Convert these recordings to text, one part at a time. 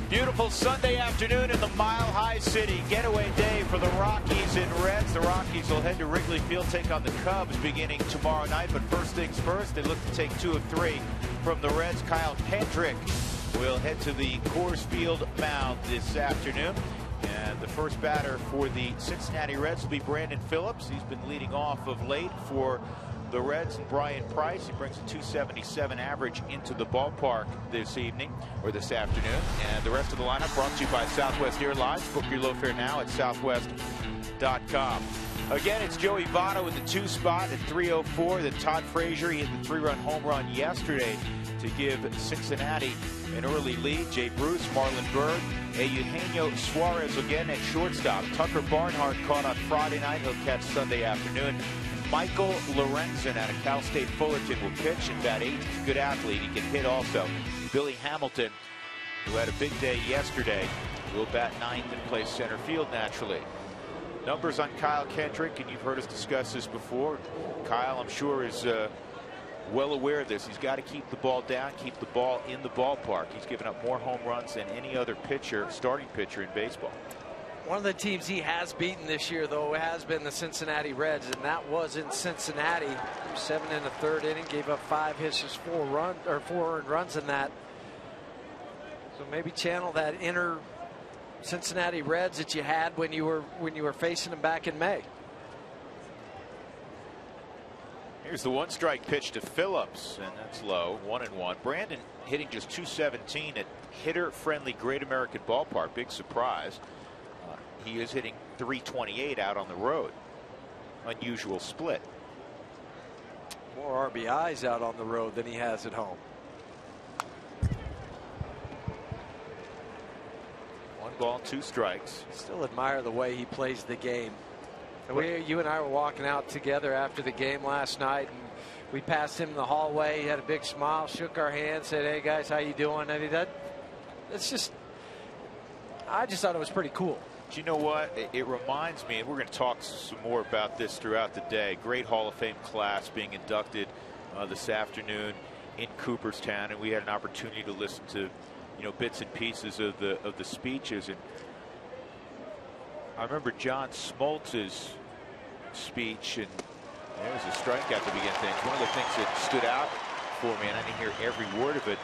Beautiful Sunday afternoon in the Mile High City. Getaway day for the Rockies and Reds. The Rockies will head to Wrigley Field, take on the Cubs beginning tomorrow night. But first things first, they look to take 2 of 3 from the Reds. Kyle Kendrick will head to the Coors Field mound this afternoon. And the first batter for the Cincinnati Reds will be Brandon Phillips. He's been leading off of late for the Reds and Brian Price. He brings a .277 average into the ballpark this evening or this afternoon. And the rest of the lineup brought to you by Southwest Airlines. Book your low fare now at southwest.com. Again, it's Joey Votto in the 2 spot at 304. Then Todd Frazier, he hit the 3-run home run yesterday to give Cincinnati an early lead. Jay Bruce, Marlon Byrd, Eugenio Suarez again at shortstop. Tucker Barnhart caught on Friday night. He'll catch Sunday afternoon. Michael Lorenzen out of Cal State Fullerton will pitch in bat 8. He's a good athlete. He can hit also. Billy Hamilton, who had a big day yesterday, will bat 9th and play center field naturally. Numbers on Kyle Kendrick, and you've heard us discuss this before. Kyle, I'm sure, is well aware of this. He's got to keep the ball down, keep the ball in the ballpark. He's given up more home runs than any other pitcher, starting pitcher in baseball. One of the teams he has beaten this year, though, has been the Cincinnati Reds, and that was in Cincinnati. 7 in the 3rd inning, gave up 5 hits, just 4 earned runs in that. So maybe channel that inner Cincinnati Reds that you had when you were facing them back in May. Here's the 1-strike pitch to Phillips, and that's low. 1-1. Brandon hitting just .217 at hitter-friendly Great American Ballpark. Big surprise. He is hitting .328 out on the road. Unusual split. More RBIs out on the road than he has at home. 1 ball, 2 strikes. Still admire the way he plays the game. You and I were walking out together after the game last night, and we passed him in the hallway. He had a big smile, shook our hands, said, "Hey guys, how you doing?" And I just thought it was pretty cool. You know what? It reminds me, and we're going to talk some more about this throughout the day. Great Hall of Fame class being inducted this afternoon in Cooperstown, and we had an opportunity to listen to, bits and pieces of the speeches. And I remember John Smoltz's speech, and there's a strikeout to begin things. One of the things that stood out for me, and I didn't hear every word of it,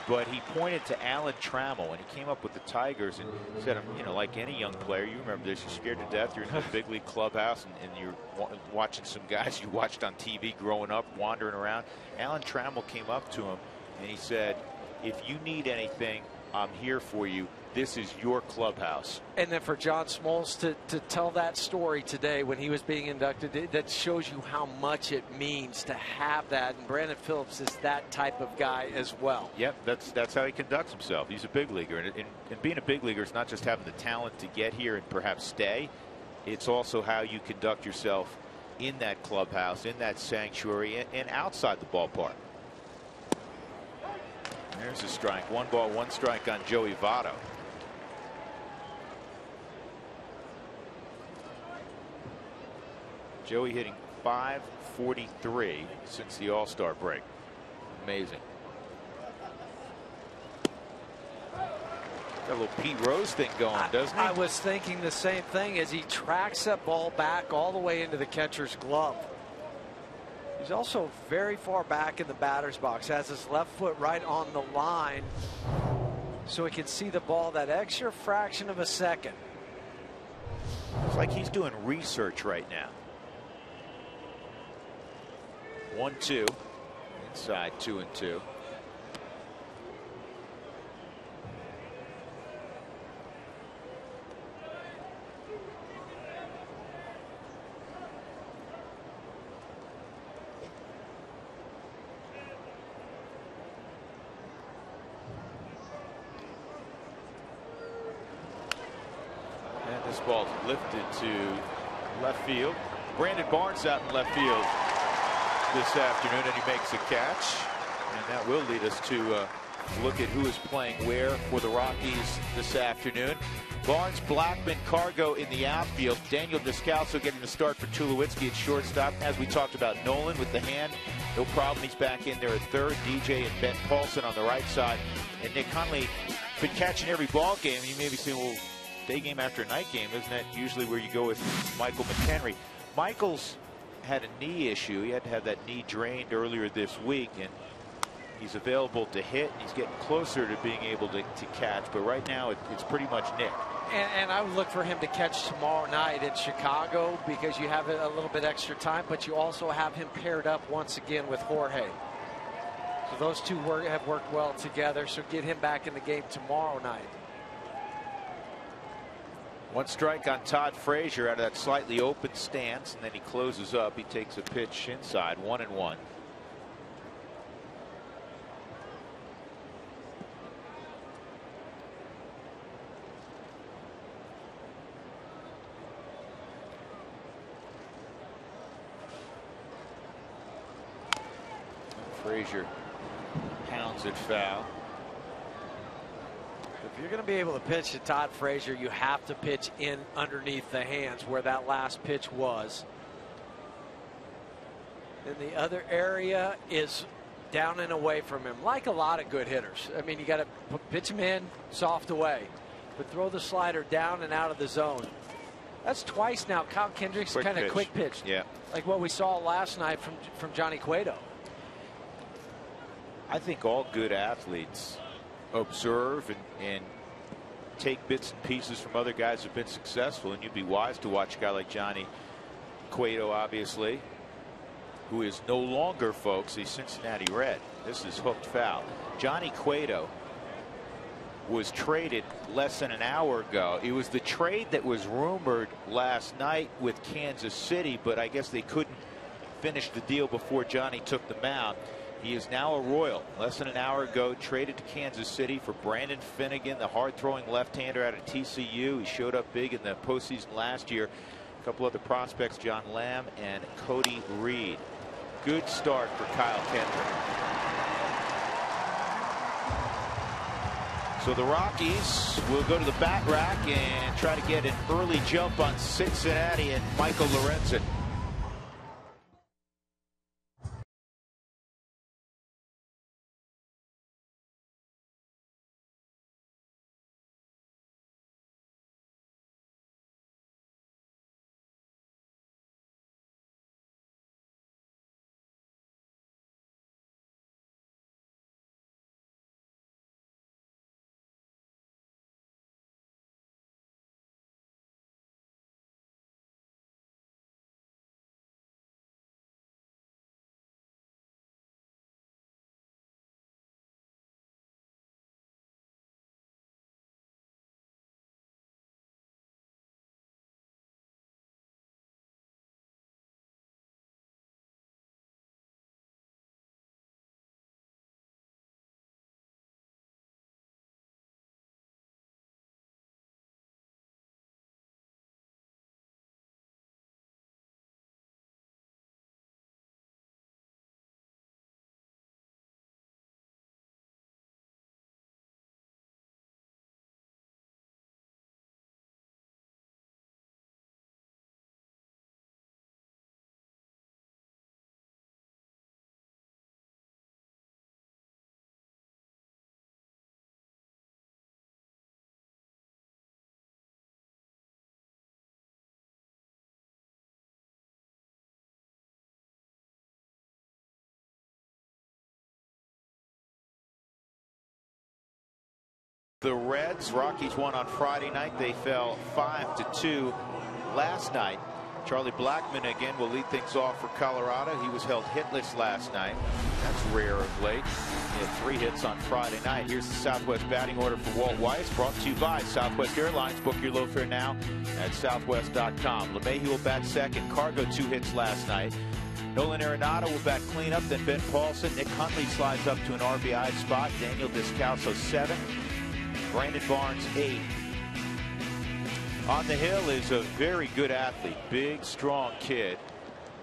but he pointed to Alan Trammell, and he came up with the Tigers and said, like any young player, you remember this, you're scared to death, you're in the big league clubhouse, and you're watching some guys you watched on TV growing up, wandering around. Alan Trammell came up to him, and he said, "If you need anything, I'm here for you. This is your clubhouse." And then for John Smoltz to tell that story today when he was being inducted, that shows you how much it means to have that. And Brandon Phillips is that type of guy as well. Yep, that's how he conducts himself. He's a big leaguer. And being a big leaguer is not just having the talent to get here and perhaps stay. It's also how you conduct yourself in that clubhouse, in that sanctuary, and outside the ballpark. There's a strike. 1 ball, 1 strike on Joey Votto. Joey hitting .543 since the All-Star break. Amazing. Got a little Pete Rose thing going, doesn't he? I was thinking the same thing as he tracks that ball back all the way into the catcher's glove. He's also very far back in the batter's box, has his left foot right on the line, so he can see the ball that extra fraction of a second. It's like he's doing research right now. 1-2. Inside 2-2. And this ball's lifted to left field. Brandon Barnes out in left field this afternoon, and he makes a catch, and that will lead us to look at who is playing where for the Rockies this afternoon. Barnes, Blackman, Cargo in the outfield. Daniel Descalso getting the start for Tulowitzki at shortstop. As we talked about, Nolan with the hand, no problem. He's back in there at third. DJ and Ben Paulson on the right side. And Nick Hundley been catching every ball game, you may be saying, well, day game after night game, isn't that usually where you go with Michael McHenry? Michael's had a knee issue. He had to have that knee drained earlier this week, and he's available to hit, and he's getting closer to being able to catch, but right now it's pretty much nicked. And I would look for him to catch tomorrow night in Chicago, because you have a little bit extra time, but you also have him paired up once again with Jorge. So those two have worked well together, so get him back in the game tomorrow night. One strike on Todd Frazier out of that slightly open stance, and then he closes up. He takes a pitch inside, 1-1. Frazier pounds it foul. If you're going to be able to pitch to Todd Frazier, you have to pitch in underneath the hands where that last pitch was. And the other area is down and away from him, like a lot of good hitters. I mean, you got to pitch him in, soft away, but throw the slider down and out of the zone. That's twice now. Kyle Kendrick's kind of quick pitch, yeah, like what we saw last night from Johnny Cueto. I think all good athletes observe and take bits and pieces from other guys who've been successful, and you'd be wise to watch a guy like Johnny Cueto, obviously, who is no longer, folks, a Cincinnati Red. This is hooked foul. Johnny Cueto was traded less than an hour ago. It was the trade that was rumored last night with Kansas City, but I guess they couldn't finish the deal before Johnny took the mound. He is now a Royal. Less than an hour ago, traded to Kansas City for Brandon Finnegan, the hard-throwing left-hander out of TCU. He showed up big in the postseason last year. A couple other prospects, John Lamb and Cody Reed. Good start for Kyle Kendrick. So the Rockies will go to the bat rack and try to get an early jump on Cincinnati and Michael Lorenzen. The Reds, Rockies won on Friday night. They fell 5-2 last night. Charlie Blackmon again will lead things off for Colorado. He was held hitless last night. That's rare of late. He had 3 hits on Friday night. Here's the Southwest batting order for Walt Weiss, brought to you by Southwest Airlines. Book your low fare now at southwest.com. LeMahieu will bat second. Cargo 2 hits last night. Nolan Arenado will bat cleanup. Then Ben Paulson. Nick Huntley slides up to an RBI spot. Daniel Descalso 7. Brandon Barnes 8. On the hill is a very good athlete, big, strong kid,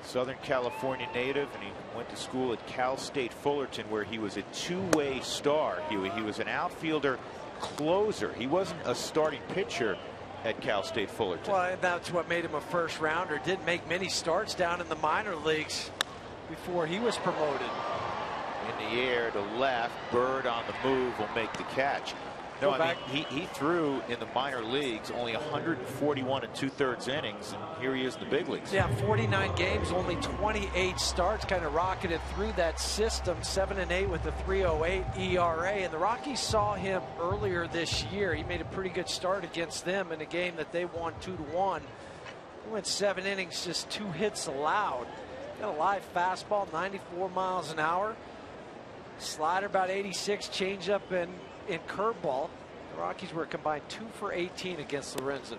Southern California native, and he went to school at Cal State Fullerton, where he was a two-way star. He was an outfielder closer. He wasn't a starting pitcher at Cal State Fullerton. Well, that's what made him a first rounder. Didn't make many starts down in the minor leagues before he was promoted. In the air to left, Bird on the move will make the catch. No, I mean, he threw in the minor leagues only 141 2/3 innings, and here he is in the big leagues. Yeah, 49 games, only 28 starts, kind of rocketed through that system. 7-8 with a 3.08 ERA, and the Rockies saw him earlier this year. He made a pretty good start against them in a game that they won 2-1. He went 7 innings, just 2 hits allowed. Got a live fastball, 94 miles an hour. Slider about 86, changeup and curveball. The Rockies were combined 2 for 18 against Lorenzen.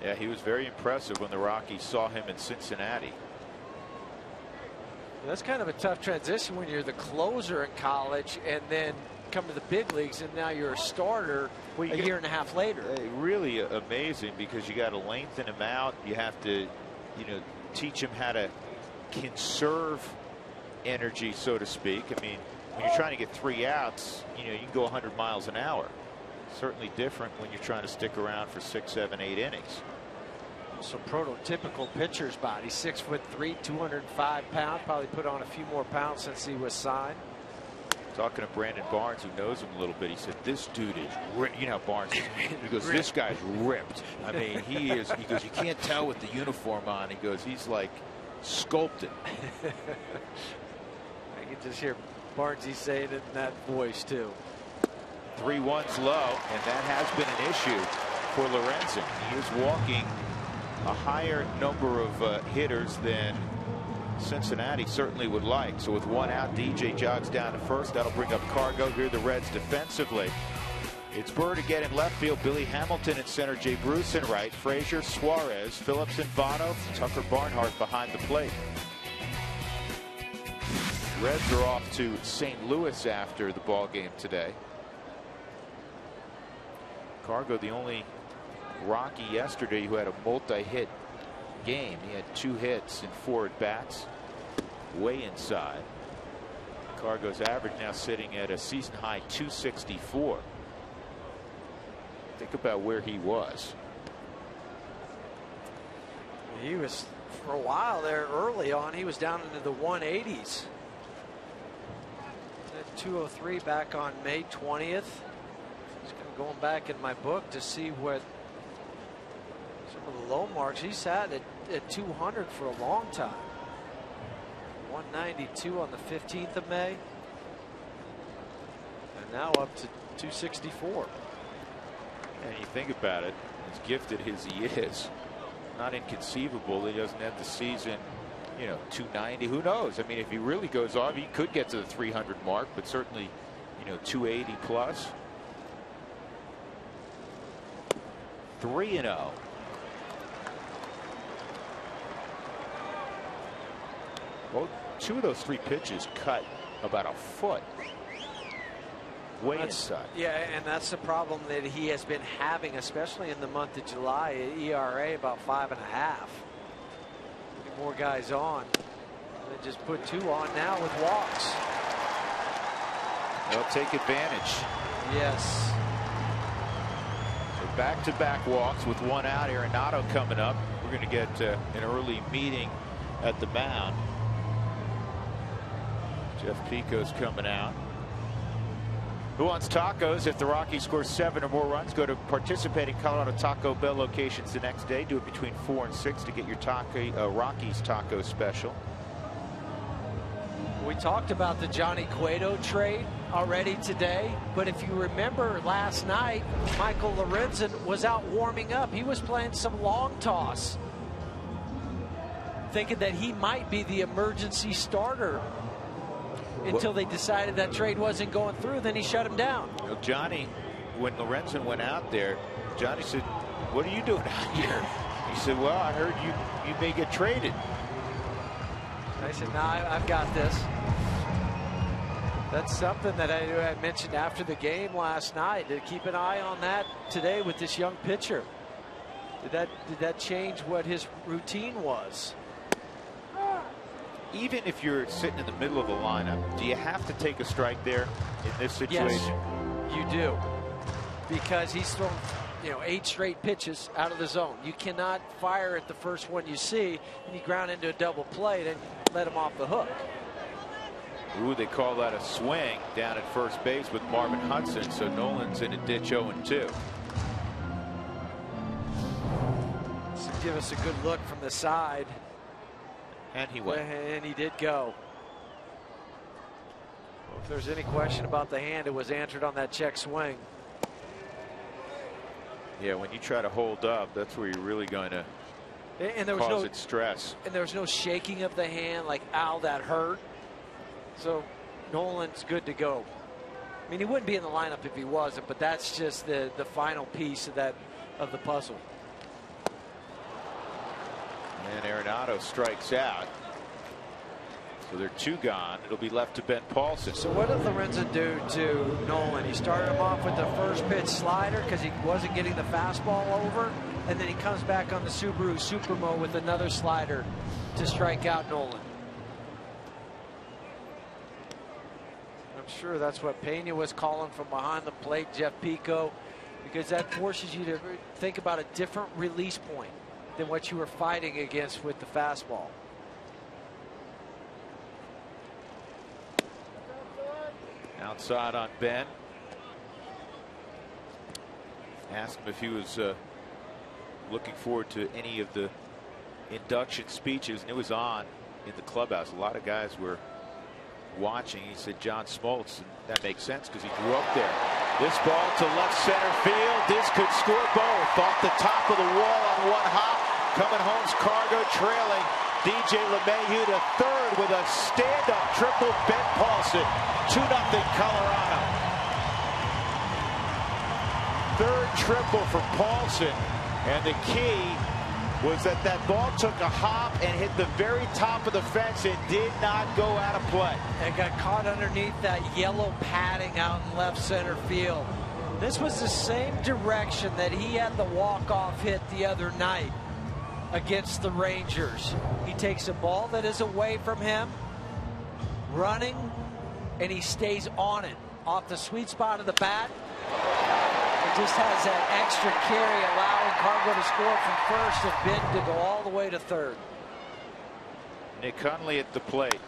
Yeah, he was very impressive when the Rockies saw him in Cincinnati. That's kind of a tough transition when you're the closer in college and then come to the big leagues, and now you're a starter a year and a half later. Really amazing, because you got to lengthen him out. You have to, teach him how to conserve energy, so to speak. I mean, when you're trying to get 3 outs, you can go 100 miles an hour. Certainly different when you're trying to stick around for 6, 7, 8 innings. So prototypical pitcher's body, 6'3", 205 pounds. Probably put on a few more pounds since he was signed. Talking to Brandon Barnes, who knows him a little bit, he said, "This dude is ripped." You know, Barnes, he goes, "This guy's ripped." I mean, he is. He goes, "You can't tell with the uniform on." He goes, "He's like sculpted." I can just hear Barnesy saying it in that voice too. 3-1's low, and that has been an issue for Lorenzen. He is walking a higher number of hitters than Cincinnati certainly would like. So with 1 out, DJ jogs down to first. That'll bring up Cargo. Here the Reds defensively. It's Burr to get in left field. Billy Hamilton in center. Jay Bruce in right. Frazier, Suarez, Phillips, and Votto. Tucker Barnhart behind the plate. Reds are off to St. Louis after the ball game today. Cargo, the only Rocky yesterday who had a multi-hit game. He had 2 hits and 4 at-bats. Way inside. Cargo's average now sitting at a season high 264. Think about where he was. He was, for a while there early on, he was down into the 180s. 203 back on May 20th. Just going back in my book to see what some of the low marks. He's sat at 200 for a long time. 192 on the 15th of May. And now up to 264. And you think about it, as gifted as he is, not inconceivable that he doesn't end the season, 290. Who knows? I mean, if he really goes off, he could get to the 300 mark, but certainly, 280 plus. 3-0. Well, 2 of those 3 pitches cut about a foot. Way inside. Yeah, and that's the problem that he has been having, especially in the month of July. ERA about 5.5. More guys on. And then just put 2 on now with walks. They'll take advantage. Yes. So back-to-back walks with 1 out. Arenado coming up. We're going to get an early meeting at the mound. Jeff Pico's coming out. Who wants tacos? If the Rockies score 7 or more runs, go to participating Colorado Taco Bell locations the next day. Do it between 4 and 6 to get your Rockies taco special. We talked about the Johnny Cueto trade already today, but if you remember last night, Michael Lorenzen was out warming up. He was playing some long toss, thinking that he might be the emergency starter until they decided that trade wasn't going through. Then he shut him down. Johnny, when Lorenzen went out there, Johnny said, "What are you doing out here?" He said, "Well, I heard you may get traded." I said, "No, I've got this." That's something that I mentioned after the game last night, to keep an eye on that today with this young pitcher. Did that change what his routine was? Even if you're sitting in the middle of the lineup, do you have to take a strike there in this situation? Yes, you do. Because he's thrown 8 straight pitches out of the zone. You cannot fire at the first one you see, and you ground into a double play, then let him off the hook. Ooh, they call that a swing down at first base with Marvin Hudson, so Nolan's in a ditch 0-2. Give us a good look from the side. And he went. And he did go. Well, if there's any question about the hand, it was answered on that check swing. Yeah, when you try to hold up, that's where you're really going to cause it stress. And there was no shaking of the hand like, ow, that hurt. So Nolan's good to go. I mean, he wouldn't be in the lineup if he wasn't, but that's just the final piece of the puzzle. And Arenado strikes out. So they're 2 gone. It'll be left to Ben Paulson. So what did Lorenzen do to Nolan? He started him off with the first pitch slider because he wasn't getting the fastball over, and then he comes back on the Subaru Supermo with another slider to strike out Nolan. I'm sure that's what Pena was calling from behind the plate, Jeff Pico, because that forces you to think about a different release point than what you were fighting against with the fastball. Outside on Ben. Asked him if he was looking forward to any of the induction speeches, and it was on in the clubhouse. A lot of guys were watching. He said John Smoltz, and that makes sense because he grew up there. This ball to left center field. This could score both off the top of the wall on one hop. Coming home's Cargo trailing. DJ LeMahieu to third with a stand-up triple. Ben Paulson, 2-0 Colorado. Third triple for Paulson, and the key was that ball took a hop and hit the very top of the fence and did not go out of play. It got caught underneath that yellow padding out in left center field. This was the same direction that he had the walk-off hit the other night against the Rangers. He takes a ball that is away from him, running, and he stays on it off the sweet spot of the bat. It just has that extra carry, allowing Cargo to score from first and Ben to go all the way to third. Nick Hundley at the plate.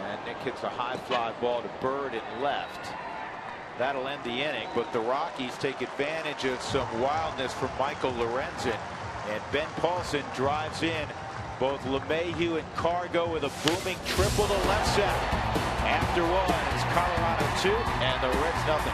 And Nick hits a high fly ball to Bird in left. That'll end the inning, but the Rockies take advantage of some wildness from Michael Lorenzen, and Ben Paulson drives in both LeMahieu and Cargo with a booming triple to left center. After one, it's Colorado 2 and the Reds nothing.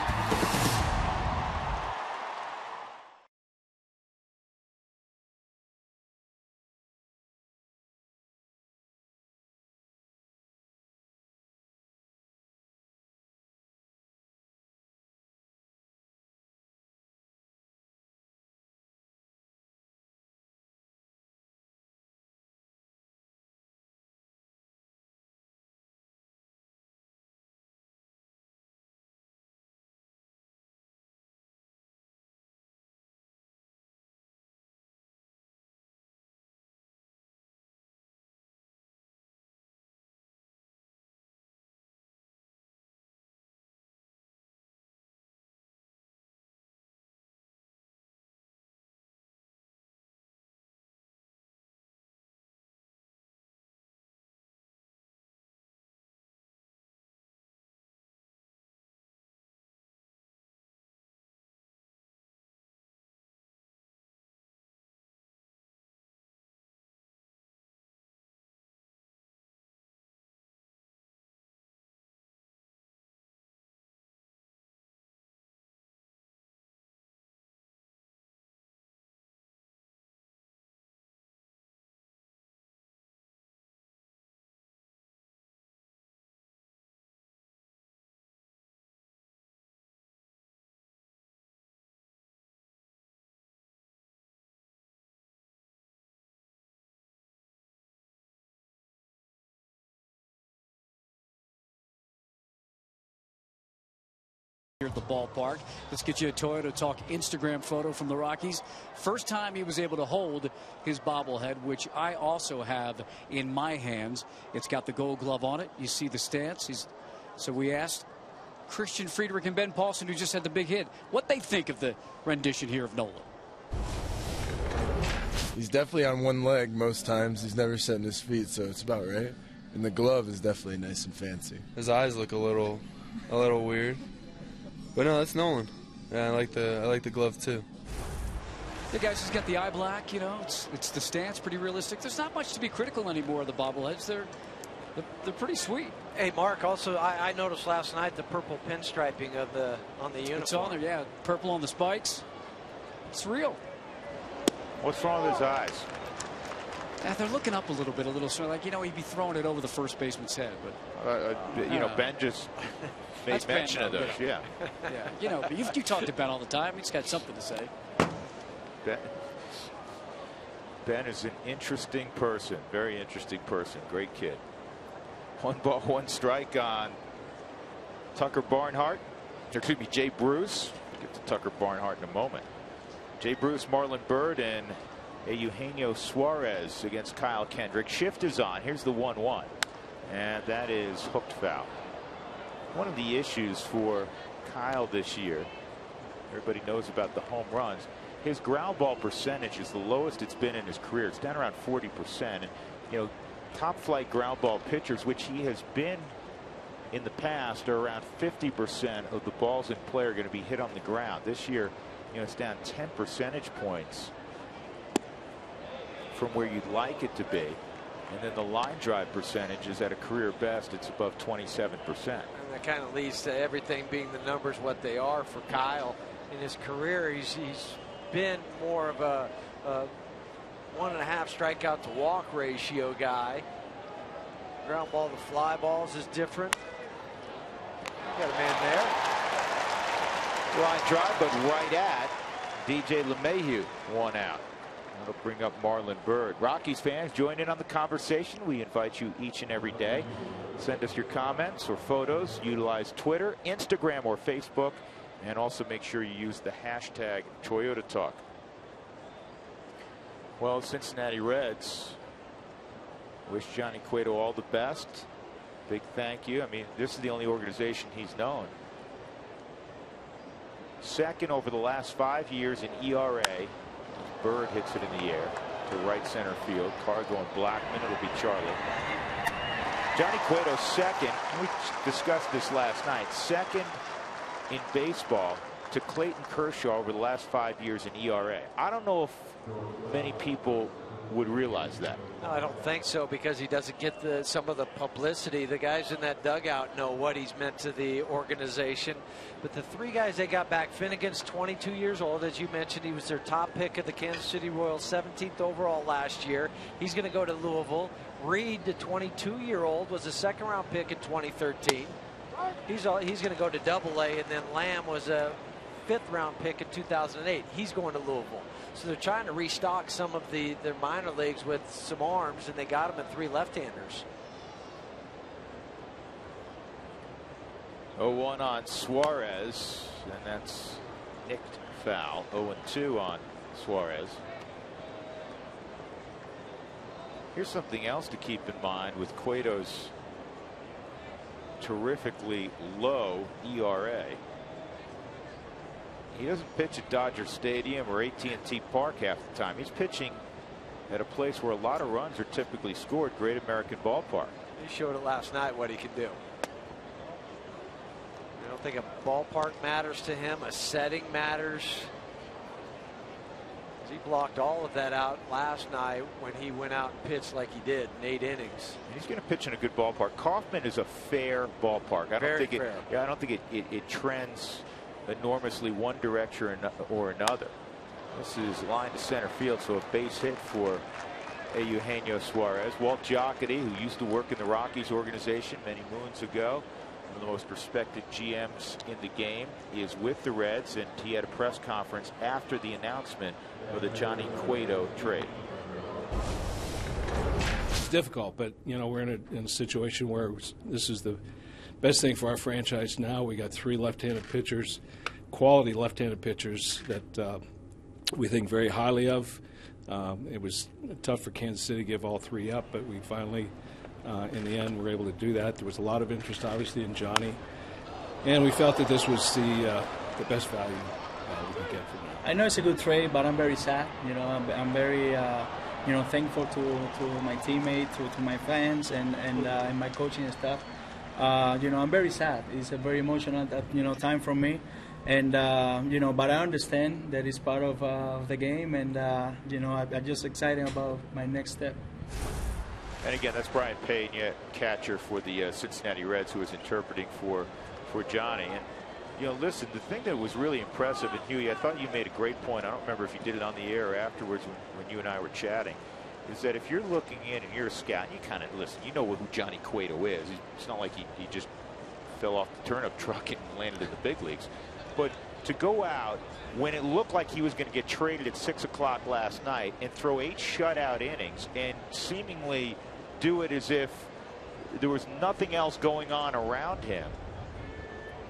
Here at the ballpark. Let's get you a Toyota Talk Instagram photo from the Rockies. First time he was able to hold his bobblehead, which I also have in my hands. It's got the Gold Glove on it. You see the stance. So we asked Christian Friedrich and Ben Paulson, who just had the big hit, what they think of the rendition here of Nolan. He's definitely on one leg most times. He's never setting his feet, so it's about right. And the glove is definitely nice and fancy. His eyes look a little weird, but no, that's Nolan. Yeah, I like the glove too. The guys just got the eye black, you know. It's the stance, pretty realistic. There's not much to be critical anymore of the bobbleheads. They're pretty sweet. Hey, Mark. Also, I noticed last night the purple pinstriping on the uniform. It's on there, yeah. Purple on the spikes. It's real. What's wrong with his eyes? Yeah, they're looking up a little bit, sort of like, you know, he'd be throwing it over the first baseman's head, but you know, Ben just made mention of those. Yeah. Yeah. You know, you talk to Ben all the time. He's got something to say. Ben is an interesting person, very interesting person, great kid. 1 ball, 1 strike on Tucker Barnhart. Excuse me, Jay Bruce. We'll get to Tucker Barnhart in a moment. Jay Bruce, Marlon Byrd, and Eugenio Suarez against Kyle Kendrick. Shift is on. Here's the 1-1, and that is hooked foul. One of the issues for Kyle this year, everybody knows about the home runs. His ground ball percentage is the lowest it's been in his career. It's down around 40%. And, you know, top flight ground ball pitchers, which he has been in the past, are around 50% of the balls in play are going to be hit on the ground. This year, you know, it's down 10 percentage points from where you'd like it to be. And then the line drive percentage is at a career best. It's above 27%. And that kind of leads to everything being the numbers what they are for Kyle in his career. He's been more of a 1.5 strikeout to walk ratio guy. Ground ball to fly balls is different. You got a man there. Line drive, but right at DJ LeMahieu. 1 out. That'll bring up Marlon Byrd. Rockies fans, join in on the conversation. We invite you each and every day. Send us your comments or photos. Utilize Twitter, Instagram, or Facebook. And also make sure you use the hashtag Toyota Talk. Well, Cincinnati Reds wish Johnny Cueto all the best. Big thank you. I mean, this is the only organization he's known. Second over the last 5 years in ERA. Bird hits it in the air to right center field. Carr going Blackman. It'll be Charlie. Johnny Cueto second. We discussed this last night. Second in baseball to Clayton Kershaw over the last 5 years in ERA. I don't know if many people would realize that. No, I don't think so, because he doesn't get some of the publicity. The guys in that dugout know what he's meant to the organization. But the 3 guys they got back, Finnegan's 22 years old, as you mentioned. He was their top pick of the Kansas City Royals, 17th overall last year. He's going to go to Louisville. Reed, the 22-year-old, was a second-round pick in 2013. He's going to go to Double-A, and then Lamb was a 5th-round pick in 2008. He's going to Louisville. So they're trying to restock some of their minor leagues with some arms, and they got them at 3 left-handers. 0-1 on Suarez, and that's nicked foul. 0-2 on Suarez. Here's something else to keep in mind with Cueto's terrifically low ERA. He doesn't pitch at Dodger Stadium or AT&T Park half the time. He's pitching at a place where a lot of runs are typically scored, Great American Ballpark. He showed it last night what he can do. I don't think a ballpark matters to him. A setting matters. He blocked all of that out last night when he went out and pitched like he did in 8 innings. He's going to pitch in a good ballpark. Kauffman is a fair ballpark. I don't think it trends enormously one direction or another. This is line to center field, so a base hit for Eugenio Suarez. Walt Jocketty, who used to work in the Rockies organization many moons ago, one of the most respected GMs in the game, is with the Reds, and he had a press conference after the announcement of the Johnny Cueto trade. It's difficult, but you know, we're in a situation where this is the best thing for our franchise now. We got 3 left-handed pitchers, quality left-handed pitchers that we think very highly of. It was tough for Kansas City to give all 3 up, but we finally, in the end, were able to do that. There was a lot of interest, obviously, in Johnny, and we felt that this was the best value we could get from him. I know it's a good trade, but I'm very sad. You know, I'm very thankful to my teammates, to my fans, and my coaching staff. I'm very sad. It's a very emotional time for me, and but I understand that it's part of the game, and I'm just excited about my next step. And again, that's Brian Pena, catcher for the Cincinnati Reds, who is interpreting for Johnny. And listen, the thing that was really impressive, and Huey, I thought you made a great point. I don't remember if you did it on the air or afterwards when you and I were chatting, is that if you're looking in and you're a scout, and you kind of listen, you know who Johnny Cueto is. It's not like he just fell off the turnip truck and landed in the big leagues. But to go out when it looked like he was going to get traded at 6 o'clock last night and throw 8 shutout innings and seemingly do it as if there was nothing else going on around him,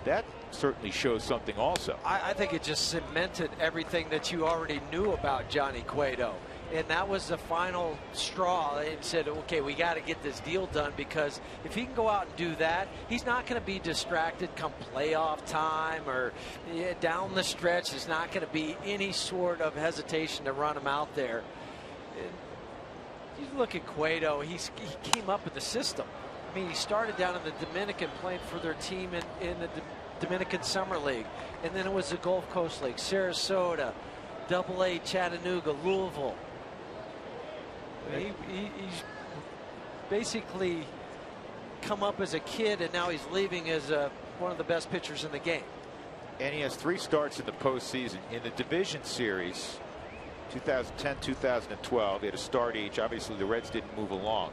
that certainly shows something also. I think it just cemented everything that you already knew about Johnny Cueto. And that was the final straw. They said, okay, we got to get this deal done, because if he can go out and do that, he's not going to be distracted come playoff time or down the stretch. There's not going to be any sort of hesitation to run him out there. And you look at Cueto, he came up in the system. I mean, he started down in the Dominican, playing for their team in the Dominican Summer League. And then it was the Gulf Coast League, Sarasota, AA Chattanooga, Louisville. He's basically come up as a kid, and now he's leaving as one of the best pitchers in the game. And he has 3 starts in the postseason. In the division series, 2010, 2012, he had a start each. Obviously, the Reds didn't move along,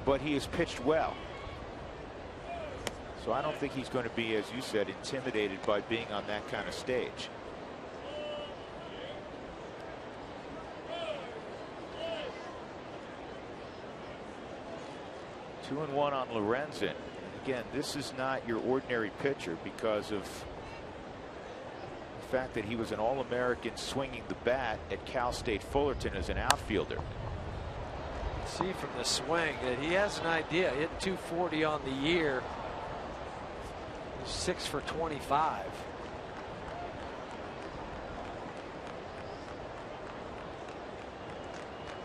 but he has pitched well. So I don't think he's going to be, as you said, intimidated by being on that kind of stage. Two and one on Lorenzen. Again, this is not your ordinary pitcher because of the fact that he was an All-American swinging the bat at Cal State Fullerton as an outfielder. See from the swing that he has an idea. Hitting 240 on the year. 6 for 25.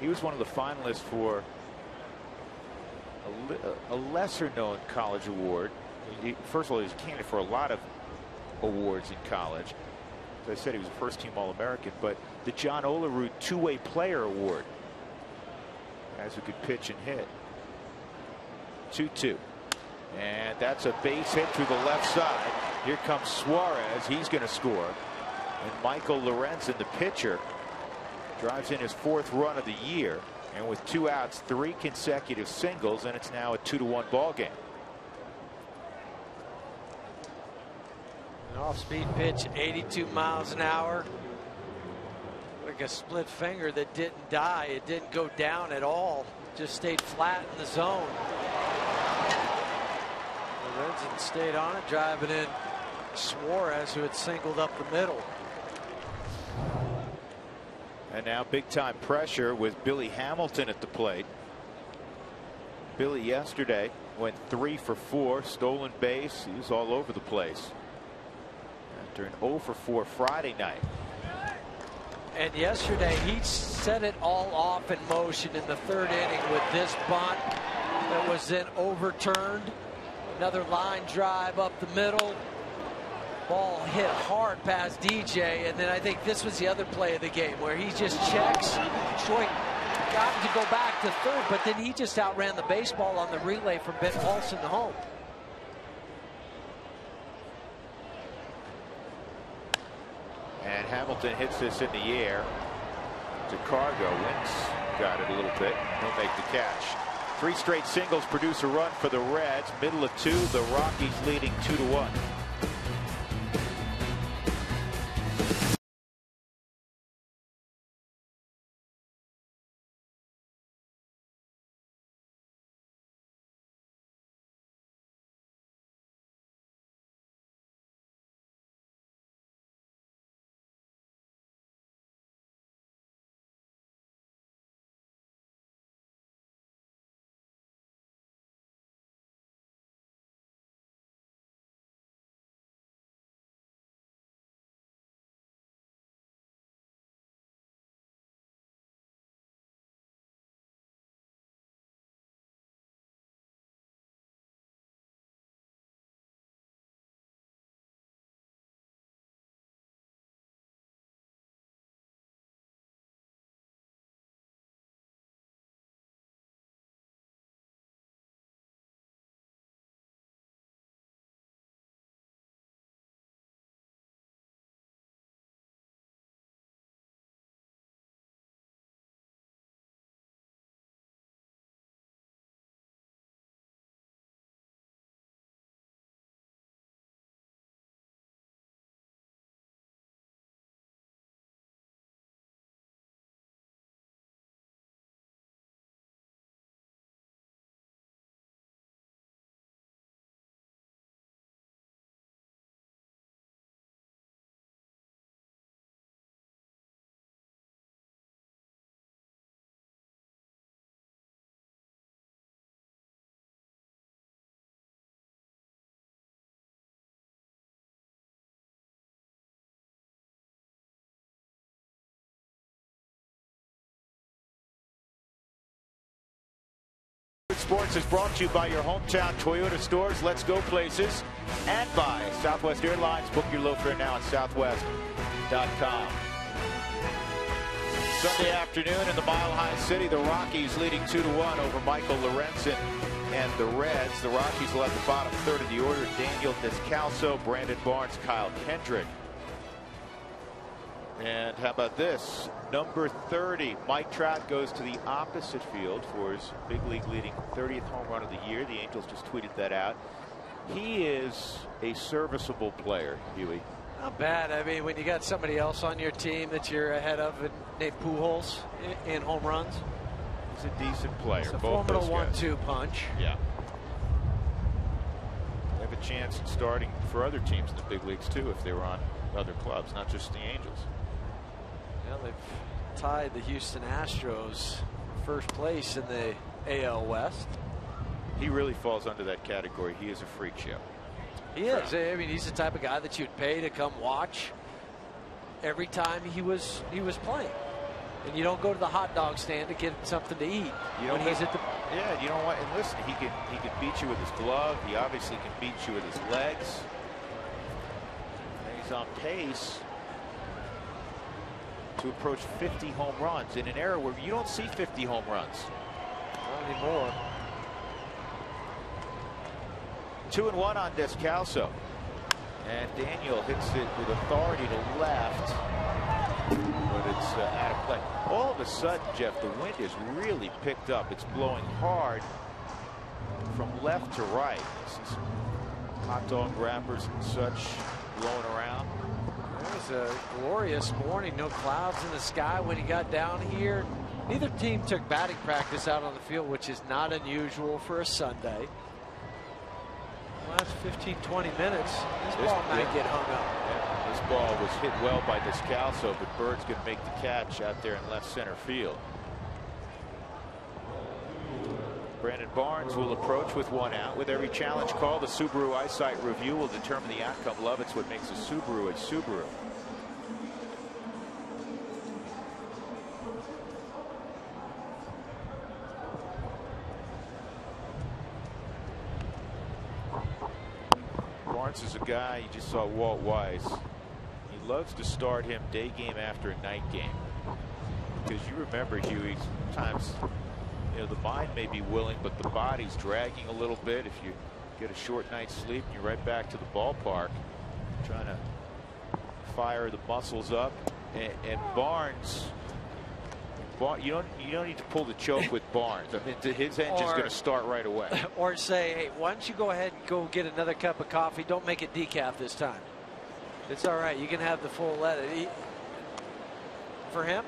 He was one of the finalists for a lesser known college award. First of all, he was a candidate for a lot of awards in college. As I said, he was a first team All-American, but the John Olerud two-way player award. Guys who could pitch and hit. 2-2. And that's a base hit through the left side. Here comes Suarez. He's going to score. And Michael Lorenzen, the pitcher, drives in his 4th run of the year. And with 2 outs, 3 consecutive singles, and it's now a 2-1 ball game. An off-speed pitch, 82 miles an hour. Like a split finger that didn't die. It didn't go down at all. Just stayed flat in the zone. Lorenzen stayed on it, driving in Suarez, who had singled up the middle. And now big time pressure with Billy Hamilton at the plate. Billy yesterday went 3 for 4, stolen base. He was all over the place after an 0 for 4 Friday night. And yesterday he set it all off in motion in the 3rd inning with this bunt that was then overturned. Another line drive up the middle. Ball hit hard past DJ, and then I think this was the other play of the game where he just checks. Troy got to go back to 3rd, but then he just outran the baseball on the relay from Ben Paulson to home. And Hamilton hits this in the air to Cargo. Wins got it a little bit. He'll make the catch. 3 straight singles produce a run for the Reds. Middle of 2, the Rockies leading 2-1. Sports is brought to you by your hometown Toyota stores, Let's Go Places, and by Southwest Airlines. Book your low fare now at southwest.com. Sunday afternoon in the Mile High City, the Rockies leading 2-1 over Michael Lorenzen and the Reds. The Rockies will have the bottom third of the order. Daniel Descalso, Brandon Barnes, Kyle Kendrick. And how about this? Number 30, Mike Trout goes to the opposite field for his big league leading 30th home run of the year. The Angels just tweeted that out. He is a serviceable player, Huey. Not bad. I mean, when you got somebody else on your team that you're ahead of, named Pujols in home runs. He's a decent player. It's a both formidable those guys. 1-2 punch. Yeah. They have a chance at starting for other teams in the big leagues too if they were on other clubs, not just the Angels. Well, they've tied the Houston Astros first place in the AL West. He really falls under that category. He is a freak show. He is. I mean, he's the type of guy that you'd pay to come watch every time he was playing. And you don't go to the hot dog stand to get something to eat when he's at the. Yeah, you know what? And listen, he can beat you with his glove. He obviously can beat you with his legs. And he's on pace to approach 50 home runs in an era where you don't see 50 home runs. Not anymore. 2-1 on Descalso. And Daniel hits it with authority to left. But it's out of play. All of a sudden, Jeff, the wind is really picked up. It's blowing hard from left to right. This is hot dog wrappers and such blowing around. It was a glorious morning. No clouds in the sky when he got down here. Neither team took batting practice out on the field, which is not unusual for a Sunday. Last 15-20 minutes, this ball might get hung up. Yeah, this ball was hit well by Descalso, but Bird's going to make the catch out there in left center field. Brandon Barnes will approach with one out. With every challenge call, the Subaru eyesight review will determine the outcome. Love, it's what makes a Subaru a Subaru. Barnes is a guy, you just saw Walt Weiss. He loves to start him day game after a night game. Because you remember, Huey, sometimes the mind may be willing, but the body's dragging a little bit. If you get a short night's sleep, you're right back to the ballpark, trying to fire the muscles up. And Barnes, you don't need to pull the choke with Barnes. I mean, his engine's going to start right away. Or say, hey, why don't you go ahead and go get another cup of coffee? Don't make it decaf this time. It's all right. You can have the full leaded. For him,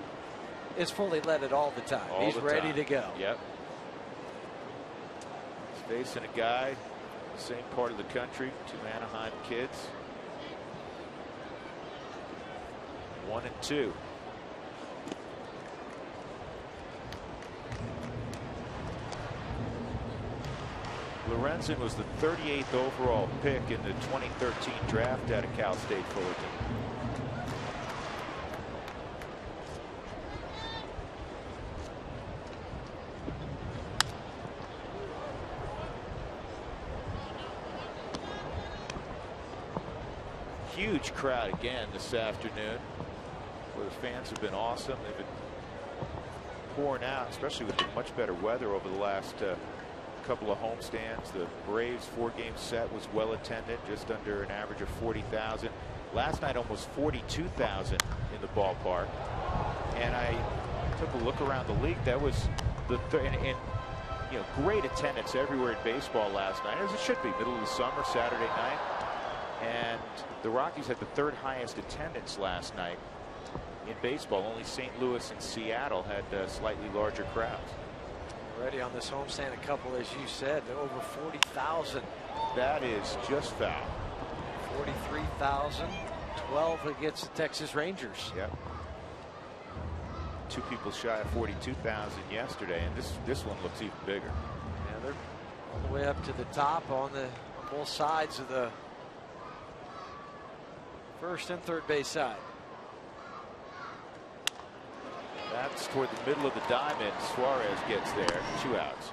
it's fully leaded all the time. He's ready to go. Yep. He's facing a guy, same part of the country, two Anaheim kids. 1-2. Lorenzen was the 38th overall pick in the 2013 draft out of Cal State Fullerton. Huge crowd again this afternoon, where the fans have been awesome. They've been pouring out, especially with the much better weather over the last couple of homestands. The Braves 4-game set was well attended, just under an average of 40,000. Last night, almost 42,000 in the ballpark. And I took a look around the league. That was the great attendance everywhere in baseball last night, as it should be. Middle of the summer, Saturday night. And the Rockies had the third highest attendance last night in baseball. Only St. Louis and Seattle had slightly larger crowds. Already on this homestand, a couple, as you said, over 40,000. That is just foul. 43,000, 12 against the Texas Rangers. Yep. Two people shy of 42,000 yesterday, and this one looks even bigger. Yeah, they're all the way up to the top on both sides of the first and third base side. That's toward the middle of the diamond. Suarez gets there. 2 outs.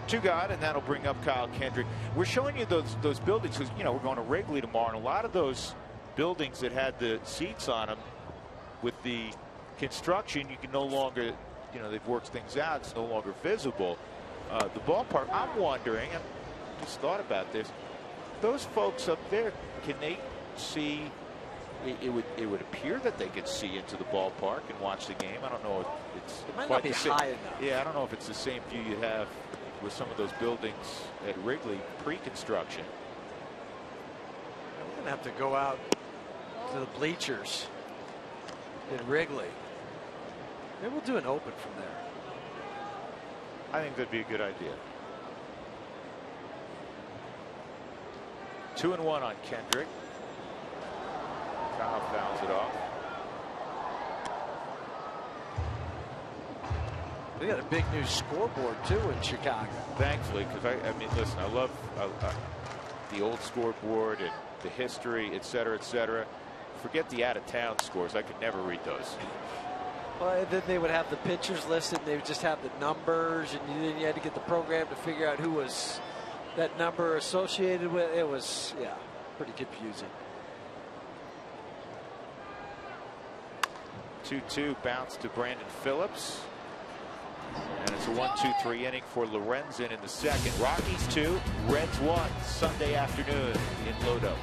Two gone, and that'll bring up Kyle Kendrick. We're showing you those buildings because, you know, we're going to Wrigley tomorrow, and a lot of those buildings that had the seats on them, with the construction, you can no longer, you know, they've worked things out. It's no longer visible. The ballpark, I'm wondering, I just thought about this. Those folks up there, can they see? It would appear that they could see into the ballpark and watch the game. I don't know if it's It might quite not be the same. high enough. Yeah, I don't know if it's the same view you have with some of those buildings at Wrigley pre-construction. We're going to have to go out to the bleachers in Wrigley. Maybe we'll do an open from there. I think that'd be a good idea. 2-1 on Kendrick. Kyle fouls it off. They got a big new scoreboard too in Chicago. Thankfully, because I mean, listen, I love the old scoreboard and the history, et cetera, et cetera. Forget the out-of-town scores. I could never read those. Well, then they would have the pitchers listed. They would just have the numbers, and then you had to get the program to figure out who was that number associated with. It was, yeah, pretty confusing. 2-2 bounce to Brandon Phillips. And it's a 1-2-3 inning for Lorenzen in the second. Rockies 2, Reds 1, Sunday afternoon in Lodo.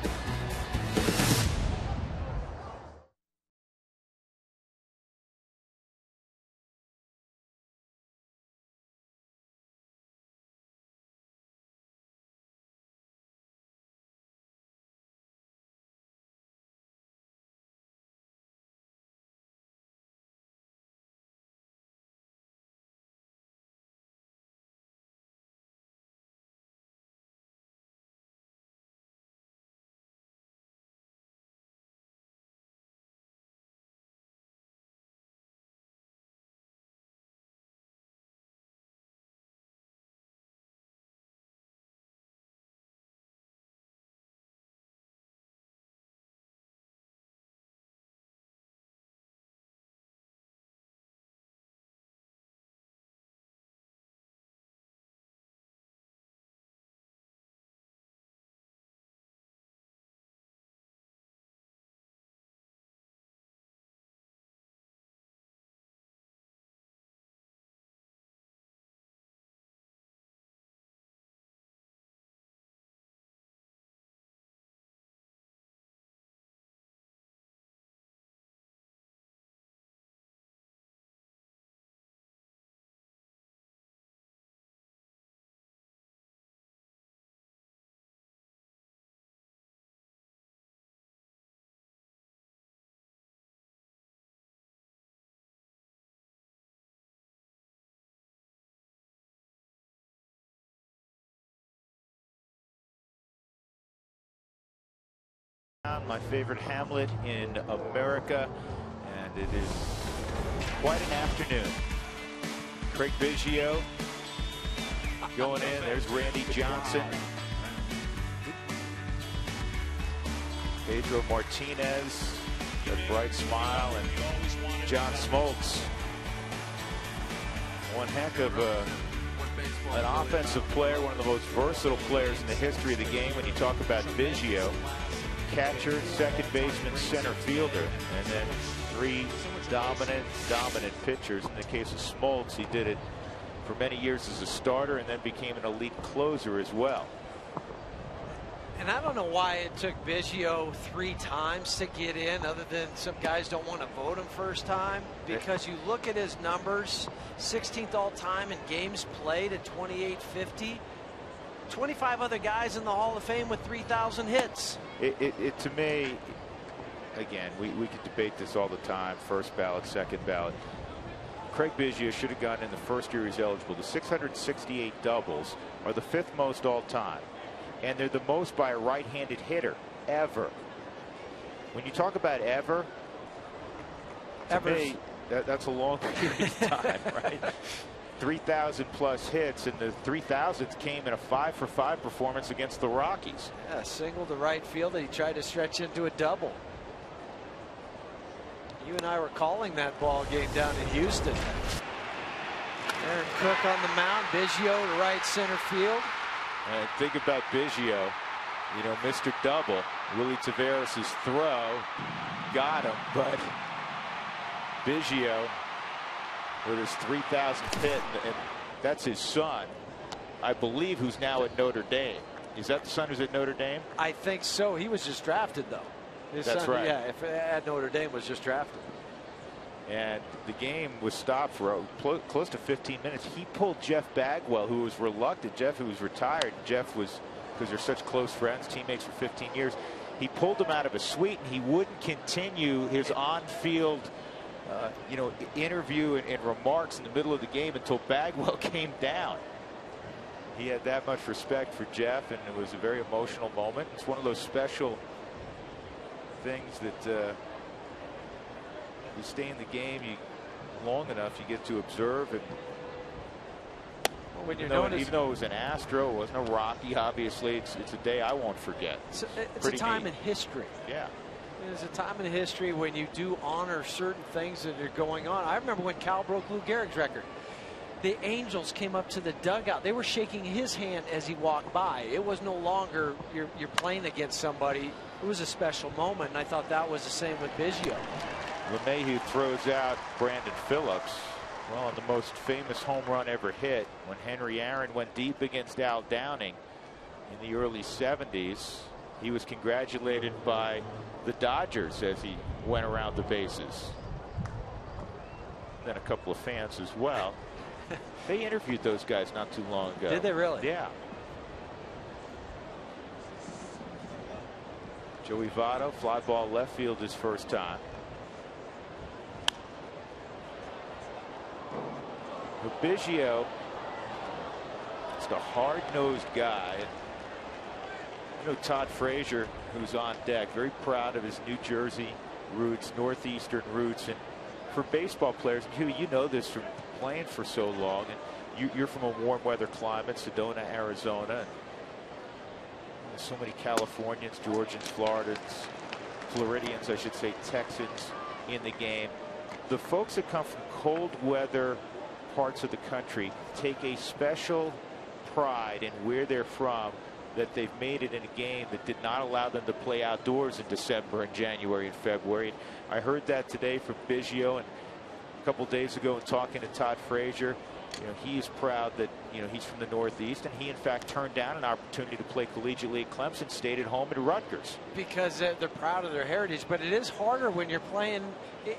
My favorite hamlet in America, and it is quite an afternoon. Craig Biggio going in. There's Randy Johnson, Pedro Martinez, a bright smile, and John Smoltz. One heck of an offensive player, one of the most versatile players in the history of the game. When you talk about Biggio, catcher, second baseman, center fielder, and then three dominant pitchers. In the case of Smoltz, he did it for many years as a starter and then became an elite closer as well. And I don't know why it took Biggio 3 times to get in, other than some guys don't want to vote him first time, because you look at his numbers, 16th all time in games played at 2850. 25 other guys in the Hall of Fame with 3,000 hits. It to me, again, we could debate this all the time, first ballot, second ballot. Craig Biggio should have gotten in the first year he's eligible. The 668 doubles are the 5th most all time, and they're the most by a right-handed hitter ever. When you talk about ever, to me, that's a long period of time, right? 3,000 plus hits, and the 3,000th came in a 5-for-5 performance against the Rockies. Yeah, single to right field, and he tried to stretch into a double. You and I were calling that ball game down in Houston. Aaron Cook on the mound. Biggio to right center field. And think about Biggio. You know, Mr. Double. Willie Taveras' throw got him, but Biggio with his 3,000th hit, and that's his son, I believe, who's now at Notre Dame. Is that the son who's at Notre Dame? I think so. He was just drafted, though. His That's son, right. Yeah, if at Notre Dame was just drafted. And the game was stopped for close to 15 minutes. He pulled Jeff Bagwell, who was reluctant. Jeff, who was retired. Jeff was, because they're such close friends, teammates for 15 years. He pulled him out of a suite, and he wouldn't continue his on-field, interview and remarks in the middle of the game until Bagwell came down. He had that much respect for Jeff, and it was a very emotional moment. It's one of those special things that you stay in the game long enough, you get to observe. And when you're even though it was an Astro, it wasn't a Rocky, obviously, it's a day I won't forget. It's a time in history. Yeah. It's a time in history when you do honor certain things that are going on. I remember when Cal broke Lou Gehrig's record. The Angels came up to the dugout. They were shaking his hand as he walked by. It was no longer you're playing against somebody. It was a special moment, and I thought that was the same with Biggio. LeMahieu throws out Brandon Phillips. Well, the most famous home run ever hit when Henry Aaron went deep against Al Downing in the early 70s. He was congratulated by the Dodgers as he went around the bases. Then a couple of fans as well. They interviewed those guys not too long ago. Did they really? Yeah. Joey Votto, fly ball left field his first time. Biggio is a hard-nosed guy. You know, Todd Frazier, who's on deck, very proud of his New Jersey roots, Northeastern roots. And for baseball players, you know this from playing for so long, and you're from a warm weather climate, Sedona, Arizona. And there's so many Californians, Georgians, Floridians, I should say, Texans in the game. The folks that come from cold weather parts of the country take a special pride in where they're from, that they've made it in a game that did not allow them to play outdoors in December and January and February. And I heard that today from Biggio, and a couple days ago in talking to Todd Frazier. You know, he is proud that, you know, he's from the Northeast, and he in fact turned down an opportunity to play collegiately at Clemson, stayed at home at Rutgers. Because they're proud of their heritage, but it is harder when you're playing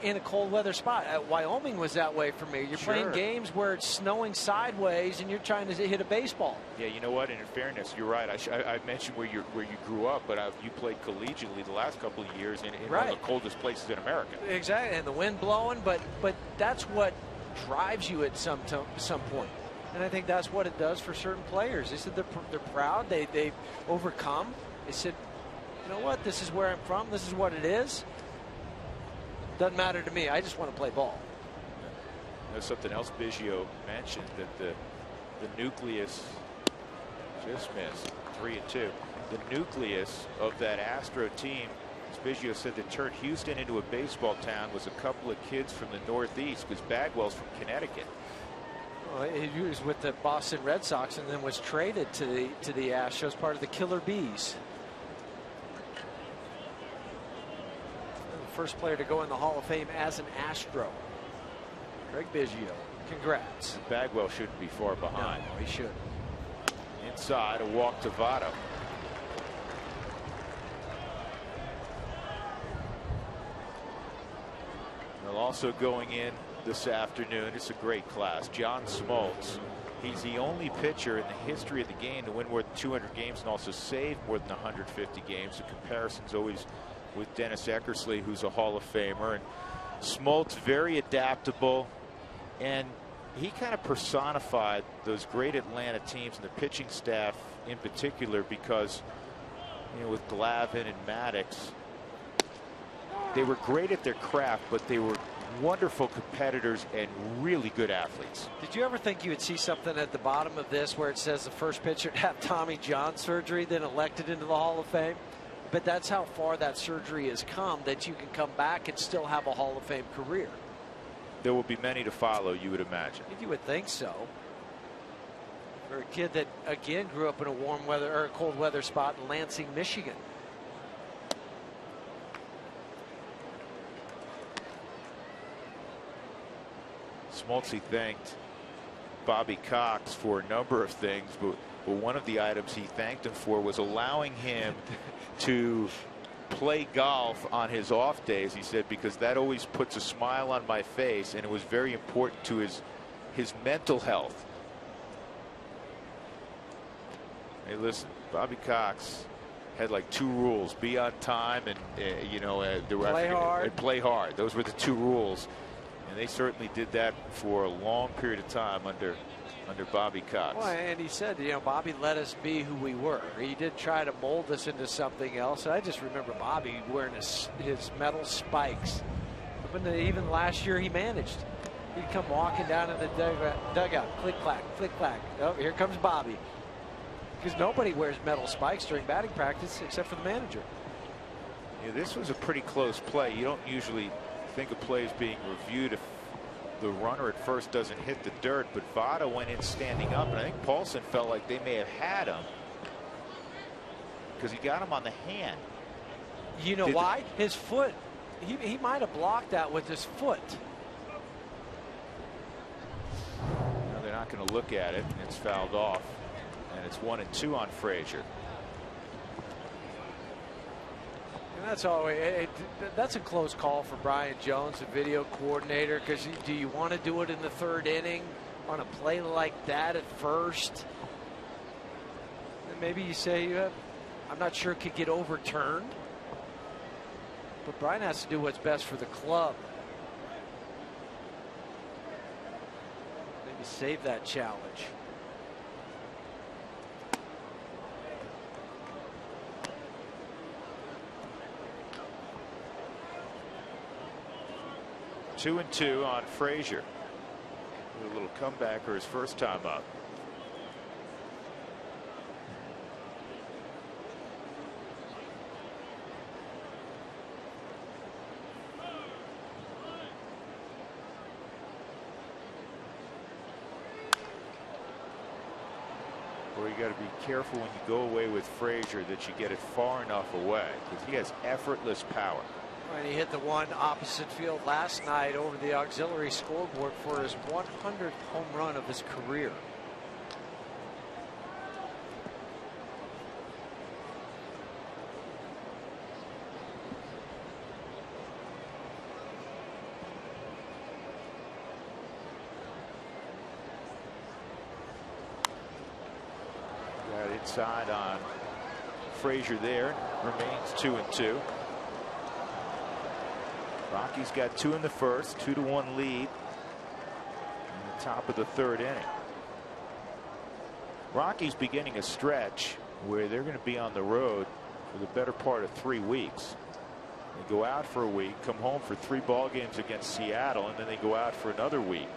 in a cold weather spot. Wyoming was that way for me. You're playing games where it's snowing sideways and you're trying to hit a baseball. Yeah, you know what? And in fairness, you're right. I mentioned where you grew up, but you played collegiately the last couple of years in one of the coldest places in America. Exactly, and the wind blowing, but that's what drives you at some point. And I think that's what it does for certain players. They said they're proud. They've overcome. They said, you know what? This is where I'm from. This is what it is. Doesn't matter to me. I just want to play ball. There's something else Biggio mentioned, that the nucleus just missed 3-2. The nucleus of that Astro team, as Biggio said, that turned Houston into a baseball town was a couple of kids from the Northeast, because Bagwell's from Connecticut. Well, he was with the Boston Red Sox and then was traded to the Astros, part of the Killer Bees. The first player to go in the Hall of Fame as an Astro. Craig Biggio. Congrats. Bagwell shouldn't be far behind. No, he should. Inside, a walk to Votto. Well, also going in this afternoon, it's a great class. John Smoltz. He's the only pitcher in the history of the game to win more than 200 games and also save more than 150 games. The comparison's always with Dennis Eckersley, who's a Hall of Famer. And Smoltz, very adaptable, and he kind of personified those great Atlanta teams and the pitching staff in particular, because, you know, with Glavine and Maddox, they were great at their craft, but they were wonderful competitors and really good athletes. Did you ever think you would see something at the bottom of this where it says the first pitcher to have Tommy John surgery, then elected into the Hall of Fame? But that's how far that surgery has come, that you can come back and still have a Hall of Fame career. there will be many to follow, you would imagine. You would think so. For a kid that again grew up in a warm weather or a cold weather spot in Lansing, Michigan. Smoltz thanked Bobby Cox for a number of things, but one of the items he thanked him for was allowing him to play golf on his off days. He said, because that always puts a smile on my face, and it was very important to his mental health. Hey, listen, Bobby Cox had like 2 rules: be on time and Play hard. And play hard. Those were the 2 rules, and they certainly did that for a long period of time under Bobby Cox. Well, and he said, Bobby let us be who we were. He did try to mold us into something else. And I just remember Bobby wearing his metal spikes. But even last year he managed. He'd come walking down in the dugout, click clack, click clack. Oh, here comes Bobby. Because nobody wears metal spikes during batting practice except for the manager. Yeah, this was a pretty close play. You don't usually think of plays being reviewed if the runner at first doesn't hit the dirt, but Votto went in standing up, and I think Paulson felt like they may have had him because he got him on the hand. You know why? His foot. He might have blocked that with his foot. No, they're not going to look at it, and it's fouled off, and it's 1-2 on Frazier. And that's always that's a close call for Brian Jones, the video coordinator, because do you want to do it in the 3rd inning on a play like that at first? And maybe you say I'm not sure it could get overturned, but Brian has to do what's best for the club. Maybe save that challenge. Two and 2 on Frazier. A little comeback or his first time up. Well, you got to be careful when you go away with Frazier that you get it far enough away, because he has effortless power. And he hit the one opposite field last night over the auxiliary scoreboard for his 100th home run of his career. Got inside on Frazier there. Remains 2-2. Rockies got 2 in the first, 2-1 lead in the top of the 3rd inning. Rockies beginning a stretch where they're going to be on the road for the better part of 3 weeks. They go out for a week, come home for 3 ball games against Seattle, and then they go out for another week.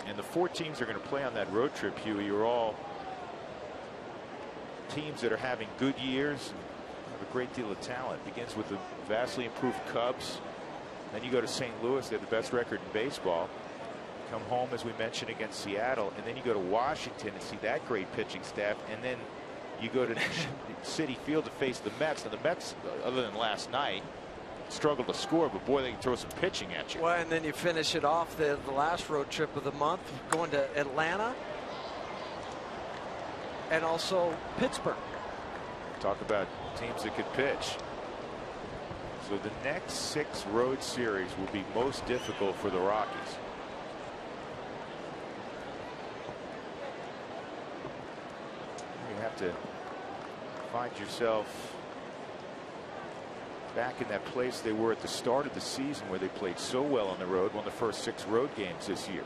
And the 4 teams are going to play on that road trip, Huey, are all teams that are having good years. A great deal of talent. Begins with the vastly improved Cubs. Then you go to St. Louis. They have the best record in baseball. Come home, as we mentioned, against Seattle, and then you go to Washington and see that great pitching staff, and then you go to Citi Field to face the Mets. Now the Mets, other than last night, struggled to score, but boy, they can throw some pitching at you. Well, and then you finish it off the last road trip of the month, going to Atlanta and also Pittsburgh. Talk about teams that could pitch. So the next 6 road series will be most difficult for the Rockies. You have to find yourself back in that place they were at the start of the season, where they played so well on the road, won the first 6 road games this year.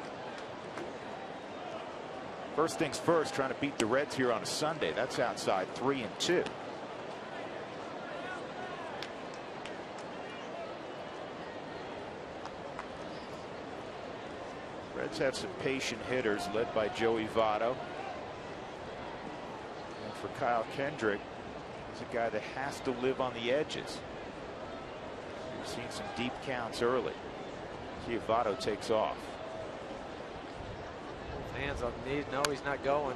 First things first, trying to beat the Reds here on a Sunday. That's outside 3-2. Reds have some patient hitters led by Joey Votto. And for Kyle Kendrick, he's a guy that has to live on the edges. We've seen some deep counts early. See if Votto takes off. Hands on the knees. No, he's not going.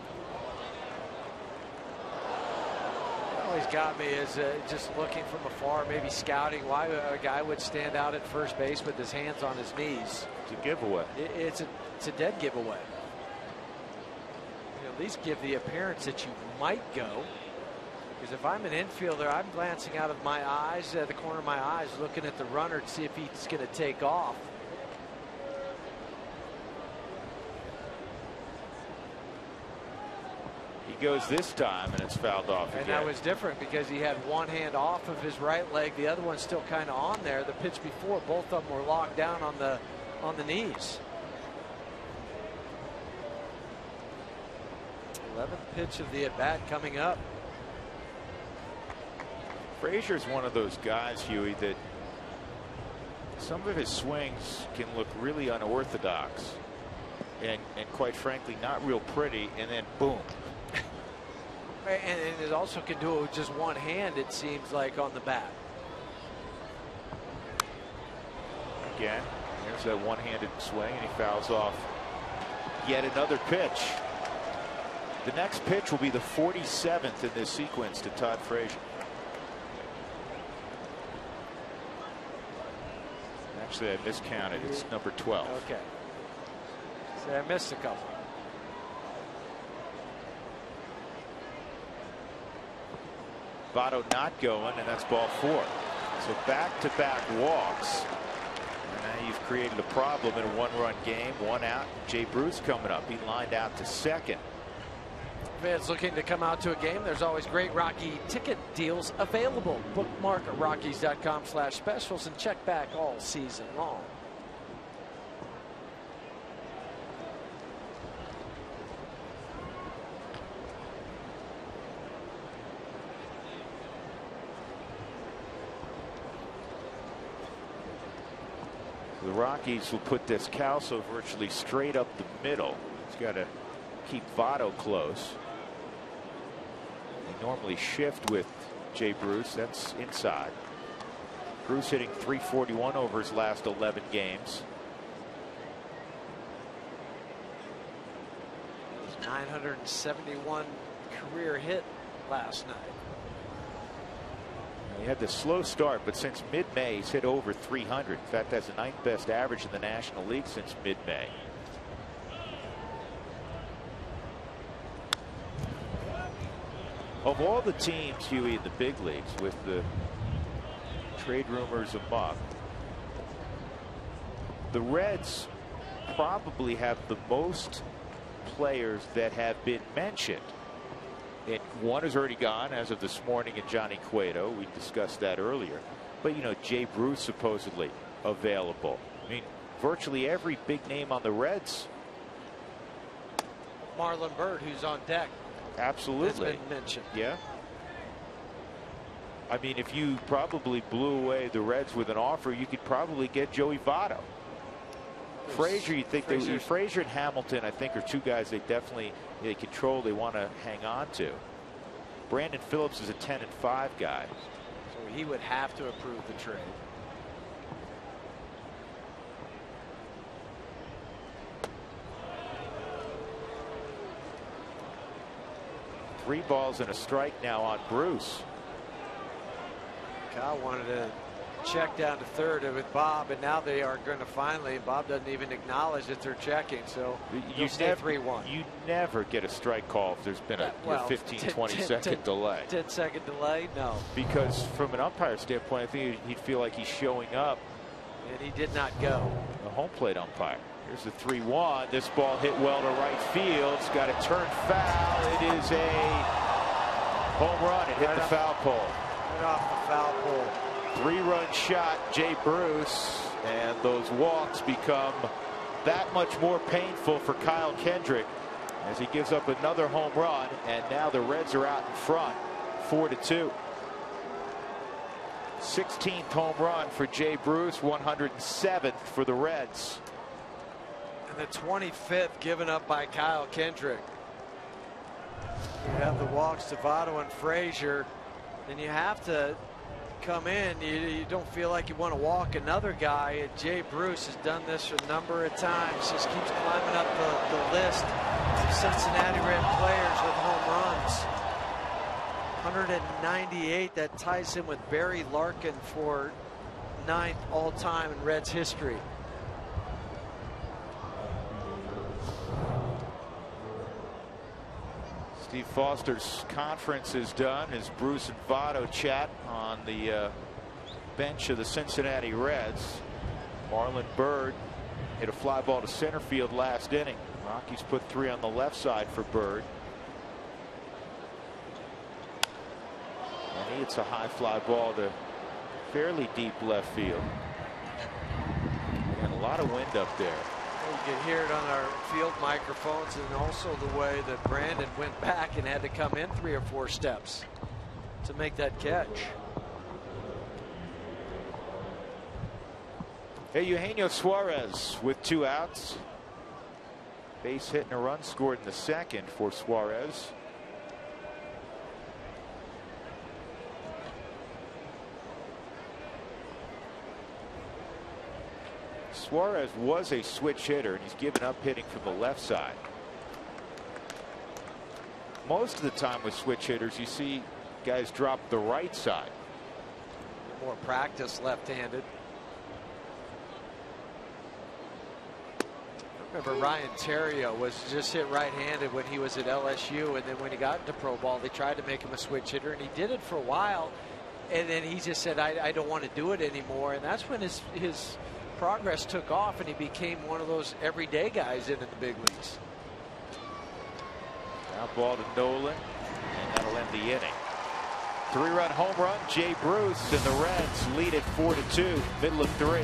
What always got me is just looking from afar, maybe scouting why a guy would stand out at first base with his hands on his knees. It's a giveaway. It's a dead giveaway. You at least give the appearance that you might go. Because if I'm an infielder, I'm glancing out of my eyes, the corner of my eyes, looking at the runner to see if he's going to take off. He goes this time, and it's fouled off again. And that was different because he had one hand off of his right leg, the other one's still kind of on there. The pitch before, both of them were locked down on the knees. 11th pitch of the at bat coming up. Frazier's one of those guys, Huey, that some of his swings can look really unorthodox and quite frankly not real pretty, and then boom. And it also can do it with just one hand, it seems like, on the bat. Again, there's that one-handed swing, and he fouls off yet another pitch. The next pitch will be the 47th in this sequence to Todd Frazier. Actually, I miscounted. It's number 12. Okay. So I missed a couple. Votto not going, and that's ball 4. So back-to-back walks. And now you've created a problem in a one-run game. One out. Jay Bruce coming up. He lined out to second. Fans looking to come out to a game, there's always great Rocky ticket deals available. Bookmark at Rockies.com/specials and check back all season long. The Rockies will put Descalso virtually straight up the middle. He's got to keep Votto close. They normally shift with Jay Bruce. That's inside. Bruce hitting .341 over his last 11 games. 971 career hit last night. He had the slow start, but since mid-May he's hit over 300. In fact, that's the 9th best average in the National League since mid-May. Of all the teams, Huey, in the big leagues, with the trade rumors amok, the Reds probably have the most players that have been mentioned. And one is already gone as of this morning in Johnny Cueto. We discussed that earlier. But, you know, Jay Bruce supposedly available. I mean, virtually every big name on the Reds. Marlon Byrd, who's on deck. Absolutely. Has been mentioned. Yeah. I mean, if you probably blew away the Reds with an offer, you could probably get Joey Votto. Frazier, you think Frazier and Hamilton, I think, are two guys they definitely control. They want to hang on to. Brandon Phillips is a 10-5 guy. So he would have to approve the trade. Three balls and a strike now on Bruce. Kyle wanted to check down to third with Bob, and now they are going to finally. Bob doesn't even acknowledge that they're checking, so you stay 3-1. You never get a strike call if there's been a 15-20 second delay. 10-second delay, no. Because from an umpire standpoint, I think he'd feel like he's showing up. And he did not go. The home plate umpire. Here's the 3-1. This ball hit well to right field. It's got a turn foul. It is a home run. It hit the foul pole. Right off the foul pole. 3-run shot, Jay Bruce, and those walks become that much more painful for Kyle Kendrick as he gives up another home run, and now the Reds are out in front 4-2. 16th home run for Jay Bruce, 107th for the Reds. And the 25th given up by Kyle Kendrick. You have the walks to Votto and Frazier, and you have to come in, you don't feel like you want to walk another guy. And Jay Bruce has done this a number of times. Just keeps climbing up the list of Cincinnati Red players with home runs. 198. That ties him with Barry Larkin for 9th all-time in Reds history. Steve Foster's conference is done as Bruce and Votto chat on the bench of the Cincinnati Reds. Marlon Byrd hit a fly ball to center field last inning. Rockies put 3 on the left side for Byrd. And he hits a high fly ball to fairly deep left field. And a lot of wind up there. You can hear it on our field microphones, and also the way that Brandon went back and had to come in 3 or 4 steps to make that catch. Hey, Eugenio Suarez with 2 outs. Base hit and a run scored in the second for Suarez. Suarez was a switch hitter, and he's given up hitting from the left side. Most of the time with switch hitters, you see guys drop the right side. More practice left-handed. Remember, Ryan Terrio was just hit right-handed when he was at LSU, and then when he got into pro ball, they tried to make him a switch hitter, and he did it for a while, and then he just said, I don't want to do it anymore, and that's when his progress took off, and he became one of those everyday guys in the big leagues. Now ball to Nolan, and that'll end the inning. 3-run home run, Jay Bruce, and the Reds lead it 4-2, middle of 3.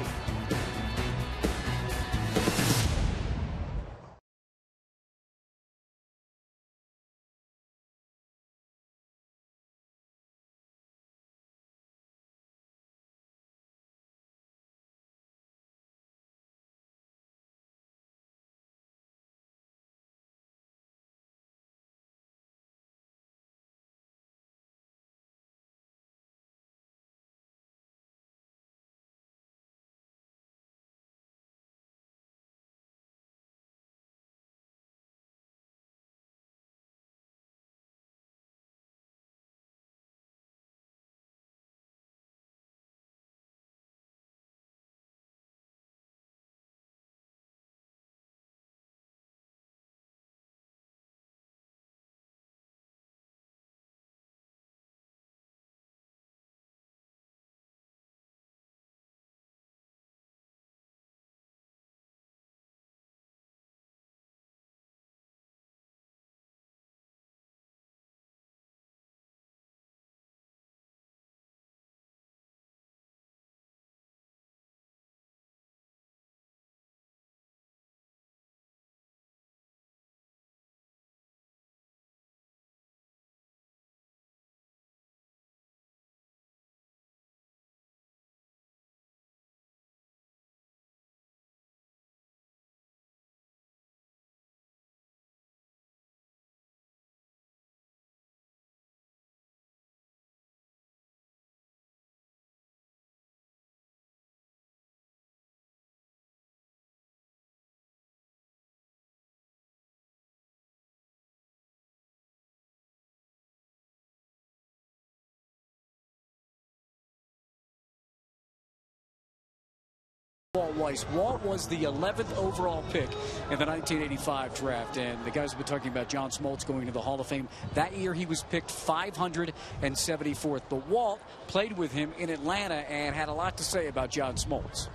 Walt Weiss. Walt was the 11th overall pick in the 1985 draft, and the guys have been talking about John Smoltz going to the Hall of Fame. That year he was picked 574th, but Walt played with him in Atlanta and had a lot to say about John Smoltz.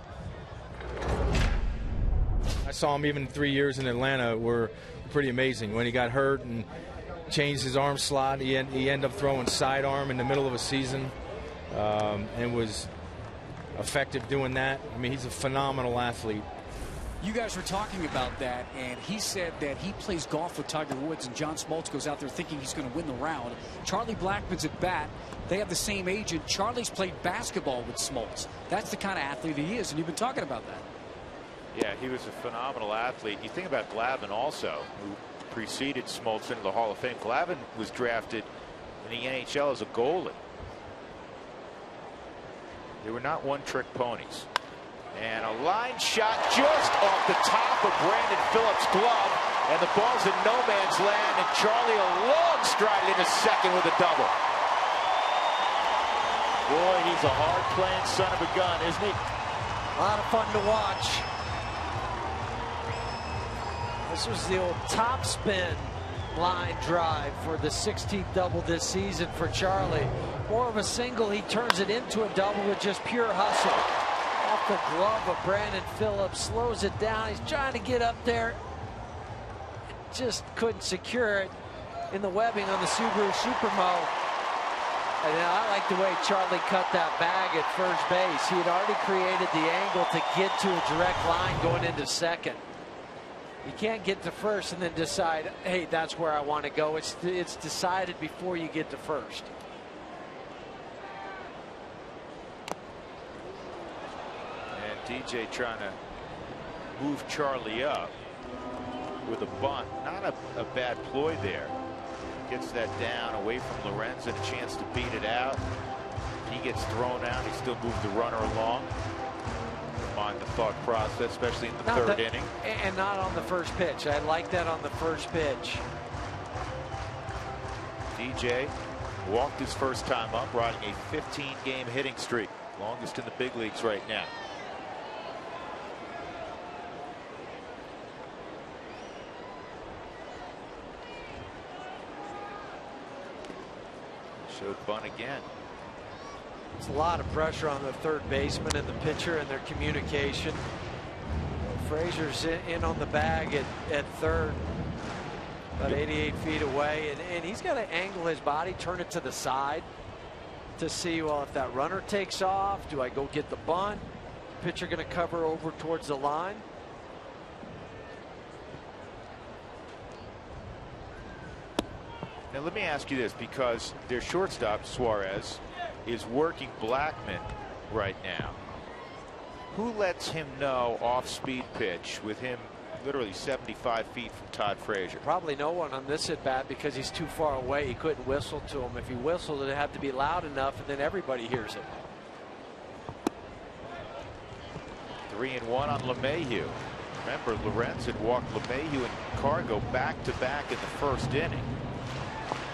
I saw him even 3 years in Atlanta were pretty amazing. When he got hurt and changed his arm slot, he ended up throwing sidearm in the middle of a season and was effective doing that. I mean, he's a phenomenal athlete. You guys were talking about that, and he said that he plays golf with Tiger Woods, and John Smoltz goes out there thinking he's going to win the round. Charlie Blackmon's at bat. They have the same agent. Charlie's played basketball with Smoltz. That's the kind of athlete he is, and you've been talking about that. Yeah, he was a phenomenal athlete. You think about Glavine also, who preceded Smoltz into the Hall of Fame. Glavine was drafted in the NHL as a goalie. They were not one-trick ponies. And a line shot just off the top of Brandon Phillips' glove. And the ball's in no man's land. And Charlie a long stride into second with a double. Boy, he's a hard-playing son of a gun, isn't he? A lot of fun to watch. This was the old top spin line drive for the 16th double this season for Charlie. More of a single, he turns it into a double with just pure hustle. Off the glove of Brandon Phillips, slows it down. He's trying to get up there. Just couldn't secure it in the webbing on the Subaru Supermo. And I like the way Charlie cut that bag at first base. He had already created the angle to get to a direct line going into second. You can't get to first and then decide, hey, that's where I want to go. It's decided before you get to first. And DJ trying to move Charlie up with a bunt. Not a bad ploy there. Gets that down away from Lorenz and a chance to beat it out. He gets thrown out. He still moves the runner along. Mind the thought process, especially in the third inning. And not on the first pitch. I like that on the first pitch. DJ walked his first time up, riding a 15-game hitting streak. Longest in the big leagues right now. Showed bunt again. It's a lot of pressure on the third baseman and the pitcher and their communication. Frazier's in on the bag at third, about 88 feet away, and he's got to angle his body, turn it to the side to see, well, if that runner takes off, do I go get the bunt? Pitcher going to cover over towards the line. Now let me ask you this, because their shortstop Suarez is working Blackman right now. Who lets him know off-speed pitch with him literally 75 feet from Todd Frazier? Probably no one on this at bat because he's too far away. He couldn't whistle to him. If he whistled, it'd have to be loud enough, and then everybody hears it. 3-1 on LeMahieu. Remember, Lorenz had walked LeMahieu and Cargo back-to-back in the first inning.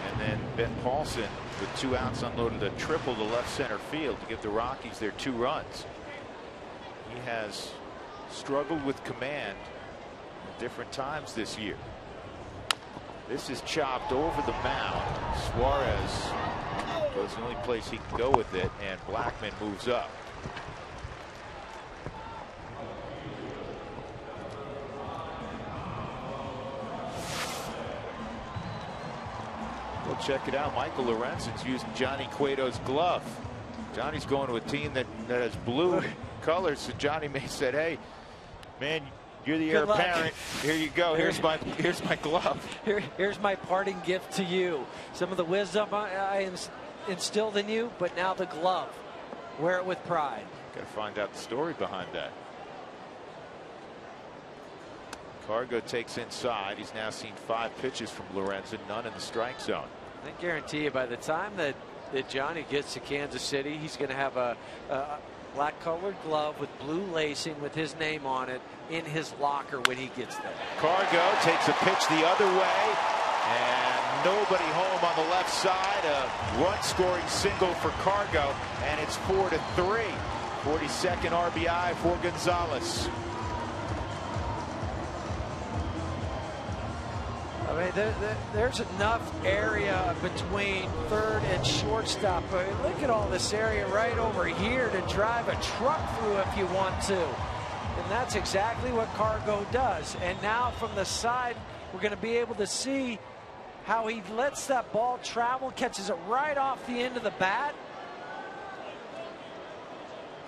And then Ben Paulson, with 2 outs, unloaded a triple to left center field to give the Rockies their 2 runs. He has struggled with command at different times this year. This is chopped over the mound. Suarez goes the only place he can go with it, and Blackman moves up. We'll check it out. Michael Lorenzen's using Johnny Cueto's glove. Johnny's going to a team that has blue colors, so Johnny may said, hey, man, you're the heir apparent. Here you go. Here's my glove. Here's my parting gift to you. Some of the wisdom I instilled in you, but now the glove. Wear it with pride. Got to find out the story behind that. Cargo takes inside. He's now seen 5 pitches from Lorenzen, none in the strike zone. I guarantee you, by the time that Johnny gets to Kansas City, he's going to have a black colored glove with blue lacing with his name on it in his locker when he gets there. Cargo takes a pitch the other way, and nobody home on the left side. A run scoring single for Cargo, and it's 4-3. 42nd RBI for Gonzalez. I mean, there's enough area between third and shortstop. Look at all this area right over here to drive a truck through if you want to. And that's exactly what Cargo does. And now from the side, we're going to be able to see how he lets that ball travel, catches it right off the end of the bat.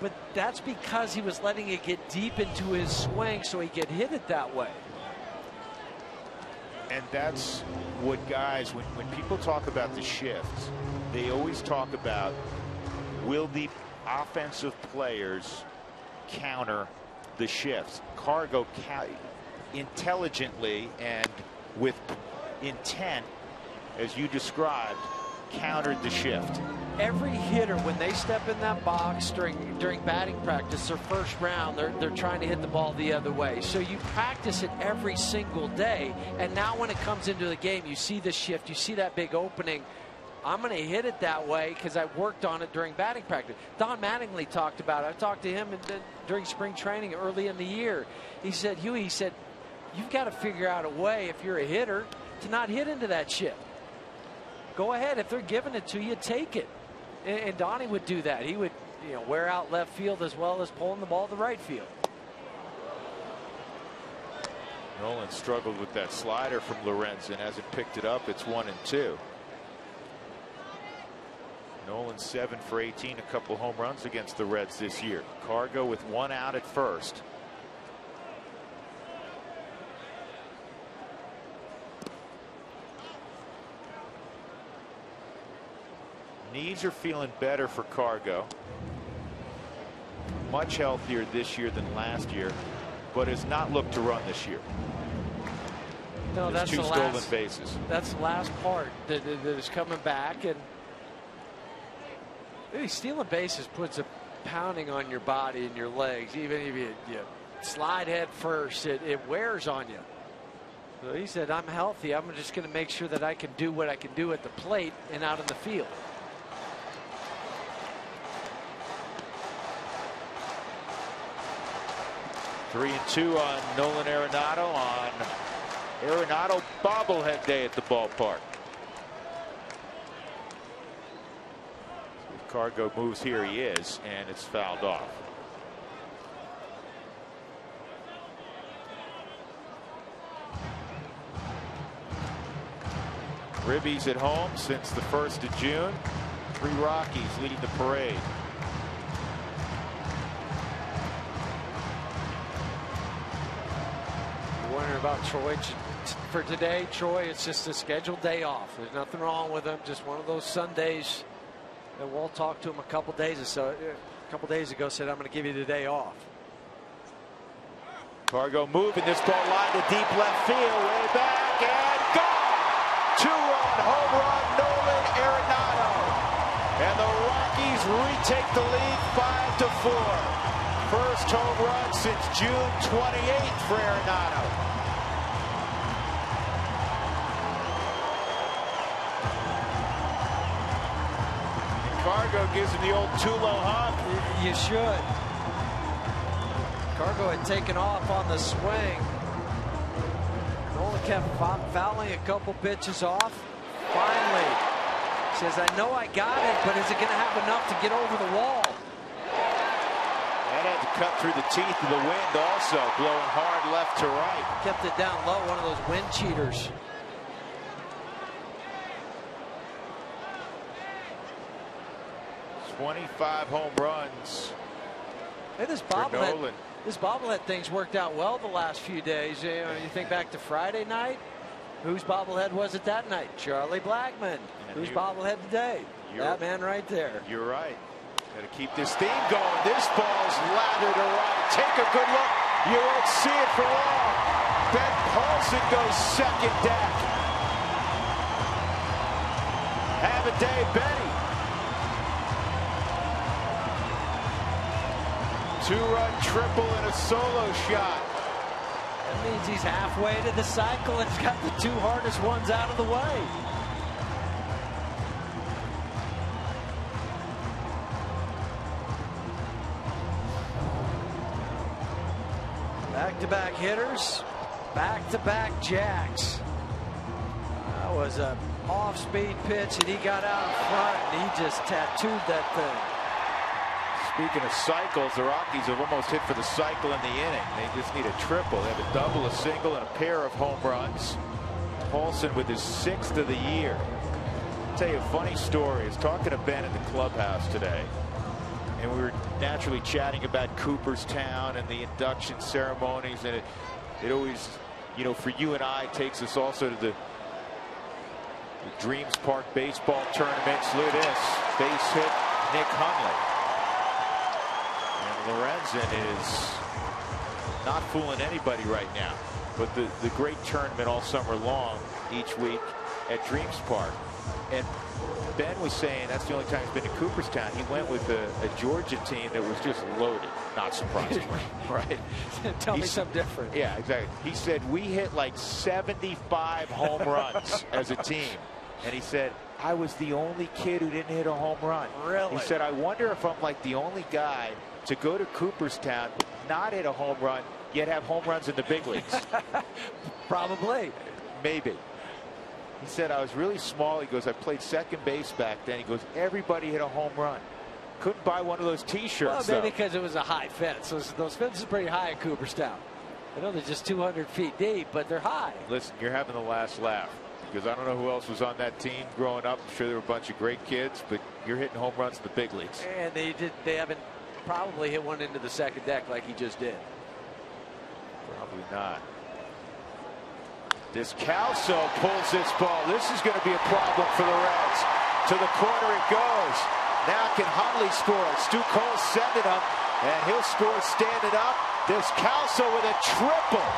But that's because he was letting it get deep into his swing so he could hit it that way. And that's what guys, when people talk about the shifts, they always talk about, will the offensive players counter the shifts? Cargo intelligently and with intent, as you described, countered the shift. every hitter, when they step in that box during batting practice, their first round, they're trying to hit the ball the other way. So you practice it every single day, and now when it comes into the game, you see the shift, you see that big opening. I'm going to hit it that way because I worked on it during batting practice. Don Mattingly talked about it. I talked to him during spring training early in the year. He said, Huey, he said, you've got to figure out a way, if you're a hitter, to not hit into that shift. Go ahead. If they're giving it to you, take it. And Donnie would do that. He would, wear out left field as well as pulling the ball to right field. Nolan struggled with that slider from Lorenzen. Hasn't picked it up. It's 1-2. Nolan 7 for 18, a couple home runs against the Reds this year. Cargo with 1 out at first. Knees are feeling better for Cargo. Much healthier this year than last year, but has not looked to run this year. No, that's 2 stolen bases. That's the last part that is coming back, and maybe stealing bases puts a pounding on your body and your legs. Even if you slide head first, it wears on you. So he said, I'm healthy. I'm just going to make sure that I can do what I can do at the plate and out in the field. Three and 2 on Nolan Arenado on Arenado bobblehead day at the ballpark. If Cargo moves here, he is, and it's fouled off. Ribby's at home since the 1st of June. 3 Rockies leading the parade. Wondering about Troy for today. Troy, it's just a scheduled day off. There's nothing wrong with him. Just one of those Sundays. And Walt talked to him a couple days ago. Said, I'm going to give you the day off. Cargo moving this ball line to deep left field, way back and gone. 2-run home run, Nolan Arenado, and the Rockies retake the lead 5-4. First home run since June 28th for Arenado. Cargo gives him the old Tulo hug. You should. Cargo had taken off on the swing. Nolan kept fouling a couple pitches off. Finally, says, I know I got it, but is it going to have enough to get over the wall? That had to cut through the teeth of the wind also, blowing hard left to right. Kept it down low, one of those wind cheaters. $25 home runs. Hey, this bobblehead thing's worked out well the last few days. You think back to Friday night. Whose bobblehead was it that night? Charlie Blackmon. Whose bobblehead today? That man right there. You're right. Got to keep this theme going. This ball's lathered to right. Take a good look. You won't see it for long. Ben Paulson goes second deck. Have a day, Benny. 2-run triple and a solo shot. That means he's halfway to the cycle and he's got the 2 hardest ones out of the way. Back-to-back hitters, back-to-back jacks. That was a off-speed pitch and he got out in front and he just tattooed that thing. Speaking of cycles, the Rockies have almost hit for the cycle in the inning. They just need a triple. They have a double, a single, and a pair of home runs. Paulson with his 6th of the year. I'll tell you a funny story. I was talking to Ben at the clubhouse today, and we were naturally chatting about Cooperstown and the induction ceremonies, and it always, for you and I, takes us also to the Dreams Park baseball tournaments. Look at this. Base hit, Nick Hundley. Lorenzen is not fooling anybody right now, but the great tournament all summer long each week at Dreams Park. And Ben was saying that's the only time he's been to Cooperstown. He went with a Georgia team that was just loaded. Not surprisingly, right? Tell me something different. Yeah, exactly. He said we hit like 75 home runs as a team. And he said, I was the only kid who didn't hit a home run. Really? He said, I wonder if I'm like the only guy to go to Cooperstown, not hit a home run, yet have home runs in the big leagues. Probably. Maybe. He said, I was really small. He goes, I played second base back then. He goes, everybody hit a home run. Couldn't buy one of those T-shirts. Well, maybe because it was a high fence. Those fences are pretty high at Cooperstown. I know they're just 200 feet deep, but they're high. Listen, you're having the last laugh. Because I don't know who else was on that team growing up. I'm sure there were a bunch of great kids, but you're hitting home runs in the big leagues. And they haven't probably hit one into the second deck like he just did. Probably not. Descalso pulls this ball. This is going to be a problem for the Reds. To the corner it goes. Now can Hundley score? Stu Cole sending him, and he'll score standing up. Descalso with a triple.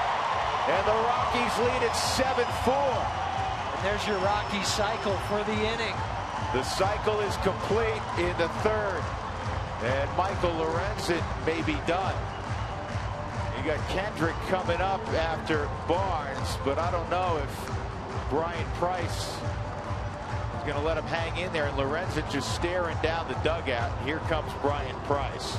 And the Rockies lead at 7-4. There's your Rocky cycle for the inning. The cycle is complete in the third. And Michael Lorenzen may be done. You got Kendrick coming up after Barnes, but I don't know if Brian Price is going to let him hang in there. And Lorenzen just staring down the dugout. And here comes Brian Price.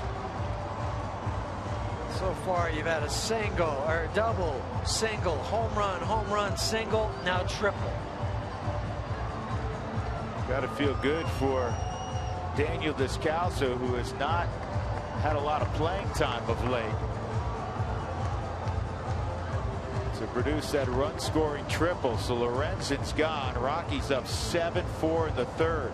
So far, you've had a single, or a double, single, home run, single, now triple. Got to feel good for Daniel Descalso, who has not had a lot of playing time of late, to produce that run-scoring triple. So Lorenzen's gone. Rockies up 7-4 in the third.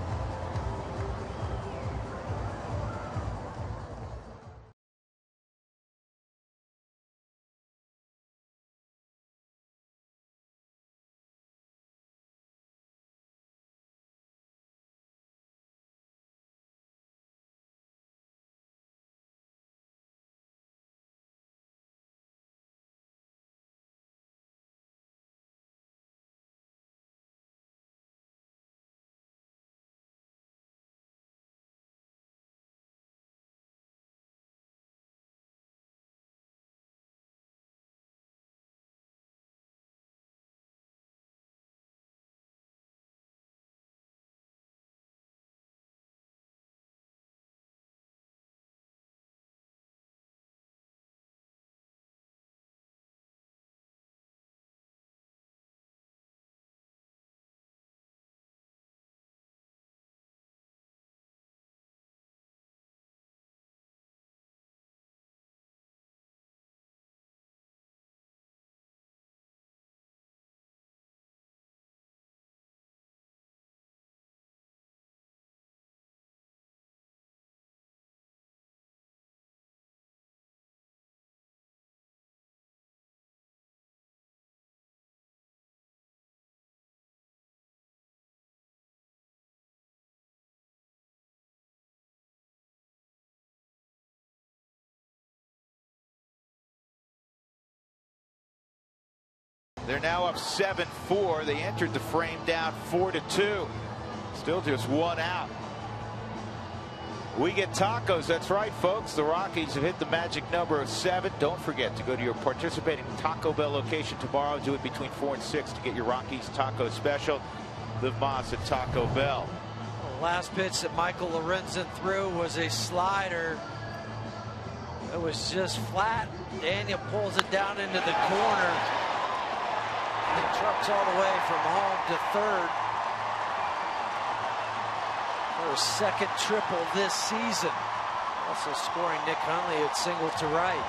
They're now up 7-4. They entered the frame down 4-2. Still just one out. We get tacos. That's right, folks. The Rockies have hit the magic number of 7. Don't forget to go to your participating Taco Bell location tomorrow. Do it between 4 and 6 to get your Rockies taco special. Live Moss at Taco Bell. The last pitch that Michael Lorenzen threw was a slider. It was just flat. Daniel pulls it down into the corner. And trucks all the way from home to third. For his second triple this season. Also scoring Nick Hundley at single to right.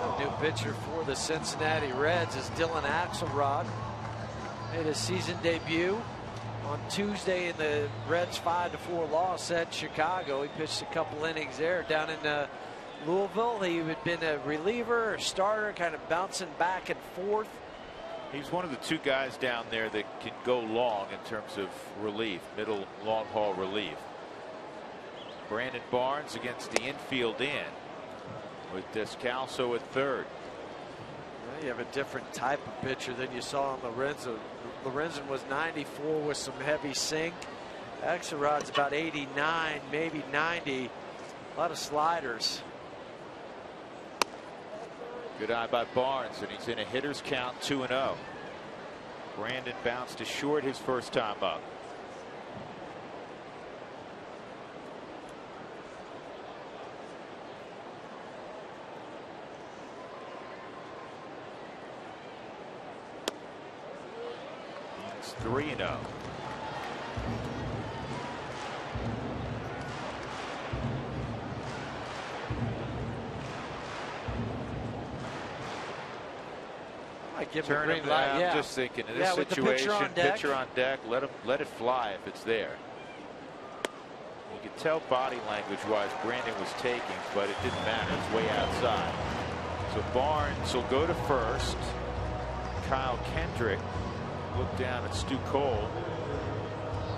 A new pitcher for the Cincinnati Reds is Dylan Axelrod. Made his season debut on Tuesday in the Reds 5-4 loss at Chicago. He pitched a couple innings there down in Louisville. He had been a reliever or starter, kind of bouncing back and forth. He's one of the two guys down there that can go long in terms of relief, middle long haul relief. Brandon Barnes against the infield in with Descalso at third. You have a different type of pitcher than you saw on Lorenzen. Lorenzen was 94 with some heavy sink. Axelrod's about 89, maybe 90. A lot of sliders. Good eye by Barnes, and he's in a hitter's count, 2-0. Brandon bounced to short his first time up. It's 3-0. Give Turn him down. Yeah. Just thinking in this situation, pitcher on deck, let it fly if it's there. You could tell body language wise Brandon was taking, but it didn't matter. It's way outside. So Barnes will go to first. Kyle Kendrick look down at Stu Cole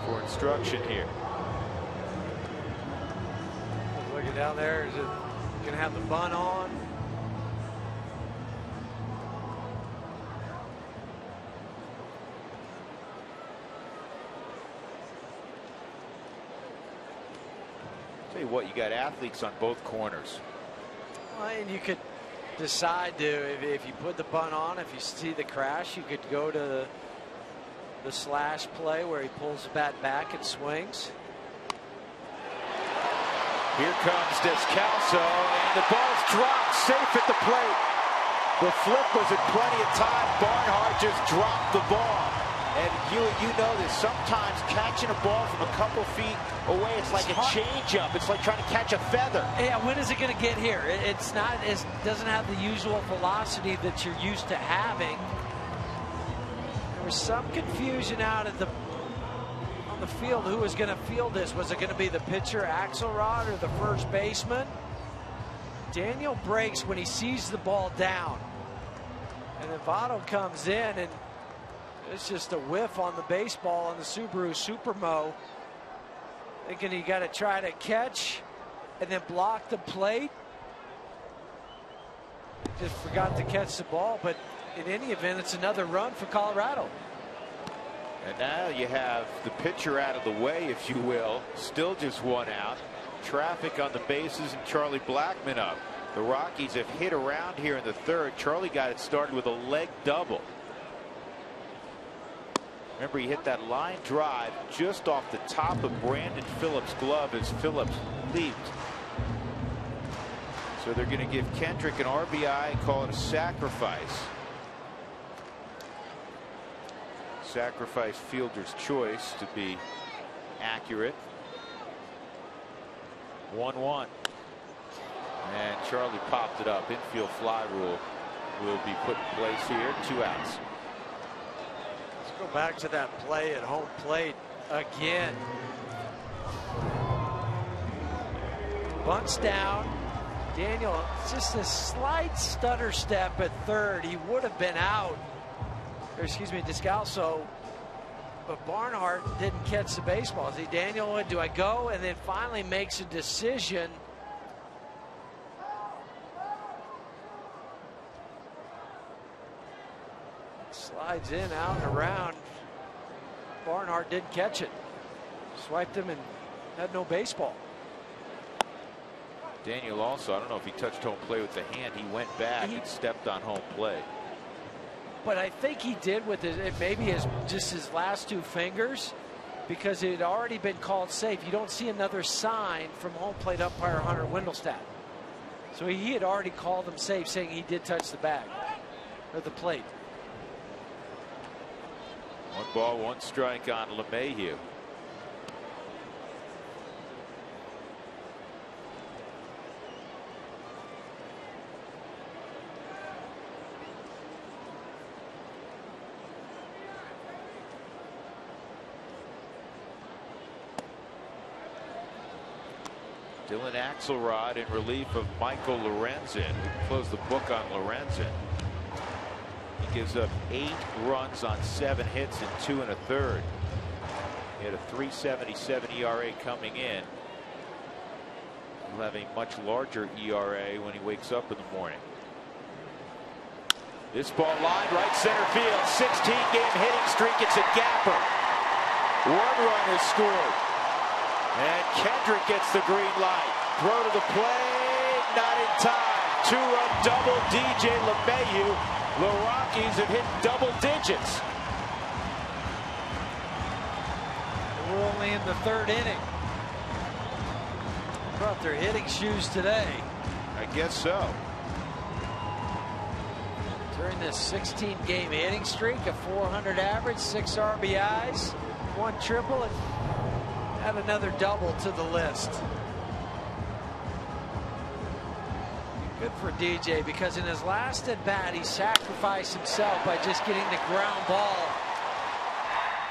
for instruction here. Looking down there, is it going to have the bunt on? Tell you what, you got athletes on both corners. Well, and you could decide to, if you put the bunt on, if you see the crash, you could go to the slash play where he pulls the bat back and swings. Here comes Descalso, and the ball's dropped safe at the plate. The flip was in plenty of time. Barnhart just dropped the ball. And you know this, sometimes catching a ball from a couple feet away, it's like a changeup. It's like trying to catch a feather. Yeah, when is it going to get here? It doesn't have the usual velocity that you're used to having. There was some confusion out on the field. Who was going to field this? Was it going to be the pitcher, Axelrod, or the first baseman? Daniel breaks when he sees the ball down. And then Votto comes in, and it's just a whiff on the baseball on the Subaru Supermo. Thinking you got to try to catch and then block the plate. Just forgot to catch the ball, but in any event, it's another run for Colorado. And now you have the pitcher out of the way, if you will. Still just one out. Traffic on the bases and Charlie Blackmon up. The Rockies have hit around here in the third. Charlie got it started with a leg double. Remember, he hit that line drive just off the top of Brandon Phillips' glove as Phillips leaped. So they're going to give Kendrick an RBI and call it a sacrifice. Sacrifice fielder's choice to be accurate. 1-1. And Charlie popped it up. Infield fly rule will be put in place here. 2 outs. Go back to that play at home plate again. Bunts down. Daniel, just a slight stutter step at third. He would have been out. Or excuse me, Descalso. But Barnhart didn't catch the baseball. See, Daniel, do I go? And then finally makes a decision. Slides in, out and around. Barnhart didn't catch it. Swiped him and had no baseball. Daniel also, I don't know if he touched home plate with the hand. He went back and stepped on home plate. But I think he did with maybe just his last 2 fingers, because it had already been called safe. You don't see another sign from home plate umpire Hunter Wendelstedt. So he had already called him safe, saying he did touch the bag or the plate. 1 ball, 1 strike on LeMahieu. Dylan Axelrod in relief of Michael Lorenzen. We close the book on Lorenzen. He gives up 8 runs on 7 hits and 2 1/3. He had a .377 ERA coming in. He'll have a much larger ERA when he wakes up in the morning. This ball lined right center field. 16-game hitting streak. It's a gapper. 1 run is scored. And Kendrick gets the green light. Throw to the plate. Not in time. 2-run double. DJ LeMahieu. The Rockies have hit double digits. We're only in the 3rd inning. Brought their hitting shoes today. I guess so. During this 16-game hitting streak, a 400 average, 6 RBIs, 1 triple, and add another double to the list. Good for DJ, because in his last at bat he sacrificed himself by just getting the ground ball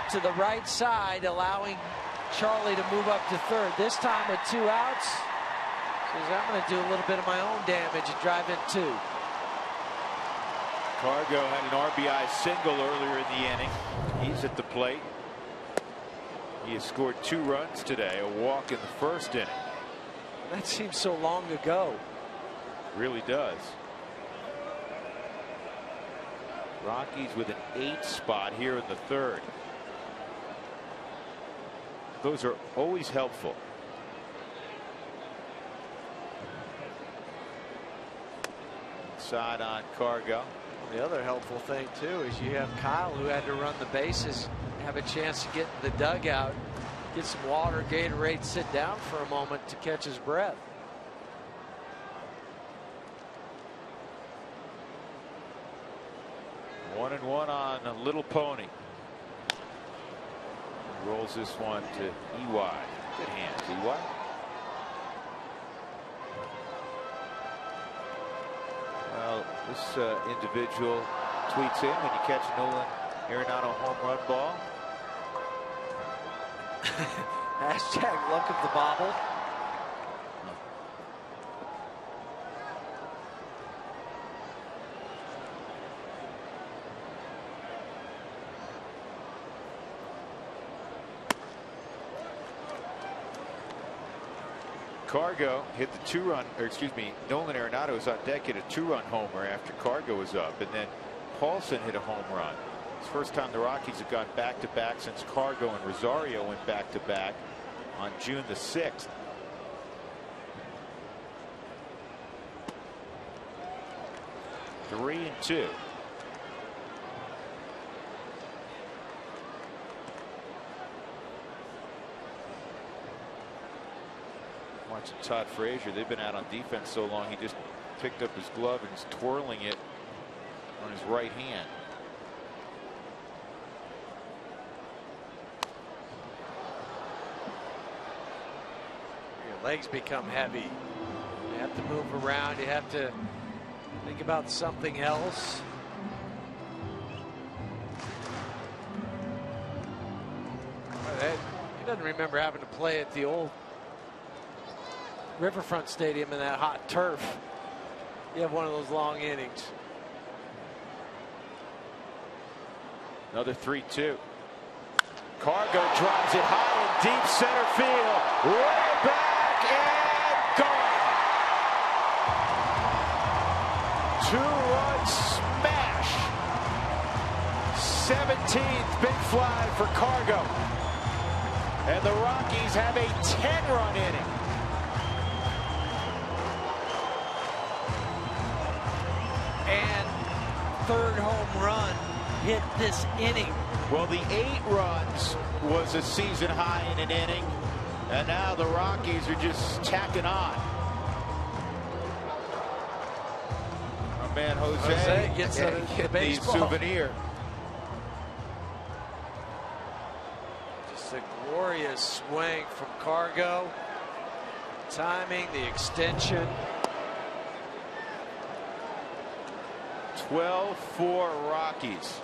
to the right side, allowing Charlie to move up to 3rd. This time with 2 outs, says I'm going to do a little bit of my own damage and drive in 2. Cargo had an RBI single earlier in the inning. He's at the plate. He has scored 2 runs today, a walk in the 1st inning. That seems so long ago. Really does. Rockies with an 8 spot here in the 3rd. Those are always helpful. Side on Cargo. The other helpful thing too is you have Kyle, who had to run the bases, have a chance to get in the dugout, get some water, Gatorade, sit down for a moment to catch his breath. One and one on a Little Pony. Rolls this one to EY. Good hands, EY. Well, this individual tweets in when you catch Nolan Arenado home run ball. Hashtag luck of the bobble. Cargo hit the 2-run, or excuse me, Nolan Arenado was on deck, hit a 2-run homer after Cargo was up, and then Paulson hit a home run. It's the first time the Rockies have gone back-to-back since Cargo and Rosario went back-to-back on June the 6th. Three and 2. Watching Todd Frazier, they've been out on defense so long, he just picked up his glove and is twirling it on his right hand. Your legs become heavy. You have to move around. You have to think about something else. He doesn't remember having to play at the old Riverfront Stadium in that hot turf. You have one of those long innings. Another 3-2. Cargo drives it high in deep center field. Way back and gone. 2-run smash. 17th big fly for Cargo. And the Rockies have a 10-run inning. And 3rd home run hit this inning. Well, the 8 runs was a season high in an inning, and now the Rockies are just tacking on. Our man Jose gets the souvenir. Just a glorious swing from Cargo. Timing, the extension. 12-4 Rockies.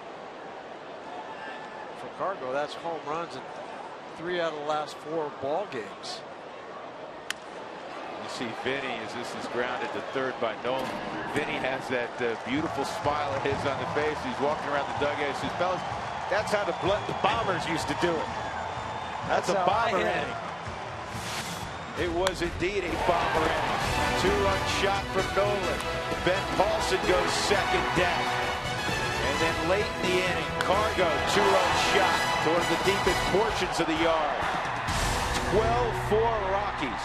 For Cargo, that's home runs in 3 out of the last 4 ball games. You see Vinny as this is grounded to 3rd by Nolan. Vinny has that beautiful smile of his on the face. He's walking around the dugout. He says, fellas, that's how the Bombers used to do it. That's a bomber inning. It was indeed a bomber inning. 2-run shot from Nolan. Ben Paulson goes second down. And then late in the inning, Cargo, 2-run shot to one of the deepest portions of the yard. 12-4 Rockies.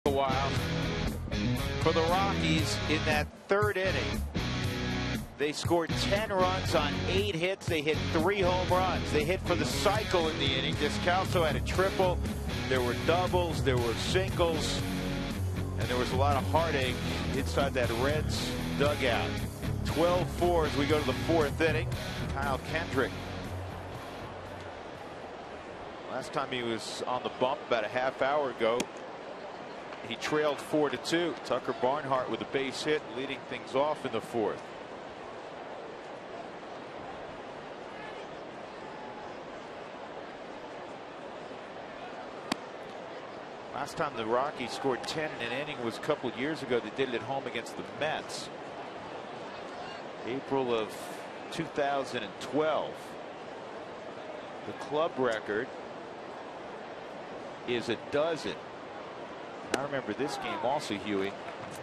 A while for the Rockies in that third inning. They scored 10 runs on 8 hits. They hit 3 home runs. They hit for the cycle in the inning. Descalso had a triple. There were doubles. There were singles. And there was a lot of heartache inside that Reds dugout. 12-4 as we go to the 4th inning. Kyle Kendrick. Last time he was on the bump about a half hour ago, he trailed 4-2. Tucker Barnhart with a base hit, leading things off in the 4th. Last time the Rockies scored 10 in an inning was a couple years ago. They did it at home against the Mets. April of 2012. The club record is a dozen. I remember this game also, Huey.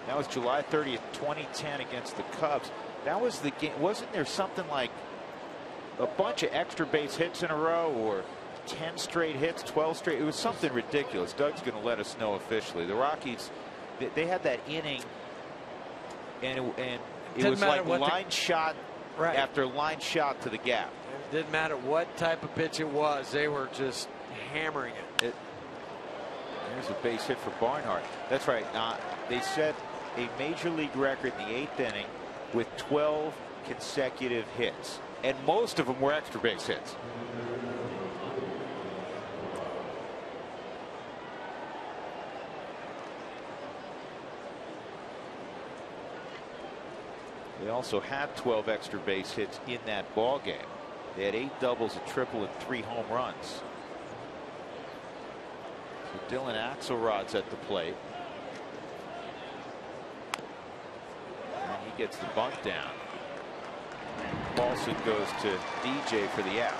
That was July 30th, 2010 against the Cubs. That was the game. Wasn't there something like a bunch of extra base hits in a row, or 10 straight hits, 12 straight? It was something ridiculous. Doug's going to let us know officially. The Rockies, they had that inning, and it was like line shot after line shot to the gap. It didn't matter what type of pitch it was. They were just hammering it. There's a base hit for Barnhart. That's right. They set a major league record in the 8th inning with 12 consecutive hits, and most of them were extra base hits. They also had 12 extra base hits in that ball game. They had 8 doubles, a triple, and 3 home runs. So Dylan Axelrod's at the plate. And he gets the bunt down. Paulson goes to DJ for the out.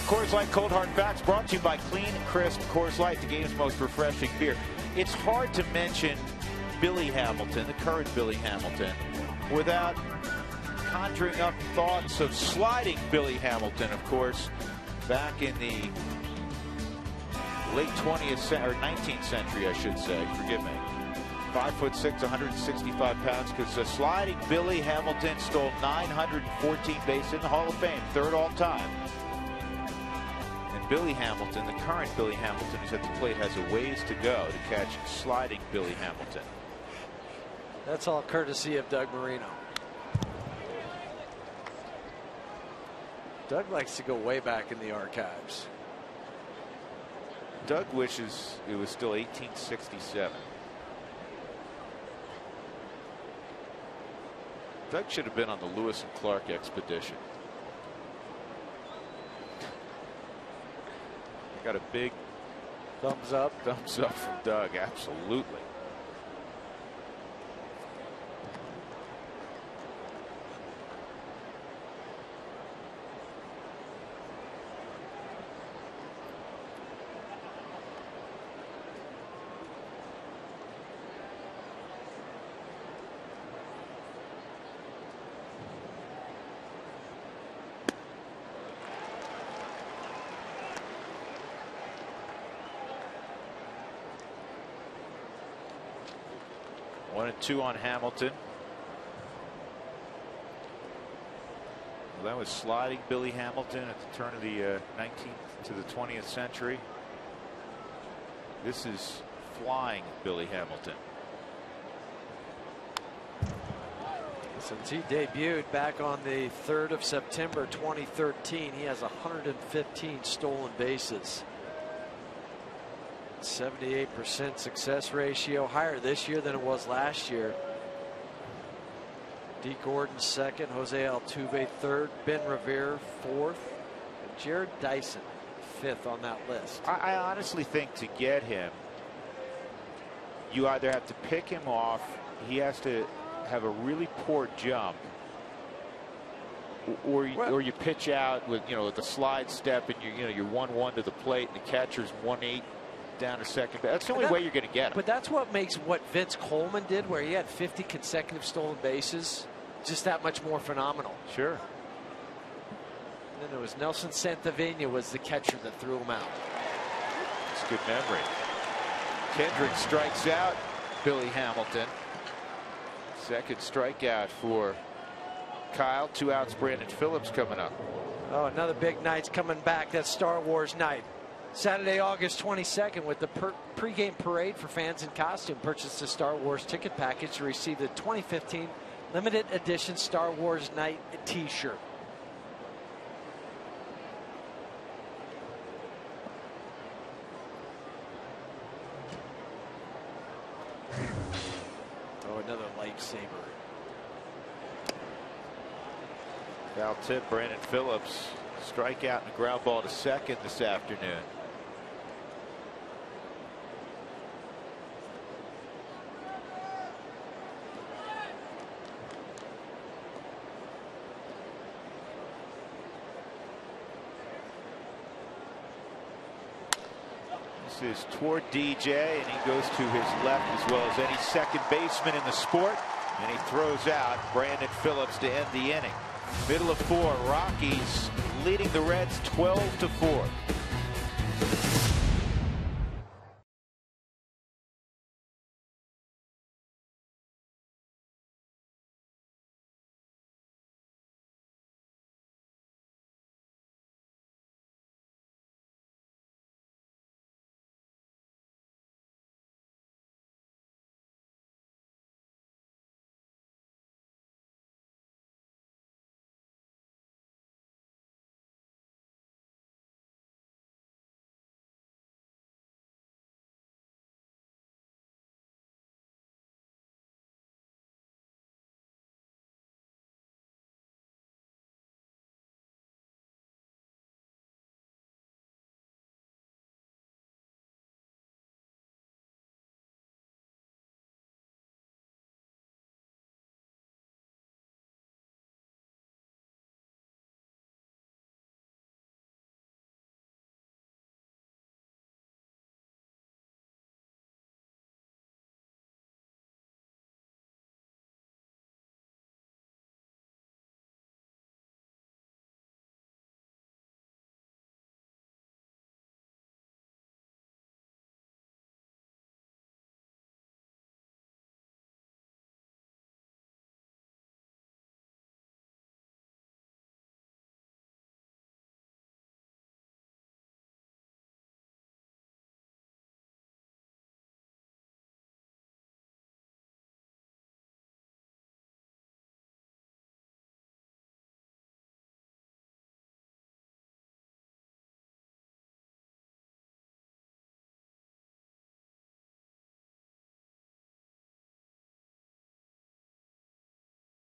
Coors Light Cold Hard Facts brought to you by Clean and Crisp Coors Light, the game's most refreshing beer. It's hard to mention Billy Hamilton, the current Billy Hamilton, without conjuring up thoughts of sliding Billy Hamilton, of course, back in the late 20th or 19th century, I should say. Forgive me. 5'6", 165 pounds. Because sliding Billy Hamilton stole 914 bases in the Hall of Fame, 3rd all time. And Billy Hamilton, the current Billy Hamilton, who's at the plate, has a ways to go to catch sliding Billy Hamilton. That's all courtesy of Doug Marino. Doug likes to go way back in the archives. Doug wishes it was still 1867. Doug should have been on the Lewis and Clark expedition. I got a big thumbs up from Doug. Absolutely. One and two on Hamilton. Well, that was sliding Billy Hamilton at the turn of the 19th to the 20th century. This is flying Billy Hamilton. Since he debuted back on the 3rd of September 2013, he has 115 stolen bases. 78% success ratio, higher this year than it was last year. D. Gordon second, Jose Altuve third, Ben Revere fourth, and Jared Dyson fifth on that list. I honestly think to get him, you either have to pick him off, he has to have a really poor jump, or you pitch out with with the slide step, and you're 1-1 to the plate, and the catcher's 1-8 down to second. That's the only way you're going to get him. But that's what makes what Vince Coleman did, where he had 50 consecutive stolen bases, just that much more phenomenal. Sure. And then there was Nelson Santavina was the catcher that threw him out. It's a good memory. Kendrick strikes out Billy Hamilton. Second strikeout for Kyle. 2 outs. Brandon Phillips coming up. Oh, another big night's coming back. That's Star Wars night. Saturday, August 22nd, with the pregame parade for fans in costume. Purchase the Star Wars ticket package to receive the 2015 limited edition Star Wars Night t-shirt. Oh, another lightsaber. Foul tip, Brandon Phillips. Strikeout and a ground ball to second this afternoon. This is toward DJ, and he goes to his left as well as any second baseman in the sport, and he throws out Brandon Phillips to end the inning. Middle of 4, Rockies leading the Reds 12-4.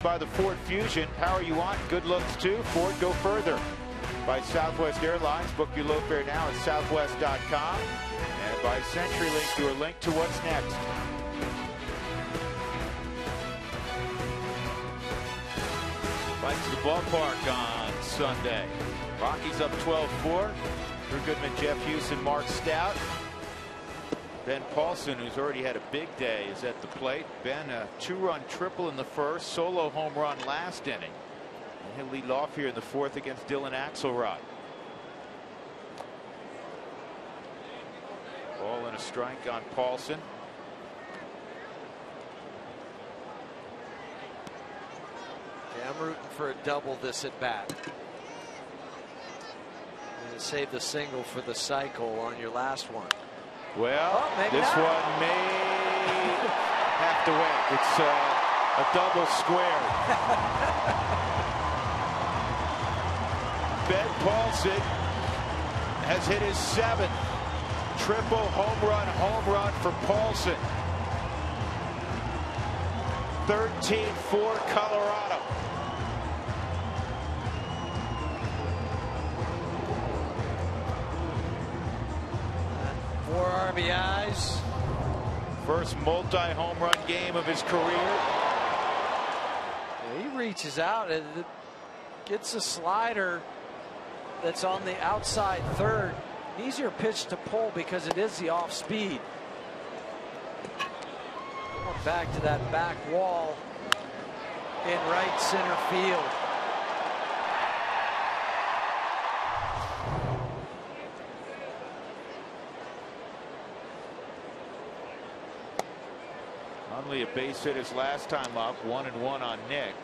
by the Ford Fusion. Power you want, good looks too. Ford, go further. By Southwest Airlines. Book your low fare now at southwest.com. And by CenturyLink, your link to what's next. Back to the ballpark on Sunday. Rockies up 12-4. Drew Goodman, Jeff Houston, Mark Stout. Ben Paulson, who's already had a big day, is at the plate. Ben, a 2-run triple in the first, solo home run last inning. And he'll lead off here in the fourth against Dylan Axelrod. Ball and a strike on Paulson. Yeah, I'm rooting for a double this at bat. And save the single for the cycle on your last one. Well, this one may have to wait. It's a double square. Ben Paulson has hit his 7th triple home run for Paulson. 13-4 Colorado. Four RBIs. First multi-home run game of his career. Yeah, he reaches out and gets a slider that's on the outside third. An easier pitch to pull because it is the off speed. Back to that back wall in right center field. Only a base hit his last time up, 1-1 on Nick.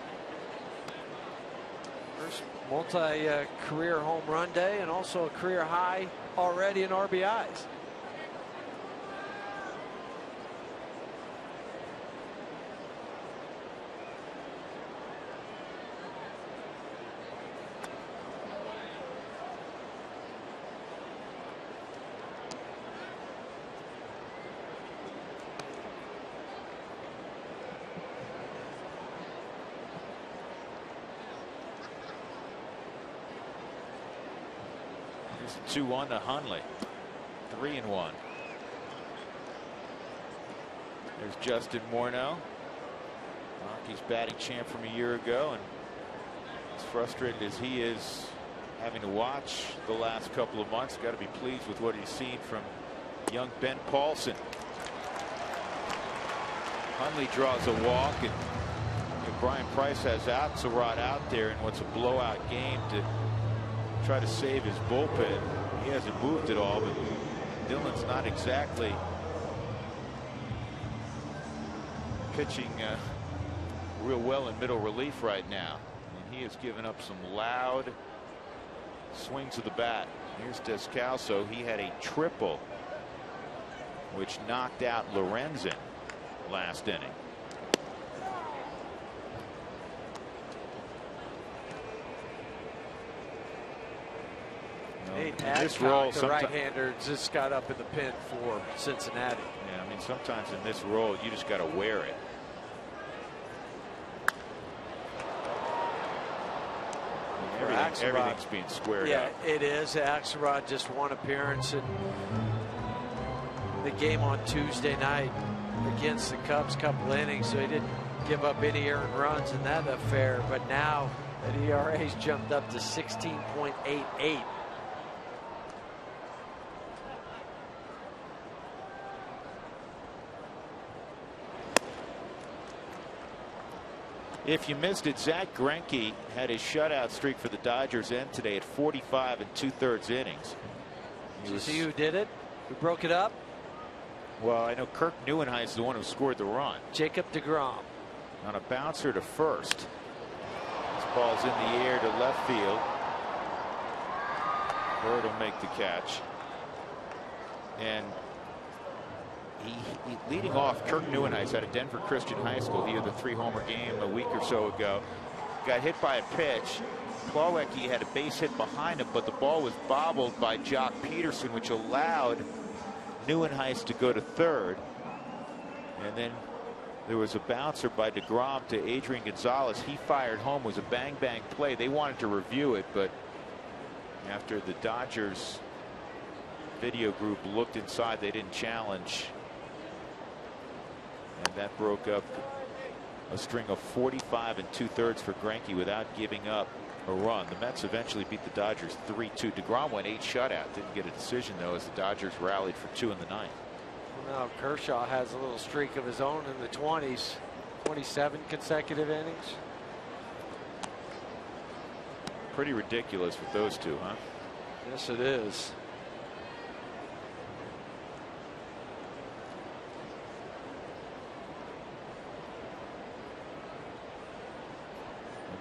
First multi-career home run day and also a career high already in RBIs. It's 2-1 to Hundley. 3-1. There's Justin Morneau, Rockies batting champ from a year ago, and as frustrated as he is having to watch the last couple of months, got to be pleased with what he's seen from young Ben Paulson. Hundley draws a walk, and Brian Price has Axelrod out there in what's a blowout game to try to save his bullpen. He hasn't moved at all, but Dylan's not exactly pitching real well in middle relief right now. And he has given up some loud swings of the bat. Here's Descalso. He had a triple which knocked out Lorenzen last inning. This role, the right-hander just got up in the pen for Cincinnati. Yeah, I mean, sometimes in this role, you just got to wear it. Everything's being squared up. Yeah, it is. Axelrod just one appearance in the game on Tuesday night against the Cubs, couple innings, so he didn't give up any earned runs in that affair. But now that ERA's jumped up to 16.88. If you missed it, Zach Greinke had his shutout streak for the Dodgers end today at 45 2/3 innings. Did you see who did it? Who broke it up? Well, I know Kirk Neuenhuis is the one who scored the run. Jacob deGrom. On a bouncer to first. This ball's in the air to left field. Bird will make the catch. And he leading off, Kirk Neuenhuis out of Denver Christian High School. He had the 3-homer game a week or so ago. Got hit by a pitch. Plawecki had a base hit behind him, but the ball was bobbled by Jock Peterson, which allowed Neuenhuis to go to third. And then There was a bouncer by DeGrom to Adrian Gonzalez. He fired home. It was a bang-bang play. They wanted to review it, but after the Dodgers video group looked inside, they didn't challenge. And that broke up a string of 45 2/3 for Greinke without giving up a run. The Mets eventually beat the Dodgers 3-2. DeGrom went 8 shutout. Didn't get a decision, though, as the Dodgers rallied for 2 in the 9th. Well, now Kershaw has a little streak of his own in the 20s. 27 consecutive innings. Pretty ridiculous with those two, huh? Yes, it is.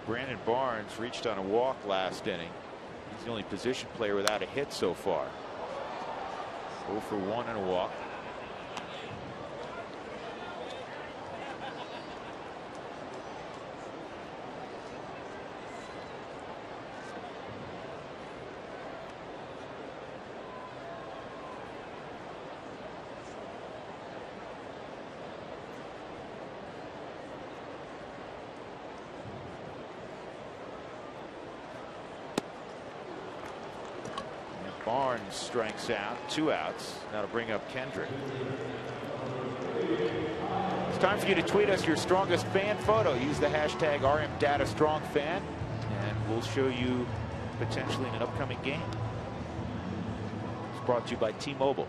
Brandon Barnes reached on a walk last inning. He's the only position player without a hit so far. 0 for 1 and a walk. Barnes strikes out, 2 outs. Now to bring up Kendrick. It's time for you to tweet us your strongest fan photo. Use the hashtag RMDataStrongFan, and we'll show you potentially in an upcoming game. It's brought to you by T-Mobile.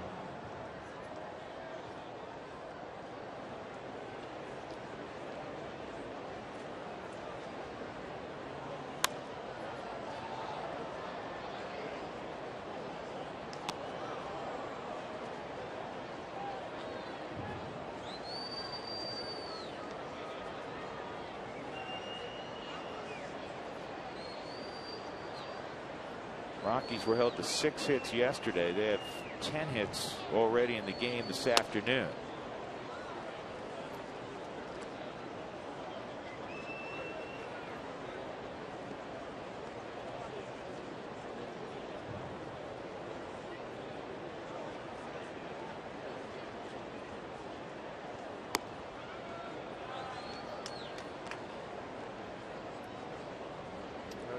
Rockies were held to 6 hits yesterday. They have 10 hits already in the game this afternoon.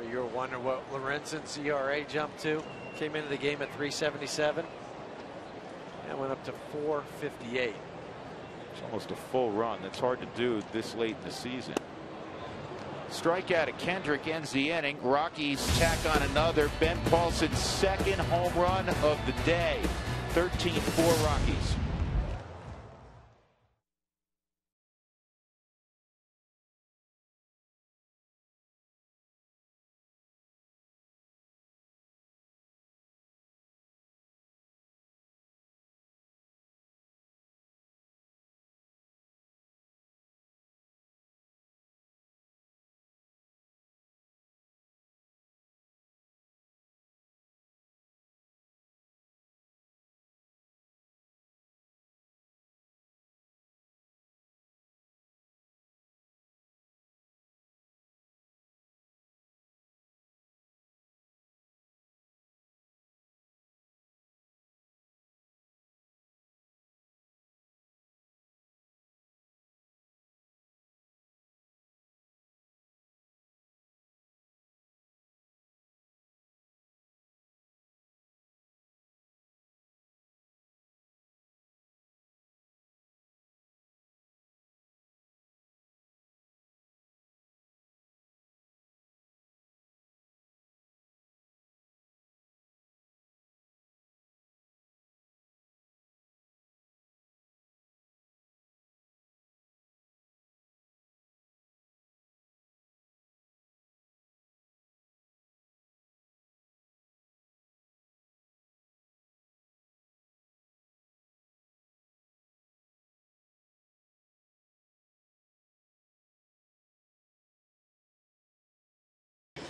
You're wondering what Lorenzen's ERA jumped to. Came into the game at 377 and went up to 458. It's almost a full run. That's hard to do this late in the season. Strikeout at Kendrick ends the inning. Rockies tack on another. Ben Paulson's second home run of the day. 13-4 Rockies.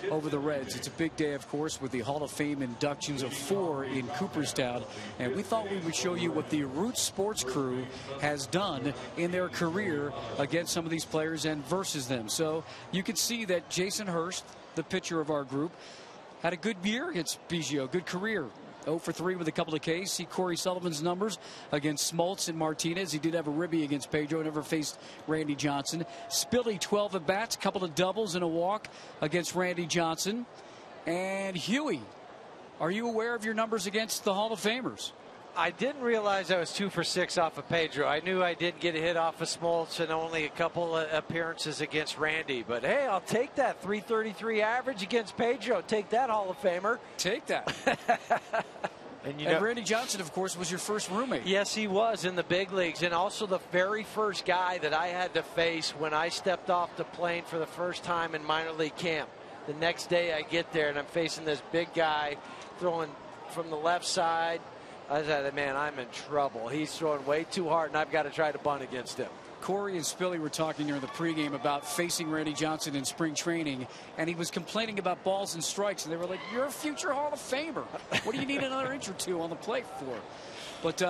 Over the Reds. It's a big day, of course, with the Hall of Fame inductions of 4 in Cooperstown. And we thought we would show you what the Root Sports crew has done in their career against some of these players and versus them. So you can see that Jason Hurst, the pitcher of our group, had a good year against Biggio, good career. 0 for 3 with a couple of Ks. See Corey Sullivan's numbers against Smoltz and Martinez. He did have a ribby against Pedro. Never faced Randy Johnson. Spilly 12 at bats, couple of doubles and a walk against Randy Johnson. And Huey, are you aware of your numbers against the Hall of Famers? I didn't realize I was 2 for 6 off of Pedro. I knew I did get a hit off of Smoltz and only a couple of appearances against Randy. But hey, I'll take that 333 average against Pedro. Take that, Hall of Famer. Take that. And Randy Johnson, of course, was your first roommate. Yes, he was in the big leagues, and also the very first guy that I had to face when I stepped off the plane for the first time in minor league camp. The next day I get there and I'm facing this big guy throwing from the left side. I said, man, I'm in trouble. He's throwing way too hard, and I've got to try to bunt against him. Corey and Spilly were talking during the pregame about facing Randy Johnson in spring training, and he was complaining about balls and strikes, and they were like, you're a future Hall of Famer. What do you need another inch or two on the plate for? But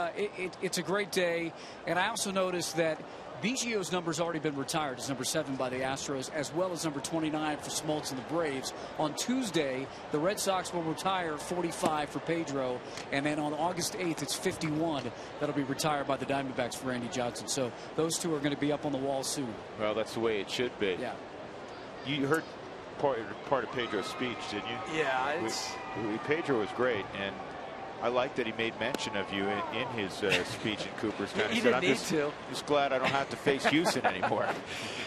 it's a great day, and I also noticed that Biggio's number's already been retired. It's number 7 by the Astros, as well as number 29 for Smoltz and the Braves. On Tuesday, the Red Sox will retire 45 for Pedro, and then on August 8th, it's 51 that'll be retired by the Diamondbacks for Randy Johnson. So those two are going to be up on the wall soon. Well, that's the way it should be. Yeah. You heard part of Pedro's speech, didn't you? Yeah. Pedro was great, and I like that he made mention of you in his speech in Cooperstown. He didn't need to. Just glad I don't have to face Houston anymore.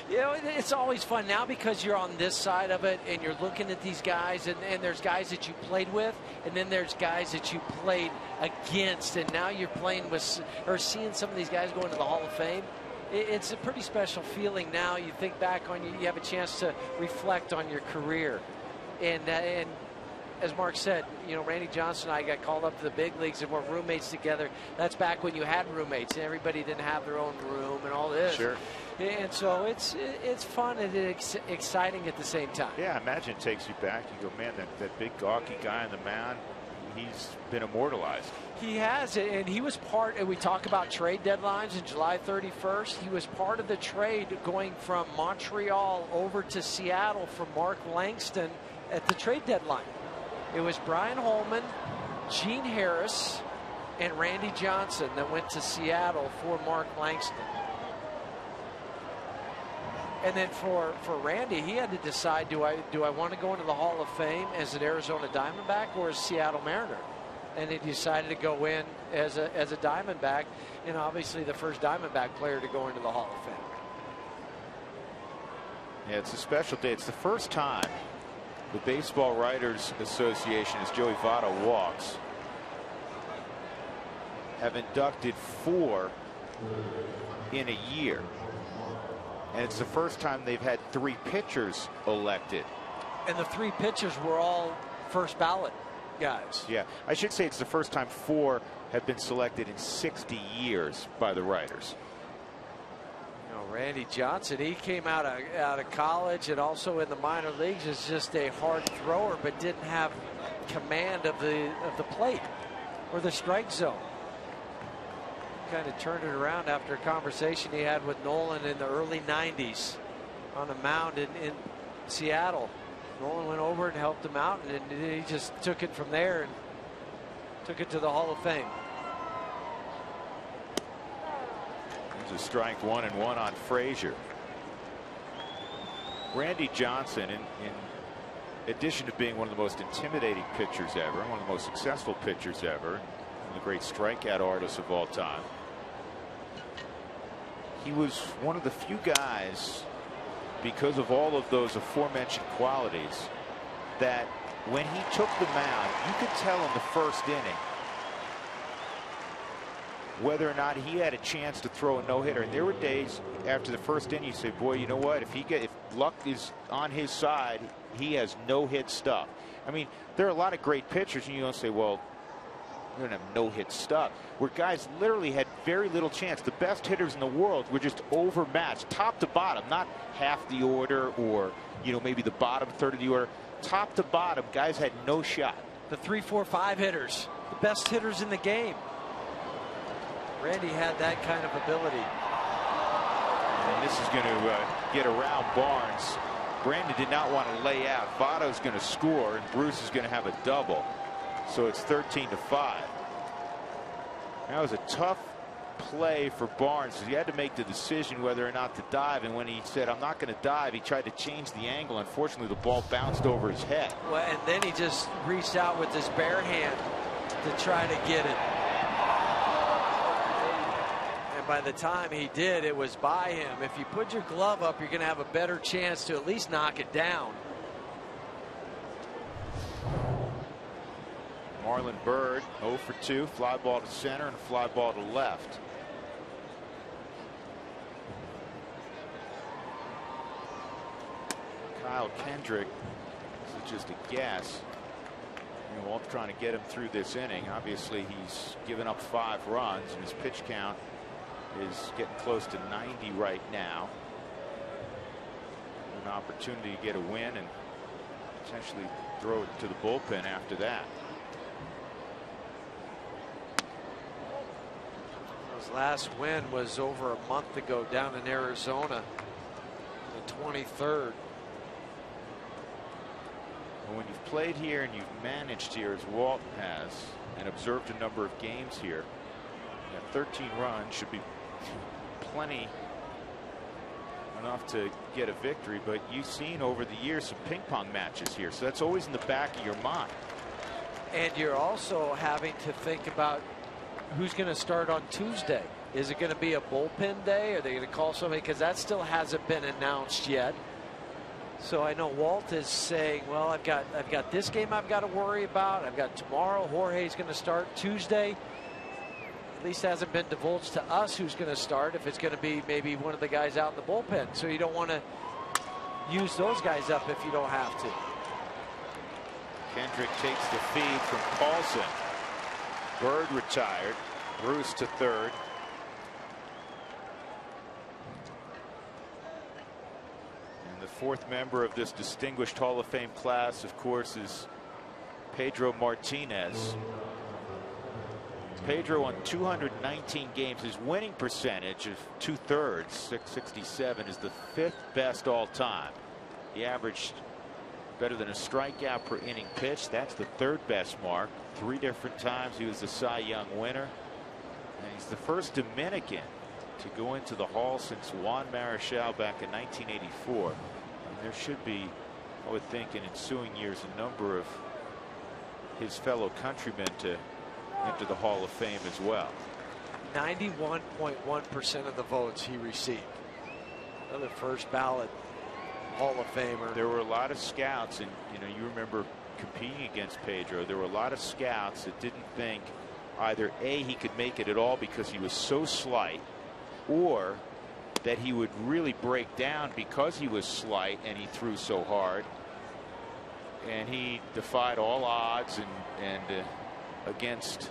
You know, it's always fun now because you're on this side of it and you're looking at these guys, and there's guys that you played with, and then there's guys that you played against, and now you're playing with or seeing some of these guys go into the Hall of Fame. It's a pretty special feeling now. You think back on you have a chance to reflect on your career, and as Mark said, you know, Randy Johnson and I got called up to the big leagues and we're roommates together. That's back when you had roommates and everybody didn't have their own room and all this. Sure. And so it's fun and it's exciting at the same time. Yeah, imagine it takes you back. You go, man, that big gawky guy on the mound, he's been immortalized. He has, and he was part, and we talk about trade deadlines in July 31st. He was part of the trade going from Montreal over to Seattle for Mark Langston at the trade deadline. It was Brian Holman, Gene Harris, and Randy Johnson that went to Seattle for Mark Langston. And then for Randy, he had to decide, do I want to go into the Hall of Fame as an Arizona Diamondback or as a Seattle Mariner? And he decided to go in as a Diamondback, and obviously the first Diamondback player to go into the Hall of Fame. Yeah, it's a special day. It's the first time the Baseball Writers Association, as Joey Votto walks, have inducted 4 in a year. And it's the first time they've had 3 pitchers elected. And the 3 pitchers were all first ballot guys. Yeah, I should say it's the first time 4 have been selected in 60 years by the writers. You know, Randy Johnson, he came out of college and also in the minor leagues is just a hard thrower, but didn't have command of the plate or the strike zone. Kind of turned it around after a conversation he had with Nolan in the early 90s on a mound in Seattle. Nolan went over and helped him out, and he just took it from there and took it to the Hall of Fame. There's a strike 1-1 on Frazier. Randy Johnson, in addition to being one of the most intimidating pitchers ever, one of the most successful pitchers ever, and the great strikeout artist of all time, he was one of the few guys, because of all of those aforementioned qualities, that when he took the mound, you could tell in the first inning whether or not he had a chance to throw a no-hitter. And there were days after the first inning you say, boy, you know what, if luck is on his side, he has no-hit stuff. I mean, there are a lot of great pitchers and you don't say, well, we don't have no-hit stuff, where guys literally had very little chance. The best hitters in the world were just overmatched top to bottom, not half the order or, you know, maybe the bottom third of the order. Top to bottom, guys had no shot. The 3, 4, 5 hitters, the best hitters in the game. Randy had that kind of ability. And this is going to get around Barnes. Brandon did not want to lay out. Votto's going to score, and Bruce is going to have a double. So it's 13-5. That was a tough play for Barnes. He had to make the decision whether or not to dive, and when he said, "I'm not going to dive," he tried to change the angle. Unfortunately, the ball bounced over his head. Well, and then he just reached out with his bare hand to try to get it. And by the time he did, it was by him. If you put your glove up, you're going to have a better chance to at least knock it down. Marlon Byrd 0 for 2, fly ball to center and fly ball to left. Kyle Kendrick, this is just a guess. Walt trying to get him through this inning. Obviously, he's given up 5 runs, and his pitch count is getting close to 90 right now. An opportunity to get a win and potentially throw it to the bullpen after that. His last win was over a month ago down in Arizona, the 23rd. When you've played here and you've managed here as Walt has and observed a number of games here, 13 runs should be plenty enough to get a victory, but you've seen over the years some ping pong matches here, so that's always in the back of your mind. And you're also having to think about who's going to start on Tuesday. Is it going to be a bullpen day? Are they going to call somebody? Because that still hasn't been announced yet. So I know Walt is saying, well, I've got this game I've got to worry about. I've got tomorrow. Jorge's going to start Tuesday. At least hasn't been divulged to us who's going to start, if it's going to be maybe one of the guys out in the bullpen. So you don't want to use those guys up if you don't have to. Kendrick takes the feed from Paulson. Bird retired. Bruce to third. And the fourth member of this distinguished Hall of Fame class, of course, is Pedro Martinez. Pedro on 219 games. His winning percentage of 2/3, 667, is the 5th best all time. He averaged better than a strikeout per inning pitched. That's the 3rd best mark. 3 different times he was the Cy Young winner. And he's the first Dominican to go into the Hall since Juan Marichal back in 1984. And there should be, I would think, in ensuing years, a number of his fellow countrymen to enter the Hall of Fame as well. 91.1% of the votes he received. Another first ballot Hall of Famer. There were a lot of scouts, and you remember competing against Pedro. There were a lot of scouts that didn't think either A, he could make it at all because he was so slight, or that he would really break down because he was slight and he threw so hard. And he defied all odds and against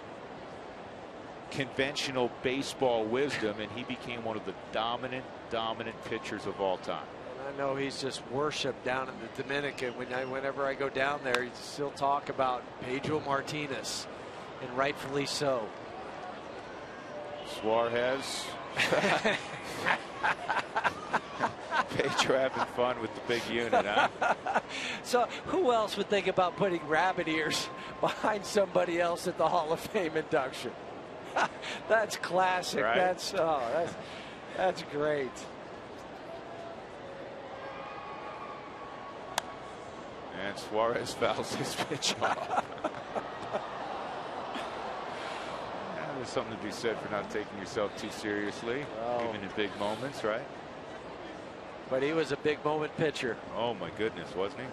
conventional baseball wisdom, and he became one of the dominant pitchers of all time. And I know he's just worshipped down in the Dominican. Whenever I go down there, he still talk about Pedro Martinez, and rightfully so. Suarez. Pedro having fun with the big unit, huh? So who else would think about putting rabbit ears behind somebody else at the Hall of Fame induction? That's classic. Right? That's great. And Suarez fouls his pitch off. There's something to be said for not taking yourself too seriously, even in big moments, right? But he was a big moment pitcher. Oh my goodness, wasn't he?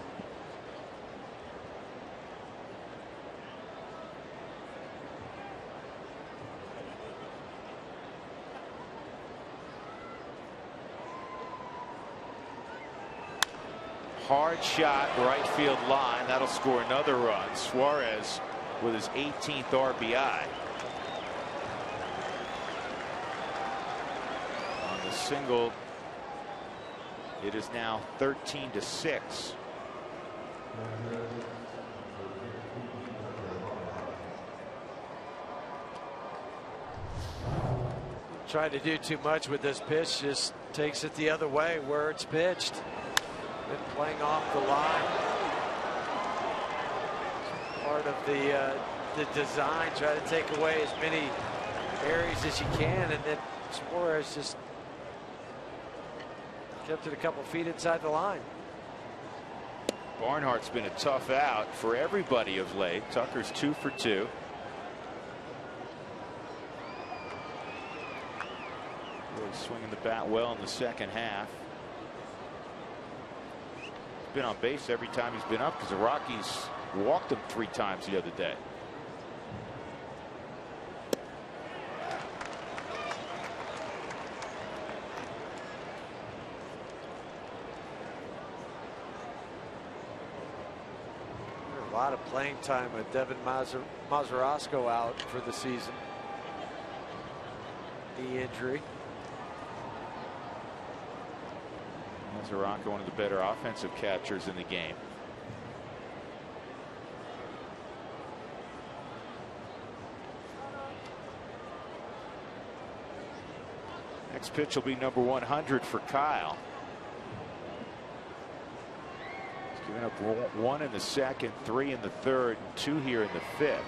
Hard shot, right field line. That'll score another run. Suarez with his 18th RBI. On the single, it is now 13-6. Trying to do too much with this pitch, just takes it the other way where it's pitched. Been playing off the line. Part of the the design, try to take away as many areas as you can, and then Suarez just kept it a couple feet inside the line. Barnhart's been a tough out for everybody of late. Tucker's 2 for 2. Really swinging the bat well in the second half. He's been on base every time he's been up because the Rockies walked him 3 times the other day. A lot of playing time with Devin Mazerosko out for the season. Knee injury. Mazerosko, one of the better offensive catchers in the game. Next pitch will be number 100 for Kyle. He's given up 1 in the second, 3 in the third, and 2 here in the fifth.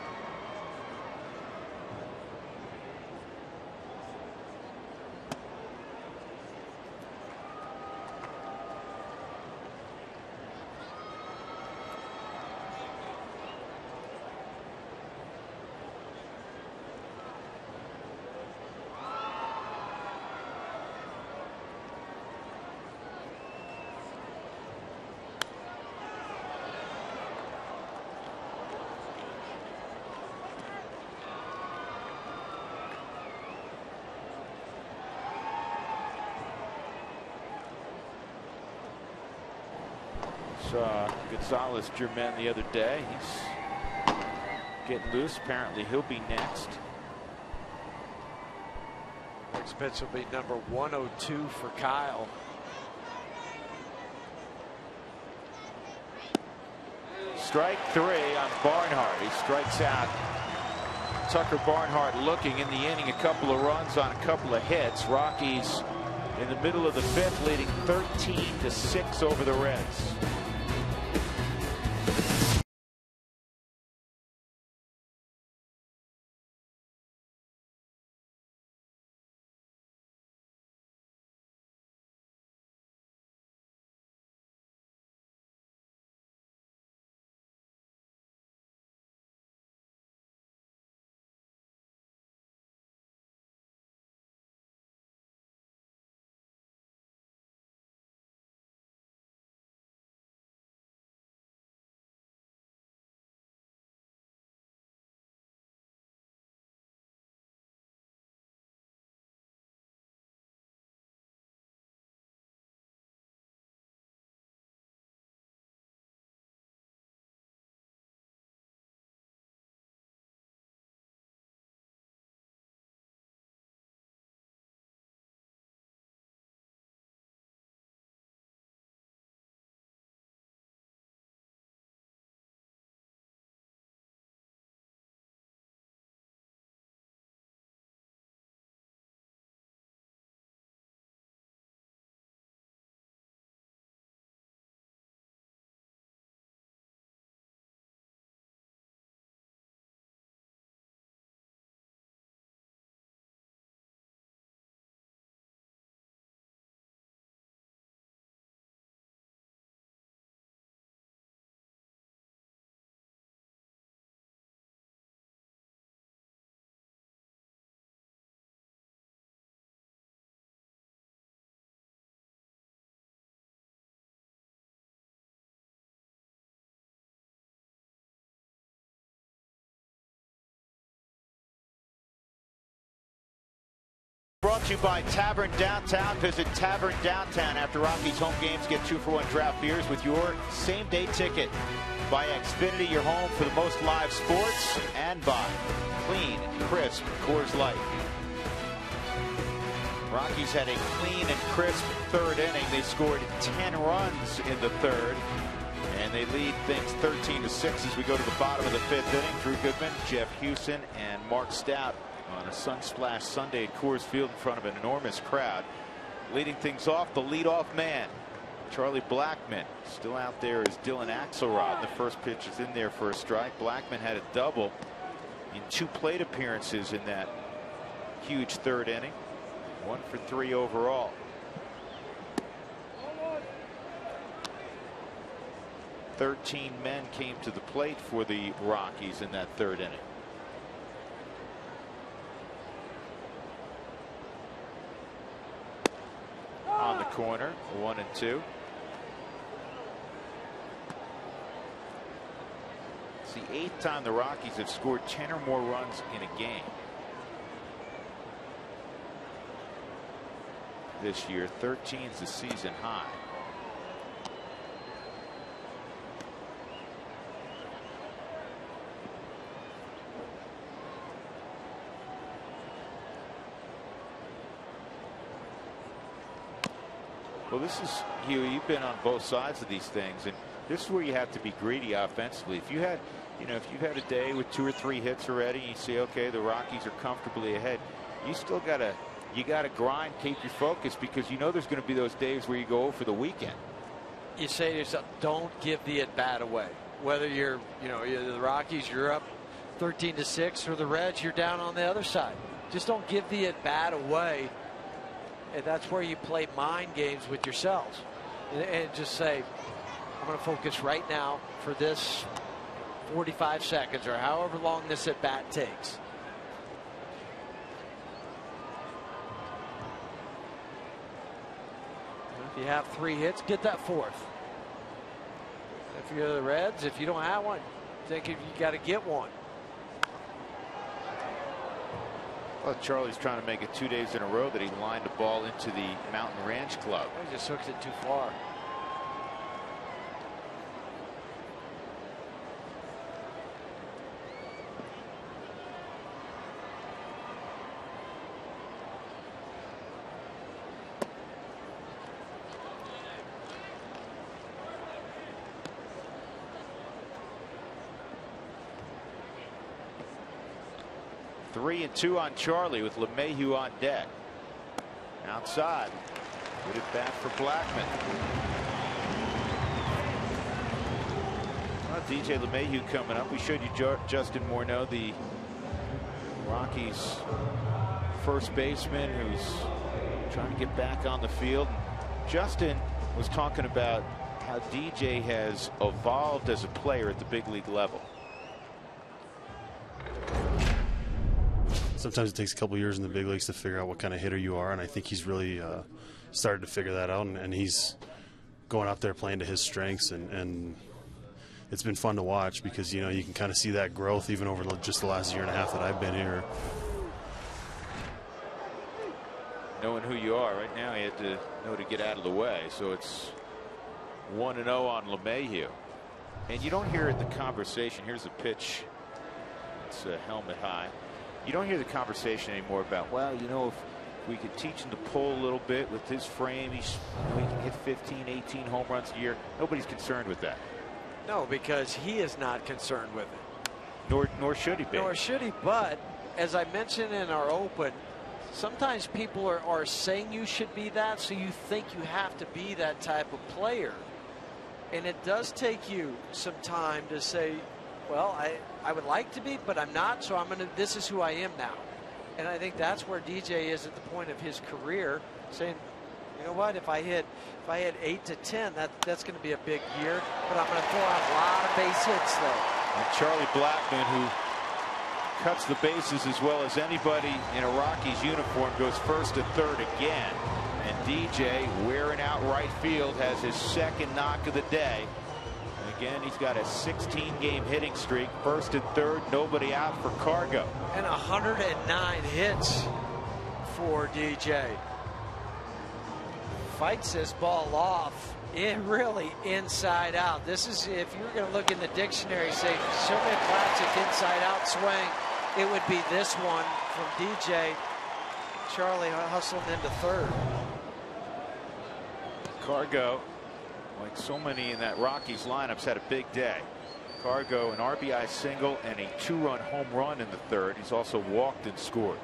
Gonzalez Germain the other day. He's getting loose. Apparently he'll be next. Next pitch will be number 102 for Kyle. Strike 3 on Barnhart. He strikes out Tucker Barnhart, looking in the inning. A couple of runs on a couple of hits. Rockies in the middle of the fifth, leading 13-6 over the Reds. Brought to you by Tavern Downtown. Visit Tavern Downtown after Rockies home games. Get 2-for-1 draft beers with your same-day ticket. By Xfinity, your home for the most live sports. And by Clean, Crisp Coors Light. Rockies had a clean and crisp third inning. They scored 10 runs in the third. And they lead things 13-6 as we go to the bottom of the fifth inning. Drew Goodman, Jeff Hewson, and Mark Stout on a Sunsplash Sunday at Coors Field in front of an enormous crowd. Leading things off, the leadoff man, Charlie Blackmon. Still out there is Dylan Axelrod. The first pitch is in there for a strike. Blackmon had a double in 2 plate appearances in that huge third inning. 1 for 3 overall. "13 men came to the plate for the Rockies in that third inning. On the corner, 1-2. It's the 8th time the Rockies have scored 10 or more runs in a game this year. 13 is the season high. Well, this is, Hugh, you've been on both sides of these things, and this is where you have to be greedy offensively. If you had, if you've had a day with 2 or 3 hits already, and you say, okay, the Rockies are comfortably ahead, you still gotta grind, keep your focus, because you know there's going to be those days where you go for the weekend. You say to yourself, don't give the at bat away. Whether you're the Rockies, you're up 13-6, or the Reds, you're down on the other side. Just don't give the at bat away. And that's where you play mind games with yourselves, and just say, I'm going to focus right now for this 45 seconds or however long this at bat takes. If you have 3 hits, get that 4th. If you're the Reds, if you don't have one, think you got to get one. Well, Charlie's trying to make it 2 days in a row that he lined the ball into the Mountain Ranch Club. He just hooks it too far. Three and 2 on Charlie with LeMahieu on deck. Outside. Good at bat for Blackman. Well, DJ LeMahieu coming up. We showed you Justin Morneau, the Rockies first baseman, who's trying to get back on the field. Justin was talking about how DJ has evolved as a player at the big league level. Sometimes it takes a couple years in the big leagues to figure out what kind of hitter you are, and I think he's really started to figure that out, and he's going out there playing to his strengths, and it's been fun to watch because you can kind of see that growth even over just the last year and a half that I've been here. Knowing who you are right now, you have to know to get out of the way. So it's 1-0 on LeMahieu, and you don't hear the conversation. Here's a pitch. It's a helmet high. You don't hear the conversation anymore about, well, if we could teach him to pull a little bit with his frame, he can hit 15, 18 home runs a year. Nobody's concerned with that. No, because he is not concerned with it. Nor should he be. Nor should he. But as I mentioned in our open, sometimes people are saying you should be that, so you think you have to be that type of player. And it does take you some time to say, well, I would like to be, but I'm not, so this is who I am now. And I think that's where DJ is at the point of his career, saying, you know what, if I hit 8 to 10, that's going to be a big year, but I'm going to throw out a lot of base hits though. And Charlie Blackman, who cuts the bases as well as anybody in a Rockies uniform, goes first to third again. And DJ, wearing out right field, has his second knock of the day. Again, he's got a 16-game hitting streak. First and third, nobody out for Cargo. And 109 hits for DJ. Fights this ball off really inside out. This is, if you were going to look in the dictionary, say, show me a classic inside-out swing, it would be this one from DJ. Charlie hustling into third. Cargo, like so many in that Rockies lineups, had a big day. Cargo, an RBI single and a 2-run home run in the third. He's also walked and scored.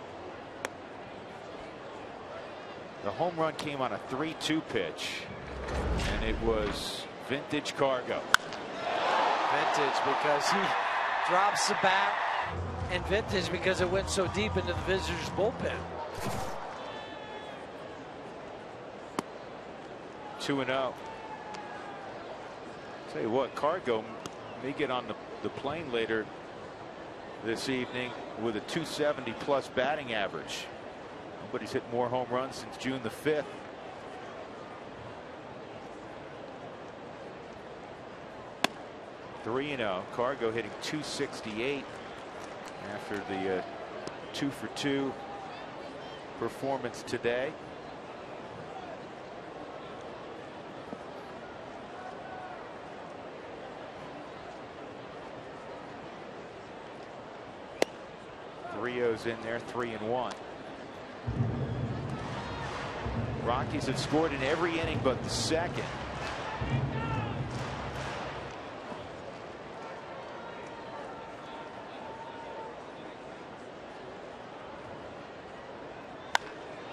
The home run came on a 3-2 pitch, and it was vintage Cargo. Vintage, because he drops the bat, and vintage because it went so deep into the visitors' bullpen. 2-0. Tell you what, Cargo may get on the plane later this evening with a 270 plus batting average. Nobody's hit more home runs since June the 5th. Cargo hitting 268 after the 2-for-2 performance today. Rio's in there, 3-1. Rockies have scored in every inning but the second.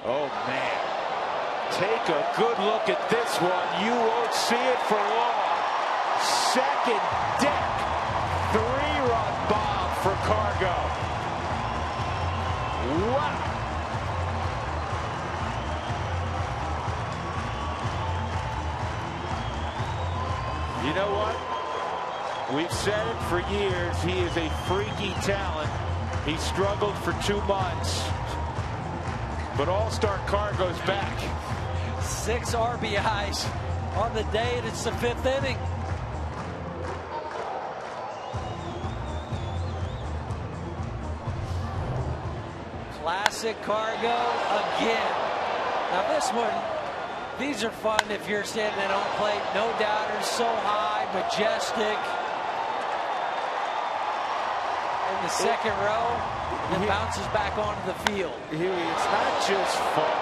Oh man, take a good look at this one. You won't see it for long. Second deck, 3-run bomb for Cargo. Wow. You know what? We've said it for years. He is a freaky talent. He struggled for 2 months. But All-Star Cargo's back. 6 RBIs on the day, and it's the 5th inning. Classic Cargo again. Now this one, these are fun if you're standing at home plate. No doubters, so high, majestic. In the second row, and bounces back onto the field. It's not just fun.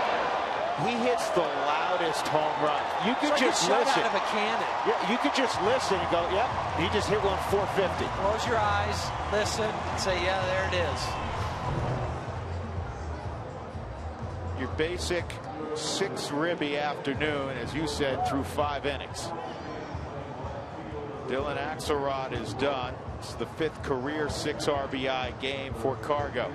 He hits the loudest home run. You could just listen. Out of a cannon. Yeah, you could just listen and go, yep, he just hit one 450. Close your eyes, listen, and say, yeah, there it is. Your basic 6-ribby afternoon, as you said, through 5 innings. Dylan Axelrod is done. It's the 5th career 6 RBI game for Cargo.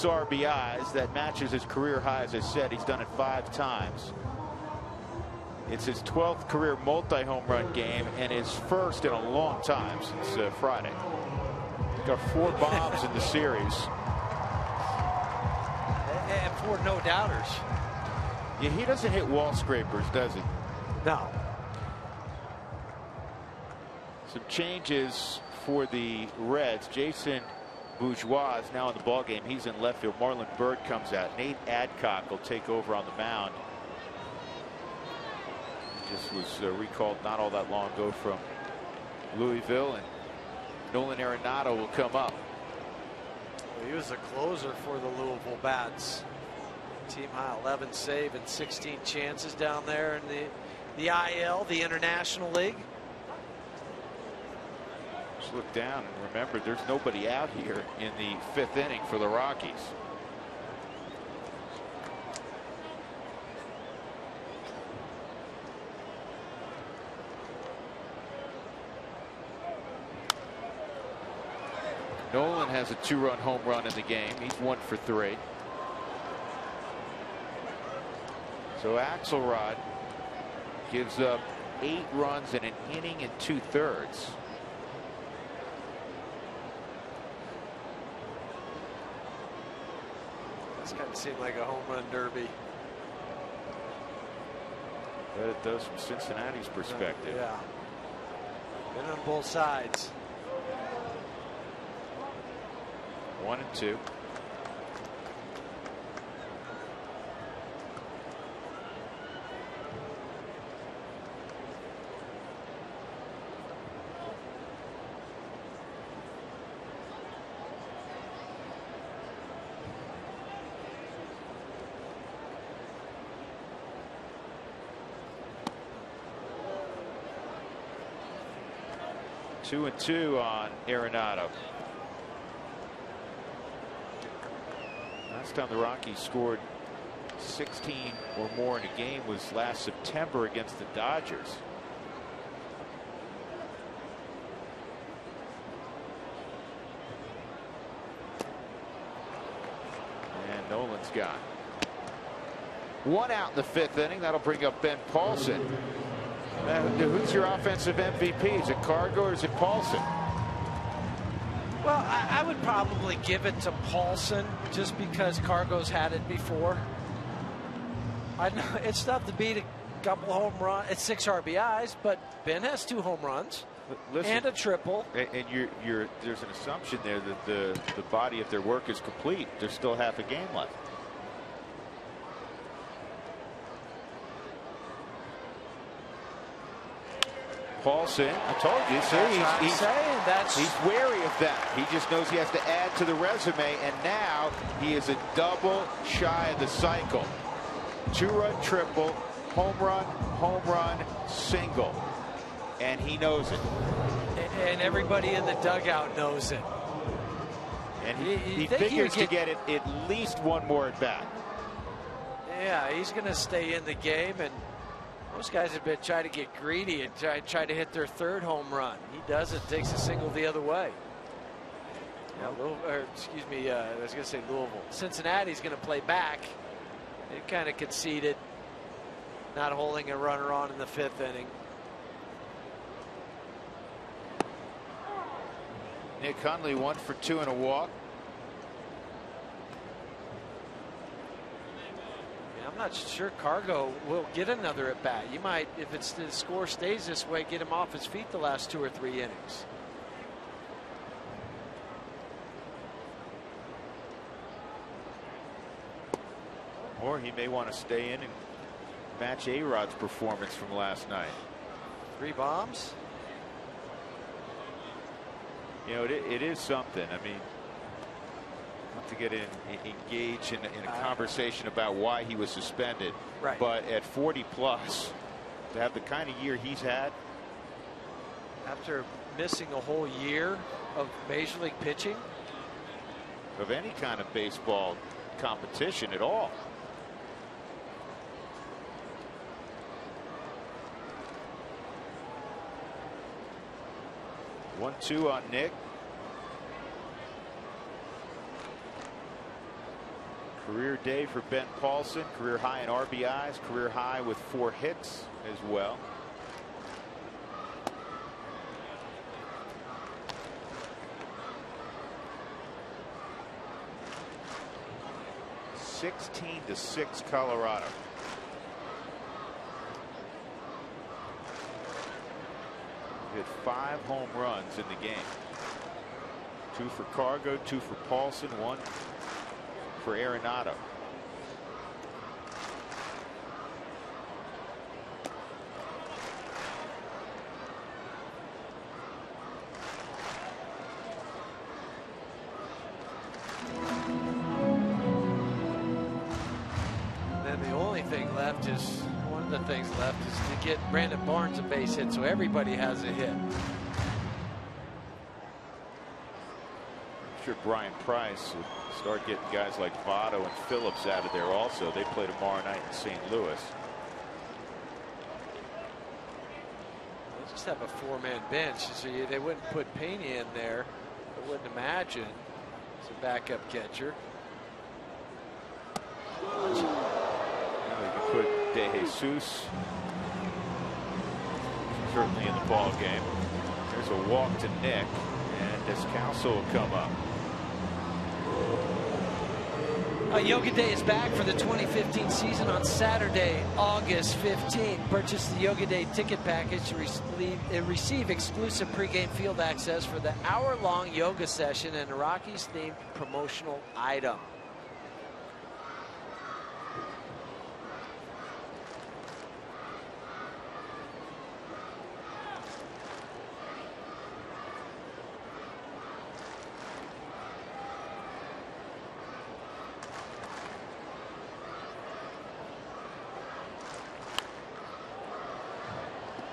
RBIs, that matches his career high. As I said, he's done it 5 times. It's his 12th career multi-home run game and his first in a long time since Friday. Got 4 bombs in the series. And 4 no doubters. Yeah, he doesn't hit wall scrapers, does he? No. Some changes for the Reds. Jason Bourgeois is now in the ballgame. He's in left field. Marlon Byrd comes out. Nate Adcock will take over on the mound. He just was recalled not all that long ago from Louisville, and Nolan Arenado will come up. He was a closer for the Louisville Bats. Team high 11 save and 16 chances down there in the IL, the International League. Just look down and remember there's nobody out here in the 5th inning for the Rockies. Nolan has a 2-run home run in the game. He's 1 for 3. So Axelrod gives up 8 runs in an inning and 2/3. This kind of seemed like a home run derby. But it does from Cincinnati's perspective. Yeah. Been on both sides. 1 and 2. Two and 2 on Arenado. Last time the Rockies scored 16 or more in a game was last September against the Dodgers. And Nolan's got 1 out in the 5th inning. That'll bring up Ben Paulson. Who's your offensive MVP? Is it Cargo or is it Paulson? Well, I would probably give it to Paulson just because Cargo's had it before. I know it's tough to beat a couple home runs. It's 6 RBIs, but Ben has 2 home runs. Listen, and a triple. And there's an assumption there that the body of their work is complete. There's still half a game left. Paulson, I told you, he's wary of that. He just knows he has to add to the resume, and now he is a double shy of the cycle. 2-run triple, home run, single, and he knows it. And everybody in the dugout knows it. And he figures to get it at least 1 more at bat. Yeah, he's going to stay in the game, and most guys have been trying to get greedy and try to hit their 3rd home run. He doesn't. Takes a single the other way. Yeah, I was going to say Louisville. Cincinnati's going to play back. They kind of conceded, not holding a runner on in the 5th inning. Nick Hundley 1 for 2 and a walk. I'm not sure Cargo will get another at bat. You might, if the score stays this way, get him off his feet the last 2 or 3 innings. Or he may want to stay in and match A-Rod's performance from last night. 3 bombs. You know, it is something. I mean, not to get engaged in a conversation about why he was suspended. Right. But at 40 plus, to have the kind of year he's had. After missing a whole year of Major League pitching. Of any kind of baseball competition at all. One-two on Nick. Career day for Ben Paulson. Career high in RBIs. Career high with 4 hits as well. (16-6) Colorado. Hit 5 home runs in the game. 2 for Cargo, 2 for Paulson, 1 for Arenado. the only thing left is, one of the things left is to get Brandon Barnes a base hit so everybody has a hit. I'm sure Brian Price will start getting guys like Votto and Phillips out of there also. They play tomorrow night in St. Louis. They just have a 4-man bench, so they wouldn't put Pena in there. I wouldn't imagine as a backup catcher. Now you can put De Jesus certainly in the ball game. There's a walk to Nick, and Descalso will come up. Yoga Day is back for the 2015 season on Saturday, August 15th. Purchase the Yoga Day ticket package to receive exclusive pregame field access for the hour-long yoga session and a Rockies-themed promotional item.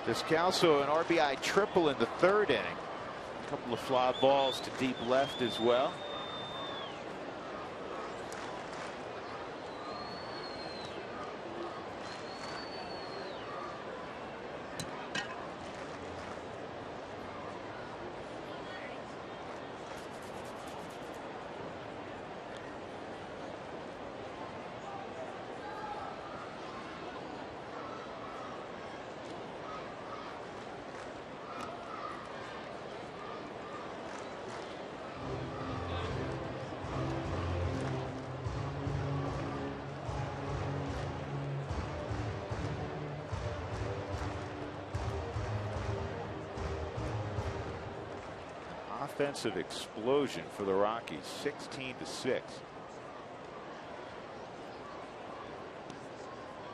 Descalso an RBI triple in the 3rd inning. A couple of fly balls to deep left as well. Offensive explosion for the Rockies, 16-6.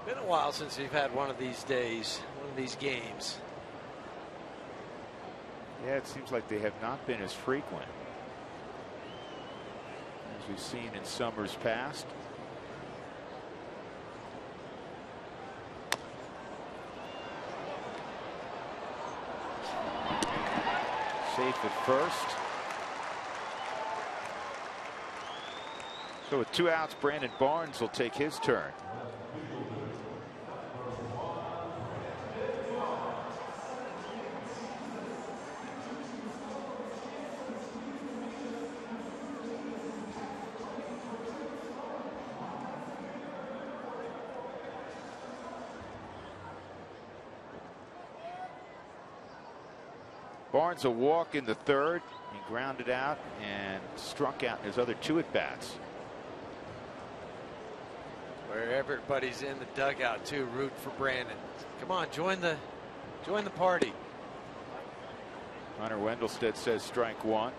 Been a while since we've had one of these days, one of these games. Yeah, it seems like they have not been as frequent as we've seen in summers past. Safe at first. So with 2 outs, Brandon Barnes will take his turn. Barnes a walk in the 3rd. He grounded out and struck out in his other 2 at-bats. Where everybody's in the dugout too, root for Brandon. Come on, join the party. Hunter Wendelstedt says strike 1.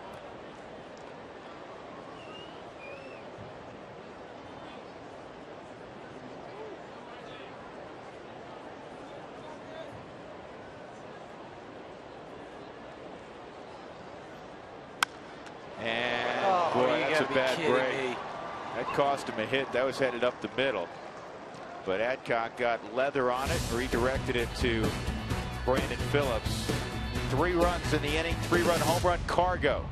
And boy, that's a bad break. That cost him a hit. That was headed up the middle. But Adcock got leather on it, redirected it to Brandon Phillips. 3 runs in the inning, 3-run home run, cargo.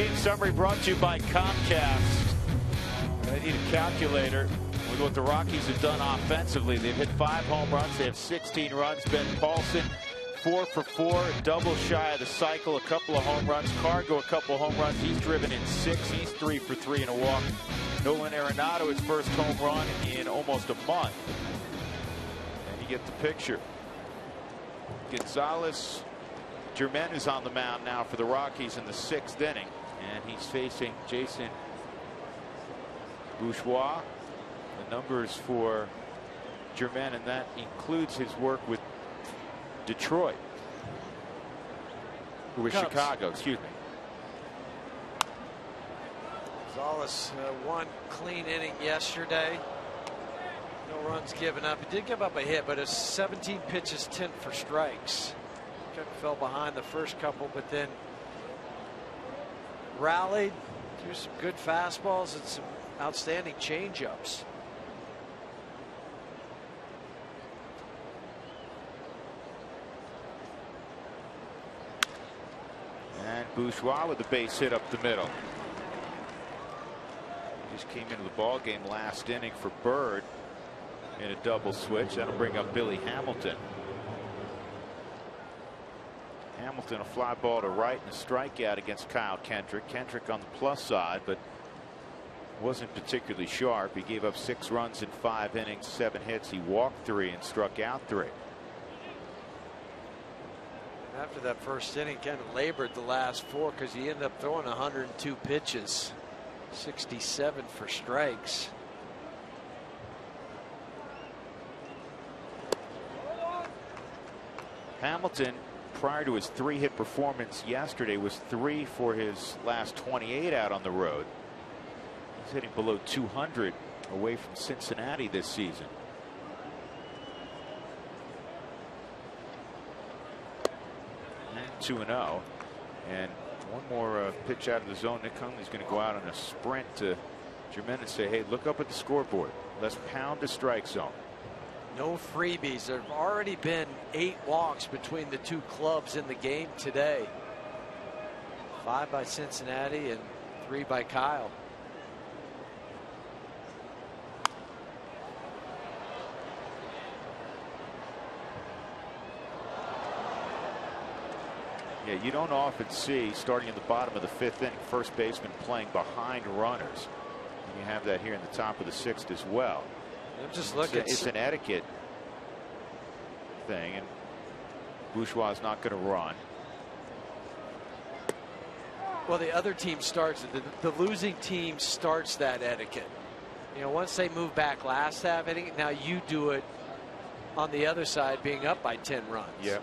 Post-game summary brought to you by Comcast. I need a calculator. Look what the Rockies have done offensively. They've hit 5 home runs. They have 16 runs. Ben Paulson, 4 for 4, double shy of the cycle, a couple of home runs. Cargo, a couple of home runs. He's driven in 6. He's 3 for 3 in a walk. Nolan Arenado, his first home run in almost a month. And you get the picture. Gonzalez Germain is on the mound now for the Rockies in the 6th inning, and he's facing Jason Bourgeois. The numbers for Germain, and that includes his work with Detroit, or with Chicago, excuse me. Gonzalez, one clean inning yesterday. No runs given up. He did give up a hit, but it's 17 pitches, 10 for strikes. Kind of fell behind the first couple, but then rallied, threw some good fastballs and some outstanding changeups. And Bourgeois with the base hit up the middle. Just came into the ball game last inning for Bird in a double switch. That'll bring up Billy Hamilton. Hamilton, a fly ball to right and a strikeout against Kyle Kendrick. Kendrick on the plus side, but wasn't particularly sharp. He gave up 6 runs in 5 innings, 7 hits. He walked 3 and struck out 3. After that first inning, kind of labored the last 4 because he ended up throwing 102 pitches, 67 for strikes. Hamilton, prior to his 3-hit performance yesterday, was 3 for his last 28 out on the road. He's hitting below 200 away from Cincinnati this season. And 2-0, and one more pitch out of the zone. Nick Hundley's going to go out on a sprint to Germain and say, hey, look up at the scoreboard. Let's pound the strike zone. No freebies. There have already been 8 walks between the 2 clubs in the game today. 5 by Cincinnati and 3 by Kyle. Yeah, you don't often see, starting in the bottom of the 5th inning, first baseman playing behind runners. And you have that here in the top of the 6th as well. I'm just looking. It's an etiquette thing, and Bourgeois is not going to run. Well, the other team starts it. The losing team starts that etiquette. You know, once they move back last half inning, now you do it on the other side, being up by 10 runs. Yep.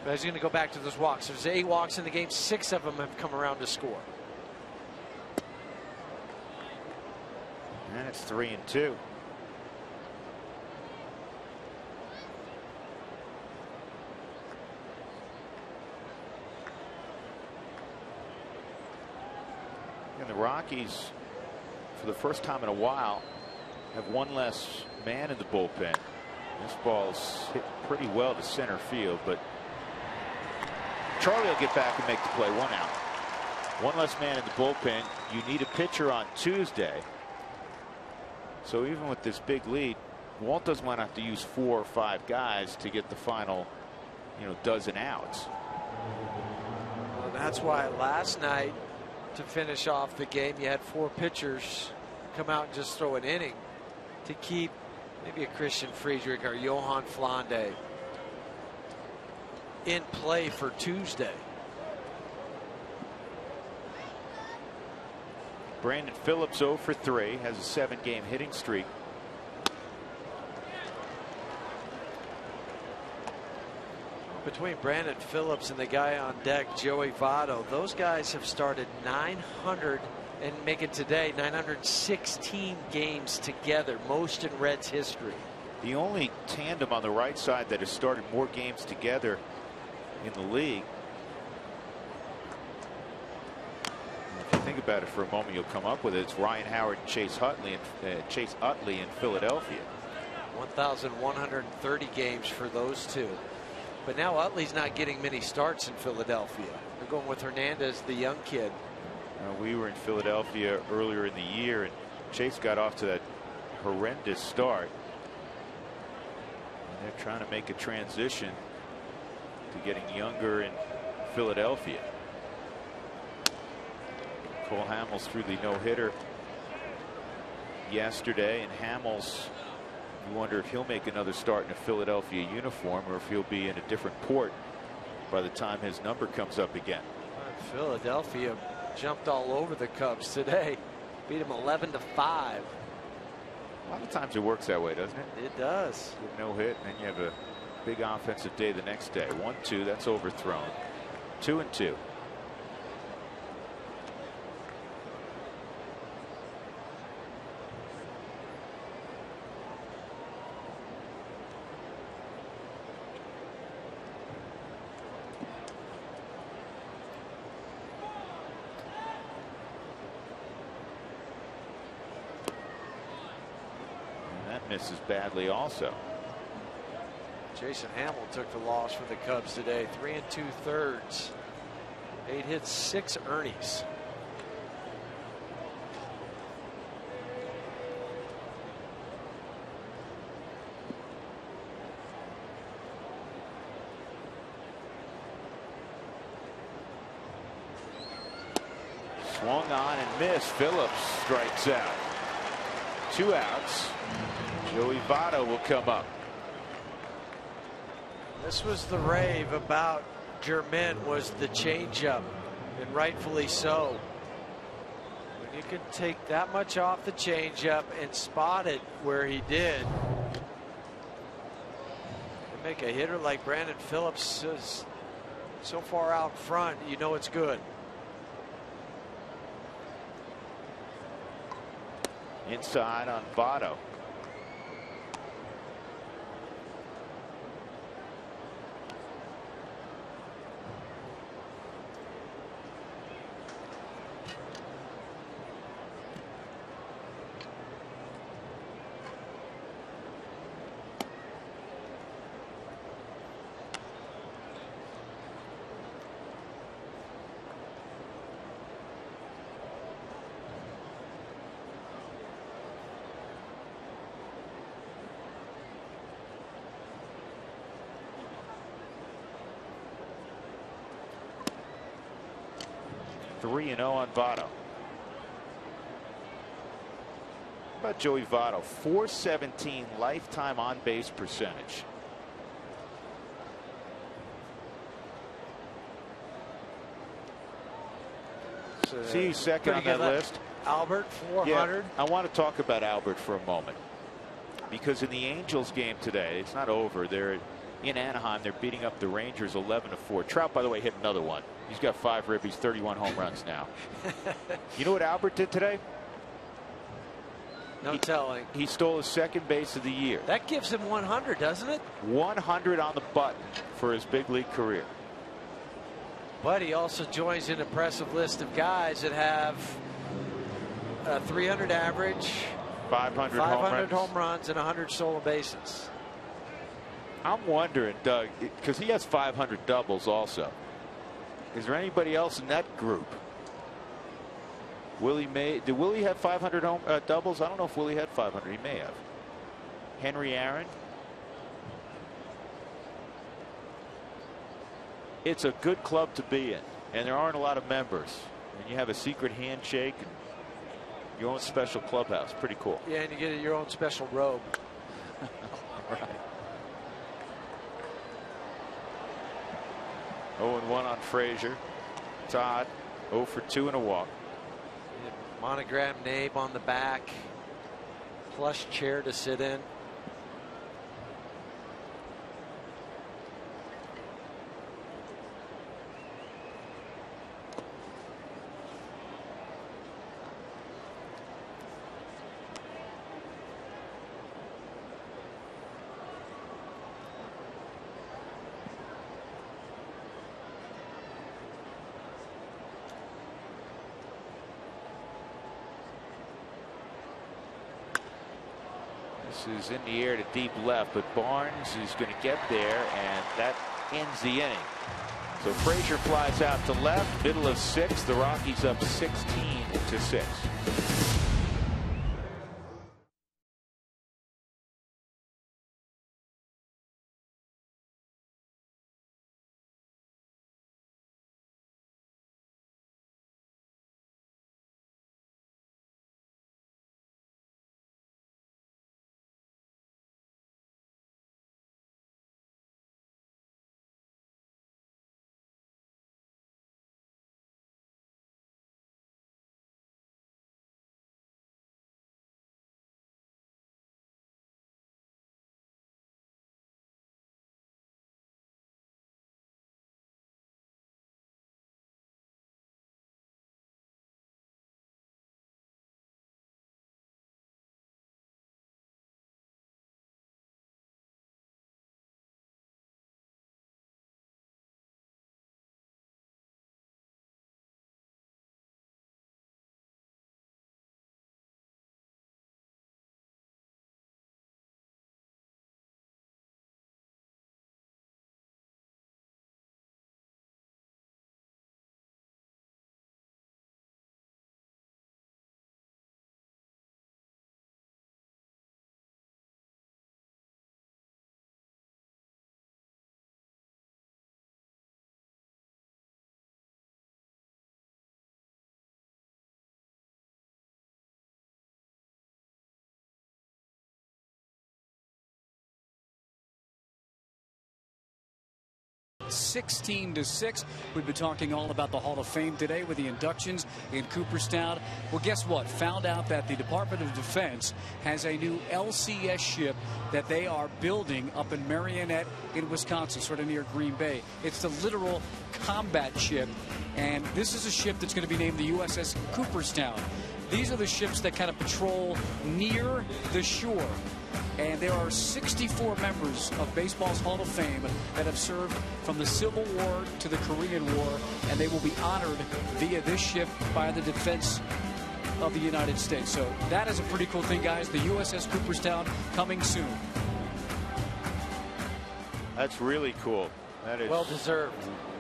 But he's going to go back to those walks. There's 8 walks in the game. 6 of them have come around to score. And it's 3-2. And the Rockies, for the first time in a while, have 1 less man in the bullpen. This ball's hit pretty well to center field, but Charlie will get back and make the play. 1 out. 1 less man in the bullpen. You need a pitcher on Tuesday. So even with this big lead, Walt doesn't want to have to use 4 or 5 guys to get the final, dozen outs. Well, that's why last night, to finish off the game, you had 4 pitchers come out and just throw an inning to keep maybe a Christian Friedrich or Johan Flande in play for Tuesday. Brandon Phillips 0 for 3, has a 7-game hitting streak. Between Brandon Phillips and the guy on deck, Joey Votto, those guys have started 900 and make it today 916 games together, most in Reds history. The only tandem on the right side that has started more games together in the league. If you think about it for a moment, you'll come up with it. It's Ryan Howard and Chase Utley in Philadelphia. 1,130 games for those 2. But now Utley's not getting many starts in Philadelphia. They're going with Hernandez, the young kid. We were in Philadelphia earlier in the year, and Chase got off to that horrendous start. And they're trying to make a transition to getting younger in Philadelphia. Cole Hamels threw the no-hitter yesterday, and Hamels, you wonder if he'll make another start in a Philadelphia uniform or if he'll be in a different port by the time his number comes up again. Philadelphia jumped all over the Cubs today, beat them 11-5. A lot of times it works that way, doesn't it? It does. You have no hit, and then you have a big offensive day the next day. 1-2, that's overthrown. 2-2. Misses badly also. Jason Hamill took the loss for the Cubs today. 3 2/3. 8 hits, 6 earnings. Swung on and missed. Phillips strikes out. 2 outs. Joey Votto will come up. This was the rave about Germain, was the changeup, and rightfully so. When you can take that much off the changeup and spot it where he did, and make a hitter like Brandon Phillips is so far out front, you know it's good. Inside on Votto. (3-0) on Votto. How about Joey Votto? .417 lifetime on base percentage. See who's second on that list? Albert, 400. Yeah, I want to talk about Albert for a moment, because in the Angels game today, it's not over. They're in Anaheim. They're beating up the Rangers 11-4. Trout, by the way, hit another one. He's got 5 ribbies, 31 home runs now. You know what Albert did today? No telling. He stole his second base of the year. That gives him 100, doesn't it? 100 on the button for his big league career. But he also joins an impressive list of guys that have a 300 average, 500 home runs, and 100 stolen bases. I'm wondering, Doug, because he has 500 doubles also. Is there anybody else in that group? Did Willie have 500 doubles? I don't know if Willie had 500. He may have. Henry Aaron. It's a good club to be in, and there aren't a lot of members. And you have a secret handshake, and your own special clubhouse. Pretty cool. Yeah, and you get your own special robe. Right. 0-1 on Frazier. Todd 0 for 2 and a walk. Monogram name on the back. Plush chair to sit in. This is in the air to deep left, but Barnes is going to get there, and that ends the inning. So Frazier flies out to left, middle of 6. The Rockies up 16-6. (16-6). We've been talking all about the Hall of Fame today with the inductions in Cooperstown. Well, guess what? Found out that the Department of Defense has a new LCS ship that they are building up in Marionette in Wisconsin, sort of near Green Bay. It's the literal combat ship, and this is a ship that's going to be named the USS Cooperstown. These are the ships that kind of patrol near the shore. And there are 64 members of baseball's Hall of Fame that have served from the Civil War to the Korean War, and they will be honored via this ship by the defense of the United States. So that is a pretty cool thing, guys. The USS Cooperstown coming soon. That's really cool. That is well deserved.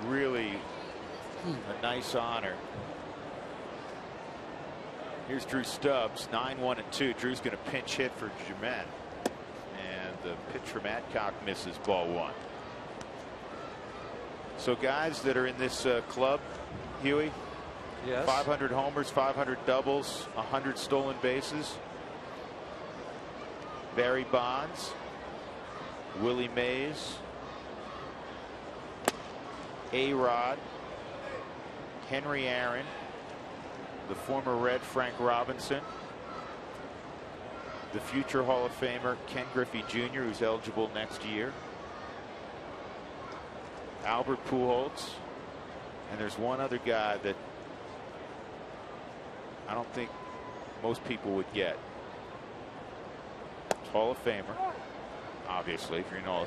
Really a nice honor. Here's Drew Stubbs, 9-1-2. Drew's going to pinch hit for Jermaine. The pitch from Adcock misses, ball 1. So guys that are in this club, Huey, yes, 500 homers, 500 doubles, 100 stolen bases. Barry Bonds, Willie Mays, A-Rod, Henry Aaron, the former Red Frank Robinson, the future Hall of Famer Ken Griffey Jr., who's eligible next year, Albert Pujols, and there's one other guy that I don't think most people would get. Hall of Famer, obviously. If you're in all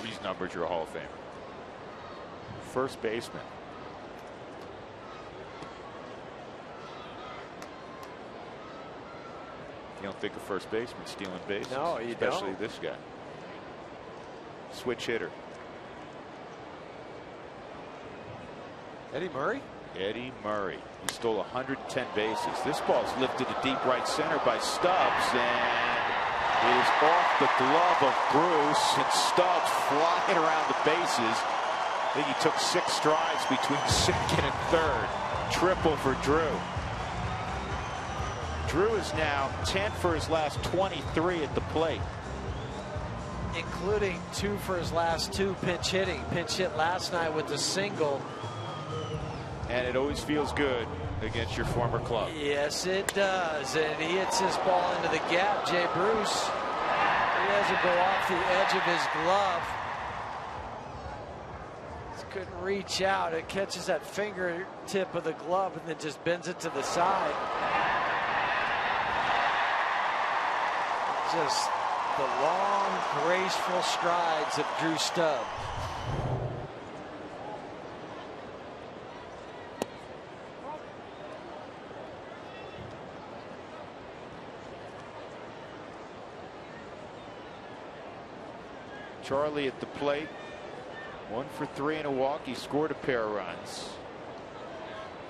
these numbers, you're a Hall of Famer. First baseman. You don't think of first baseman stealing bases. No, you especially don't. This guy. Switch hitter. Eddie Murray? Eddie Murray. He stole 110 bases. This ball's lifted to deep right center by Stubbs, and it is off the glove of Bruce, and Stubbs flying around the bases. I think he took 6 strides between second and third. Triple for Drew. Drew is now 10 for his last 23 at the plate, including 2 for his last 2 pinch hitting. Pinch hit last night with the single. and it always feels good against your former club. Yes, it does, and he hits his ball into the gap. Jay Bruce, he has it go off the edge of his glove. Just couldn't reach out. It catches that fingertip of the glove and then just bends it to the side. Just the long, graceful strides of Drew Stubbs. Charlie at the plate. 1 for 3 in Milwaukee, scored a pair of runs.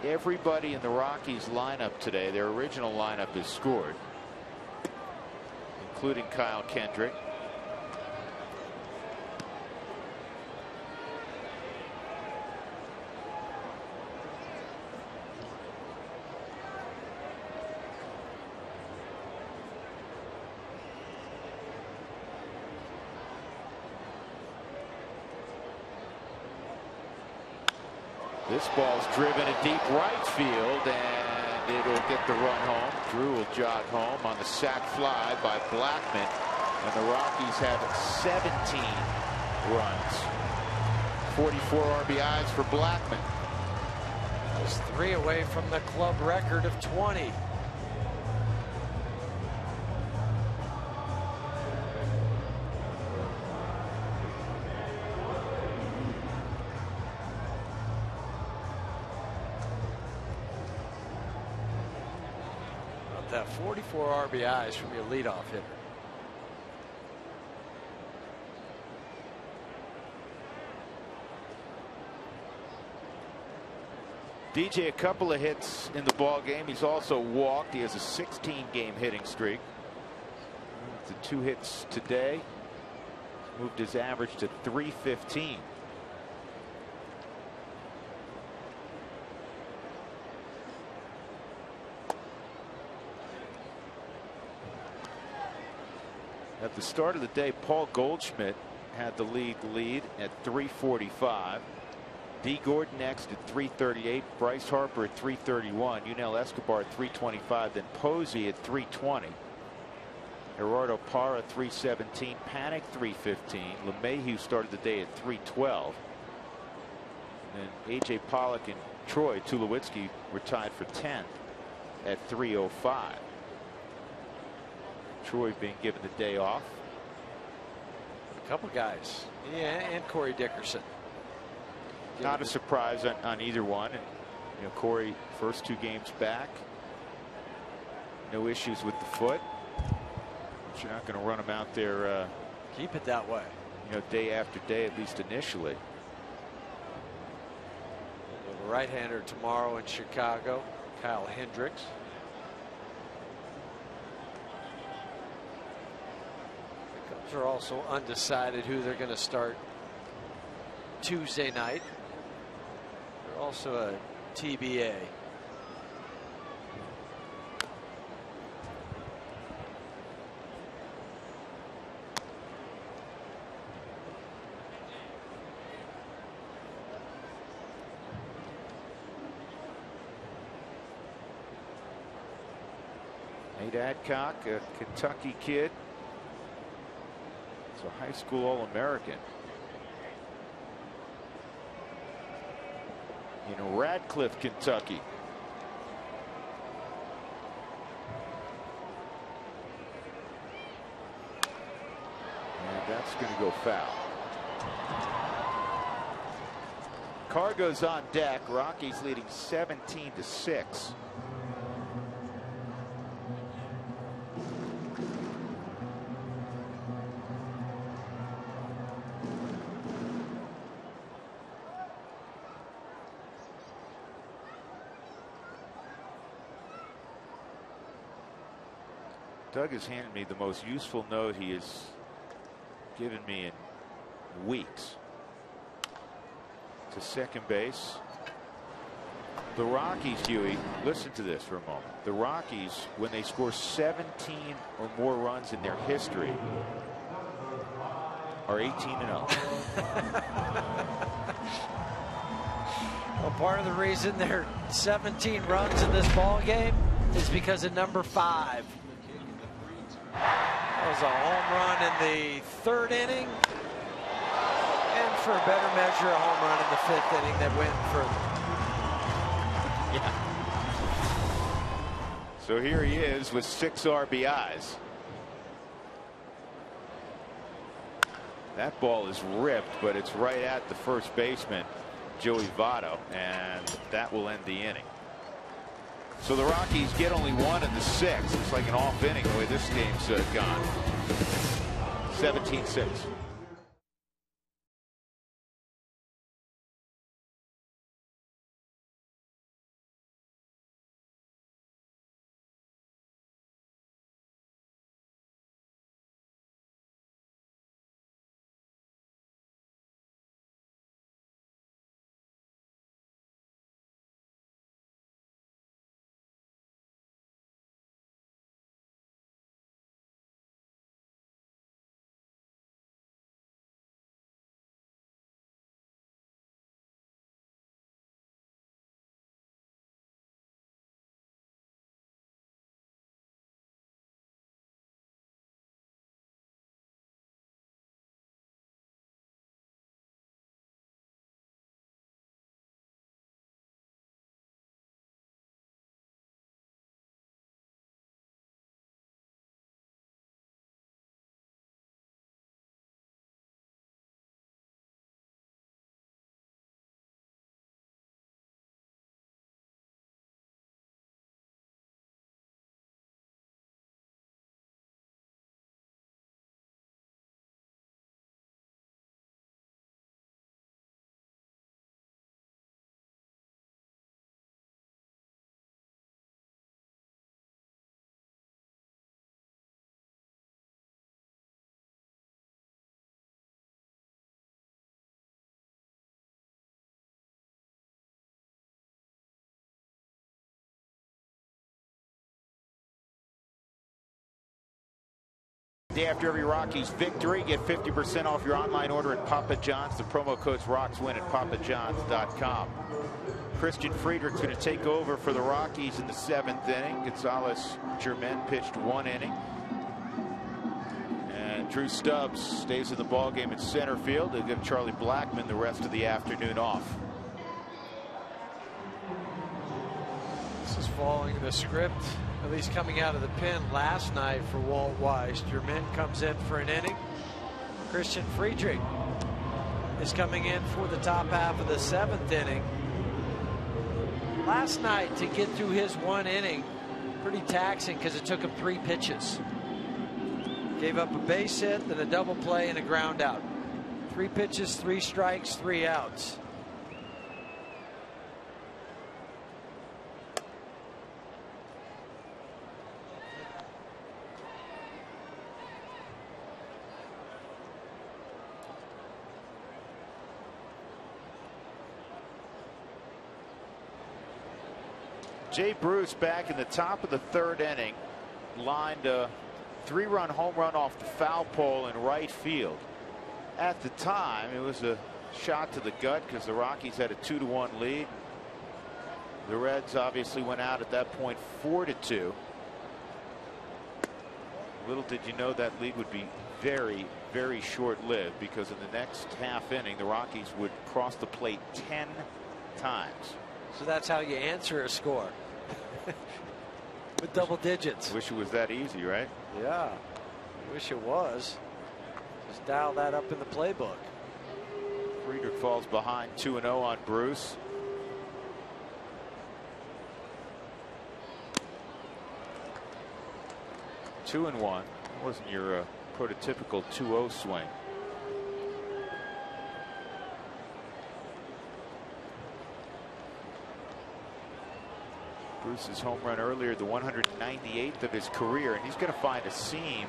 Everybody in the Rockies lineup today, their original lineup, is scored, including Kyle Kendrick. This ball's driven to deep right field, and it'll get the run home. Drew will jog home on the sac fly by Blackmon, and the Rockies have 17 runs. 44 RBIs for Blackmon. He's 3 away from the club record of 20. That 44 RBIs from your leadoff hitter. DJ, a couple of hits in the ball game. He's also walked. He has a 16-game hitting streak. The 2 hits today moved his average to .315. At the start of the day, Paul Goldschmidt had the lead at .345. D. Gordon next at .338. Bryce Harper at .331. Yunel Escobar at .325. Then Posey at .320. Gerardo Parra .317. Panic .315. LeMahieu started the day at .312. And A.J. Pollock and Troy Tulowitzki were tied for 10th at .305. Troy being given the day off. A couple guys. Yeah, and Corey Dickerson. Not a surprise on either one. And, you know, Corey, first 2 games back. No issues with the foot. But you're not going to run him out there. Keep it that way. You know, day after day, at least initially. The right-hander tomorrow in Chicago, Kyle Hendricks. Are also undecided who they're going to start Tuesday night. They're also a TBA. Nate Adcock, a Kentucky kid. So high school All-American. In Radcliffe, Kentucky. And that's going to go foul. Cargo's on deck. Rockies leading 17-6. Doug has handed me the most useful note he has given me in weeks. To second base. The Rockies, Huey, listen to this for a moment. The Rockies, when they score 17 or more runs in their history, are 18-0. Well, part of the reason they're 17 runs in this ball game is because of number 5. That was a home run in the 3rd inning, and for a better measure, a home run in the 5th inning that went further. Yeah. So here he is with 6 RBIs. That ball is ripped, but it's right at the first baseman, Joey Votto, and that will end the inning. So the Rockies get only 1 in the 6th. It's like an off inning the way this game's gone. 17-6. Day after every Rockies victory, get 50% off your online order at Papa John's. The promo code's ROCKSWIN at papajohns.com. Christian Friedrich's going to take over for the Rockies in the 7th inning. Gonzalez Germain pitched 1 inning. And Drew Stubbs stays in the ballgame in center field. They'll give Charlie Blackmon the rest of the afternoon off. This is following the script, at least coming out of the pen last night for Walt Weiss. Germain comes in for an inning. Christian Friedrich is coming in for the top half of the 7th inning. Last night, to get through his 1 inning, pretty taxing because it took him 3 pitches. Gave up a base hit, then a double play, and a ground out. 3 pitches, 3 strikes, 3 outs. Jay Bruce back in the top of the 3rd inning lined a 3-run home run off the foul pole in right field. At the time, it was a shot to the gut because the Rockies had a 2-1 lead. The Reds obviously went out at that point 4-2. Little did you know that lead would be very, very short-lived, because in the next half inning the Rockies would cross the plate 10 times. So that's how you answer a score. With double digits. Wish it was that easy, right? Yeah, wish it was. Just dial that up in the playbook. Friedrich falls behind 2-0 on Bruce. Two and one. Wasn't your prototypical 2-0 swing. Bruce's home run earlier, the 198th of his career, and he's going to find a seam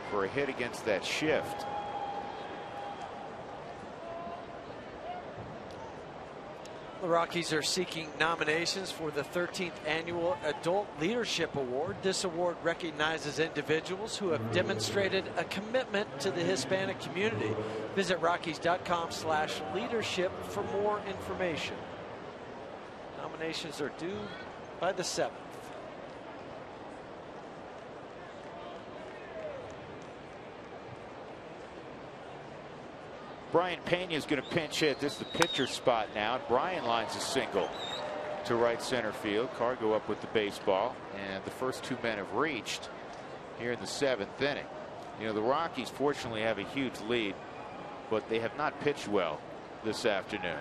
for a hit against that shift. The Rockies are seeking nominations for the 13th Annual Adult Leadership Award. This award recognizes individuals who have demonstrated a commitment to the Hispanic community. Visit Rockies.com/leadership for more information. Nominations are due by the 7th. Brian Pena is going to pinch hit. This is the pitcher spot now. Brian lines a single to right center field. Cargo up with the baseball, and the first 2 men have reached here in the 7th inning. You know, the Rockies fortunately have a huge lead, but they have not pitched well this afternoon.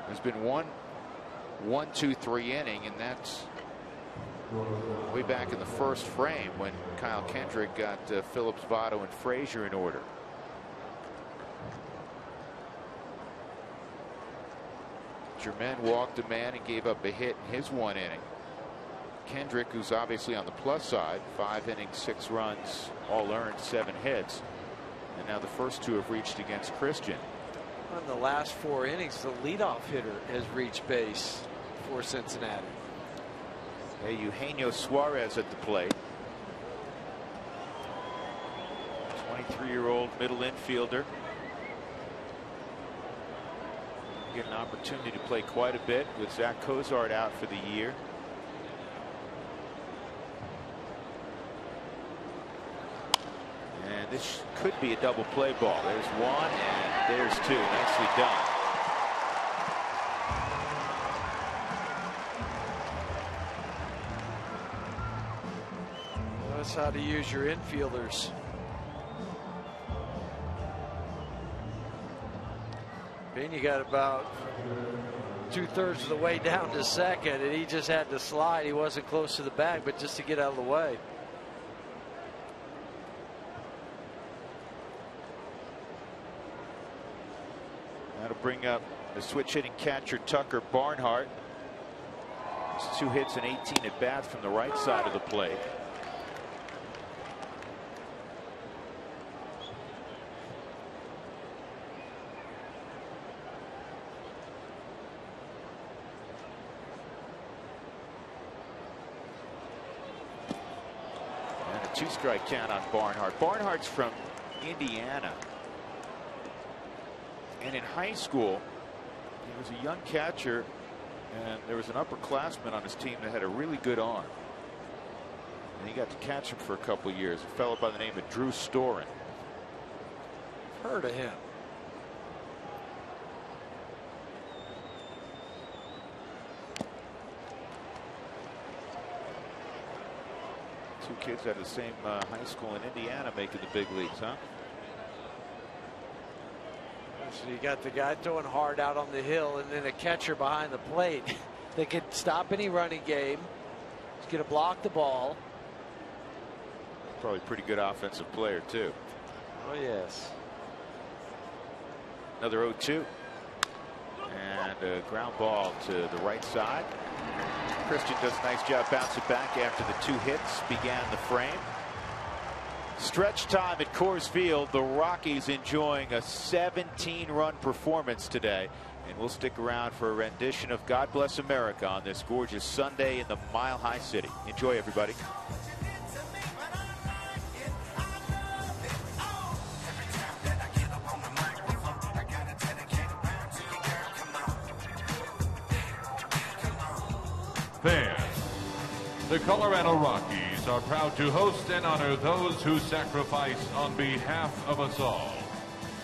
There's been one 1-2-3 inning, and that's way back in the first frame when Kyle Kendrick got Phillips, Votto, and Frazier in order. Germain walked a man and gave up a hit in his 1 inning. Kendrick, who's obviously on the plus side, 5 innings, 6 runs, all earned, 7 hits. And now the first 2 have reached against Christian. In the last 4 innings, the leadoff hitter has reached base for Cincinnati. Hey, Eugenio Suarez at the plate. 23-year-old middle infielder. Get an opportunity to play quite a bit with Zach Cozart out for the year. And this could be a double play ball. There's 1 and there's 2. Nicely done. That's how to use your infielders. Pena got about 2/3 of the way down to second, and he just had to slide. He wasn't close to the bag, but just to get out of the way. That'll bring up the switch hitting catcher Tucker Barnhart. It's 2 hits and 18 at bats from the right side of the plate. 2-strike count on Barnhart. Barnhart's from Indiana. And in high school, he was a young catcher, and there was an upperclassman on his team that had a really good arm. And he got to catch him for a couple of years. A fellow by the name of Drew Storen. Heard of him. Two kids out of the same high school in Indiana making the big leagues, huh? So you got the guy throwing hard out on the hill, and then a catcher behind the plate that could stop any running game. He's going to block the ball. Probably a pretty good offensive player, too. Oh, yes. Another 0-2. And a ground ball to the right side. Christian does a nice job bouncing back after the 2 hits began the frame. Stretch time at Coors Field. The Rockies enjoying a 17-run performance today. And we'll stick around for a rendition of God Bless America on this gorgeous Sunday in the Mile High City. Enjoy, everybody. Fans, the Colorado Rockies are proud to host and honor those who sacrifice on behalf of us all.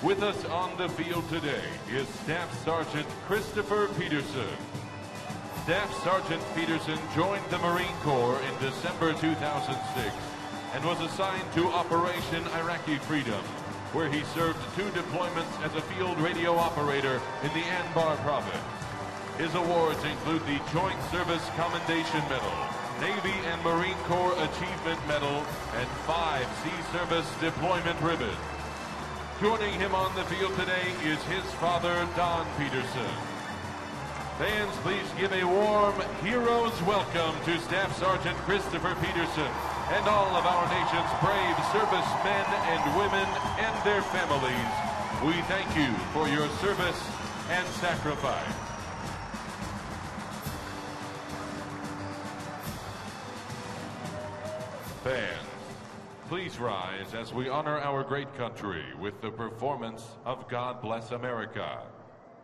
With us on the field today is Staff Sergeant Christopher Peterson. Staff Sergeant Peterson joined the Marine Corps in December 2006 and was assigned to Operation Iraqi Freedom, where he served 2 deployments as a field radio operator in the Anbar province. His awards include the Joint Service Commendation Medal, Navy and Marine Corps Achievement Medal, and 5 Sea Service Deployment Ribbons. Joining him on the field today is his father, Don Peterson. Fans, please give a warm hero's welcome to Staff Sergeant Christopher Peterson and all of our nation's brave servicemen and women and their families. We thank you for your service and sacrifice. Fans, please rise as we honor our great country with the performance of God Bless America.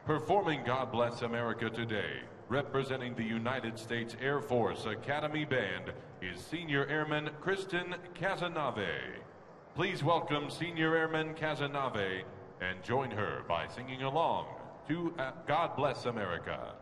Performing God Bless America today, representing the United States Air Force Academy Band, is Senior Airman Kristen Casanave. Please welcome Senior Airman Casanave and join her by singing along to God Bless America.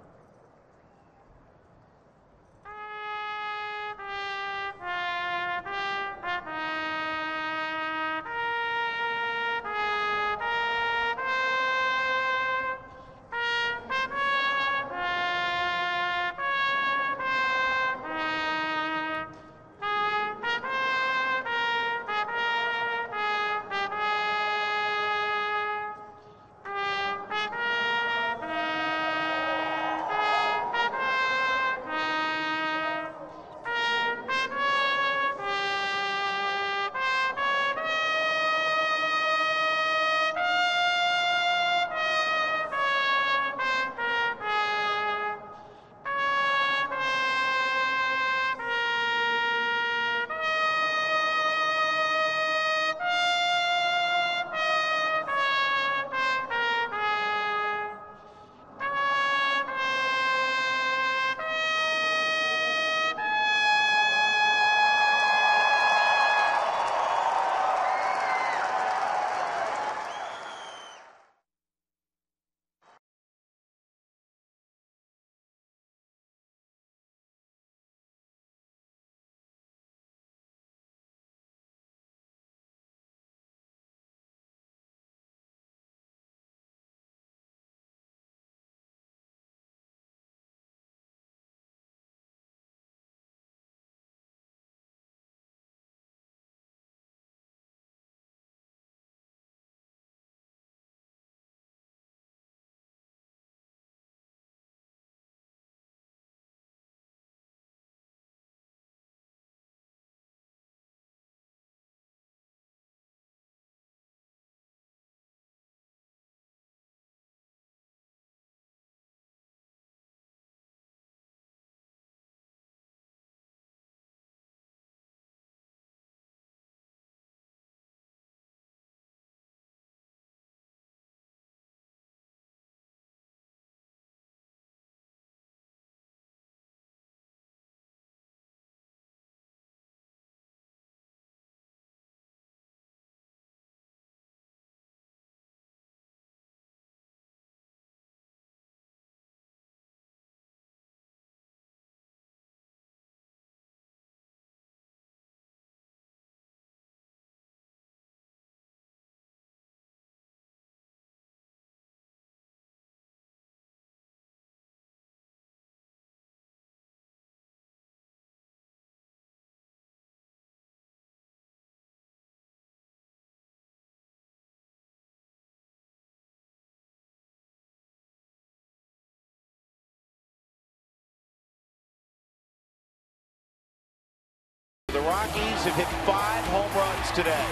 The Rockies have hit 5 home runs today.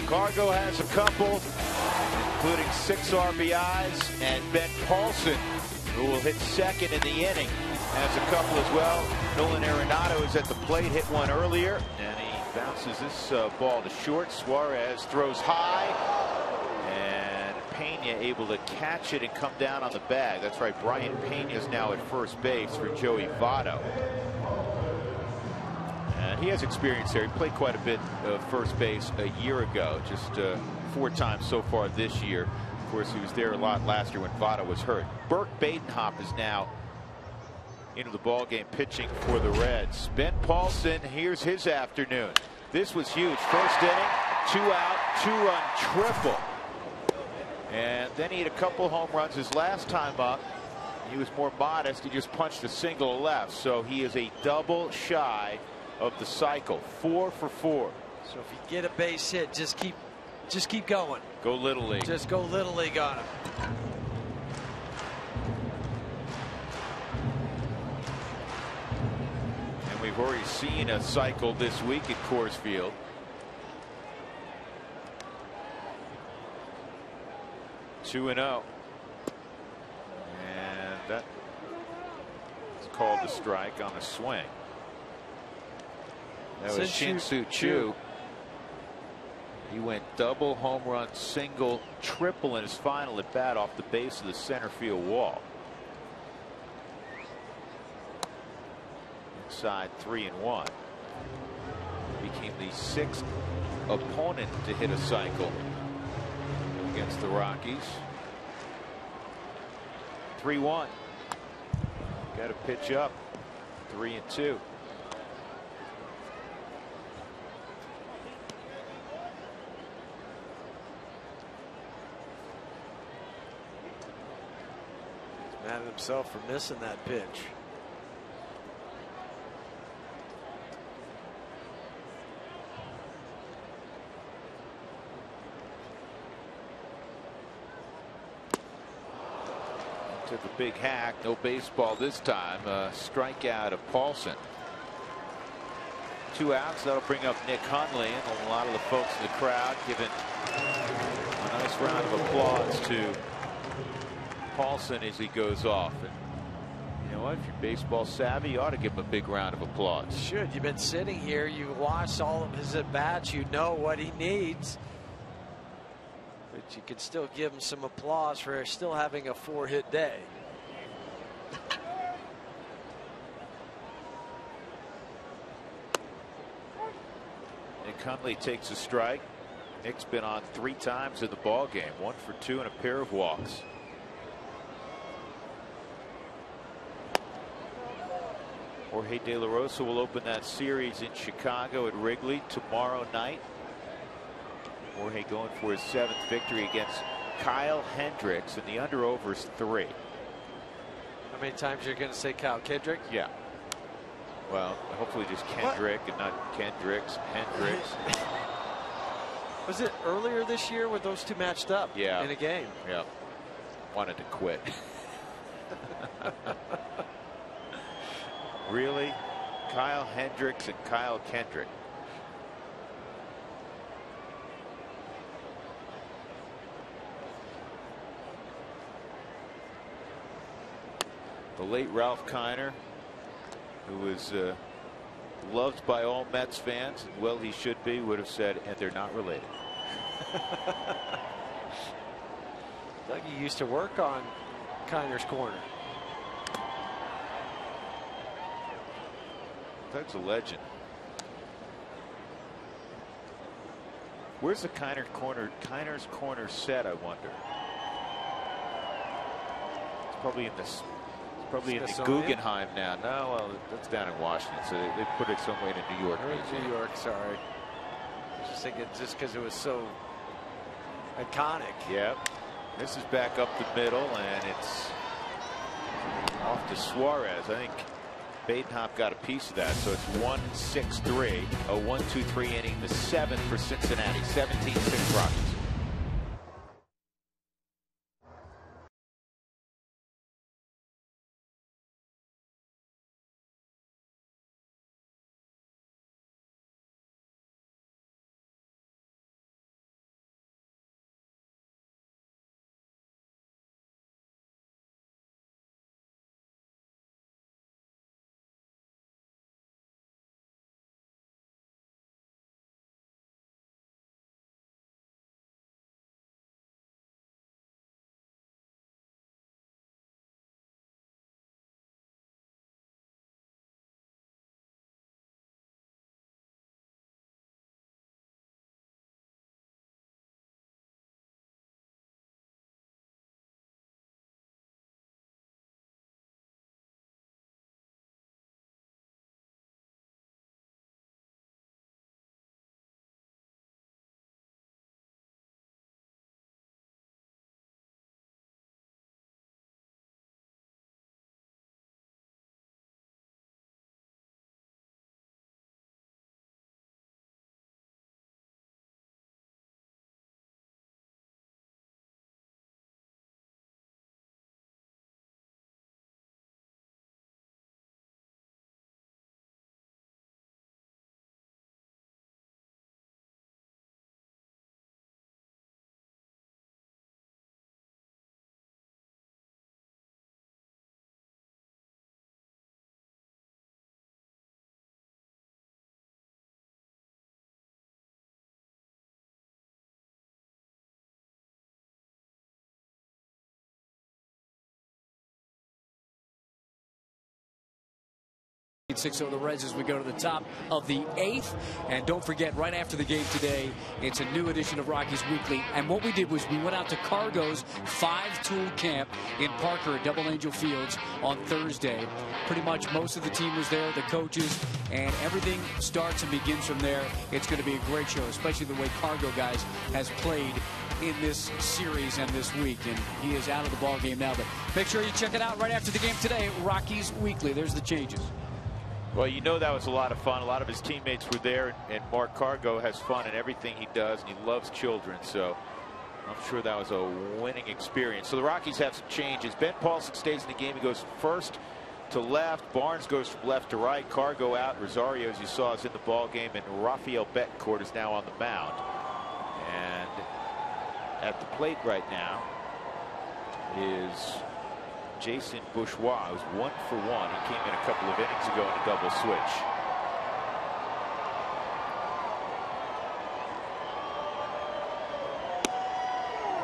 Cargo has a couple, including 6 RBIs, and Ben Paulson, who will hit second in the inning, has a couple as well. Nolan Arenado is at the plate, hit one earlier, and he bounces this ball to short. Suarez throws high, and Pena able to catch it and come down on the bag. That's right, Brian Pena is now at first base for Joey Votto. And he has experience there. He played quite a bit of first base a year ago, just 4 times so far this year. Of course, he was there a lot last year when Votto was hurt. Burke Badenhop is now into the ball game pitching for the Reds. Ben Paulson, here's his afternoon. This was huge. First inning, 2 out, 2-run triple. And then he had a couple home runs his last time up. He was more modest. He just punched a single left. So he is a double shy of the cycle. 4 for 4. So if you get a base hit, just keep going. Go Little League. Just go Little League on him. And we've already seen a cycle this week at Coors Field. Two and 0. And that is called a strike on a swing. That was Shin-Soo Choo. He went double, home run, single, triple in his final at bat off the base of the center field wall. Inside 3-1. Became the 6th opponent to hit a cycle against the Rockies. 3-1. Got to pitch up. 3-2. Mad at himself for missing that pitch. Took a big hack. No baseball this time. Strikeout of Paulson. 2 outs. That'll bring up Nick Hundley, and a lot of the folks in the crowd giving a nice round of applause to Paulson as he goes off. And you know what? If you're baseball savvy, you ought to give him a big round of applause. You should. You've been sitting here. You watched all of his at bats. You know what he needs. But you can still give him some applause for still having a 4-hit day. Nick Hundley takes a strike. Nick's been on 3 times in the ball game. 1 for 2 and a pair of walks. Jorge De La Rosa will open that series in Chicago at Wrigley tomorrow night. Jorge going for his 7th victory against Kyle Hendricks, and the under/over is 3. How many times you're going to say Kyle Kendrick? Yeah. Well, hopefully just Kendrick and not Kendricks. Hendricks. Was it earlier this year when those two matched up? Yeah. In a game? Yeah. Wanted to quit. Really? Kyle Hendricks and Kyle Kendrick. The late Ralph Kiner, who was loved by all Mets fans, and well he should be, would have said, and they're not related. Dougie used to work on Kiner's corner. Doug's a legend. Where's the Kiner's corner set, I wonder? It's probably in this. It's probably in the Guggenheim now. No, well, that's down in Washington, so they put it somewhere in New York. New York, sorry. I was just thinking just because it was so iconic. Yep. This is back up the middle, and it's off to Suarez. I think Badenhop got a piece of that, so it's 1-6-3, a 1-2-3 inning, the 7th for Cincinnati, 17-6 Rockies. taking 6-0 the Reds as we go to the top of the 8th. And don't forget, right after the game today, it's a new edition of Rockies Weekly. And what we did was we went out to Cargo's 5-tool camp in Parker at Double Angel Fields on Thursday. Pretty much most of the team was there, the coaches, and everything starts and begins from there. It's going to be a great show, especially the way Cargo, guys, has played in this series and this week. And he is out of the ball game now. But make sure you check it out right after the game today, Rockies Weekly. There's the changes. Well, you know, that was a lot of fun. A lot of his teammates were there, and Mark Cargo has fun in everything he does, and he loves children. So I'm sure that was a winning experience. So the Rockies have some changes. Ben Paulson stays in the game. He goes first to left. Barnes goes from left to right. Cargo out. Rosario, as you saw, is in the ball game, and Rafael Betancourt is now on the mound. And at the plate right now is Jason Bourgeois, who's 1 for 1. He came in a couple of innings ago in a double switch.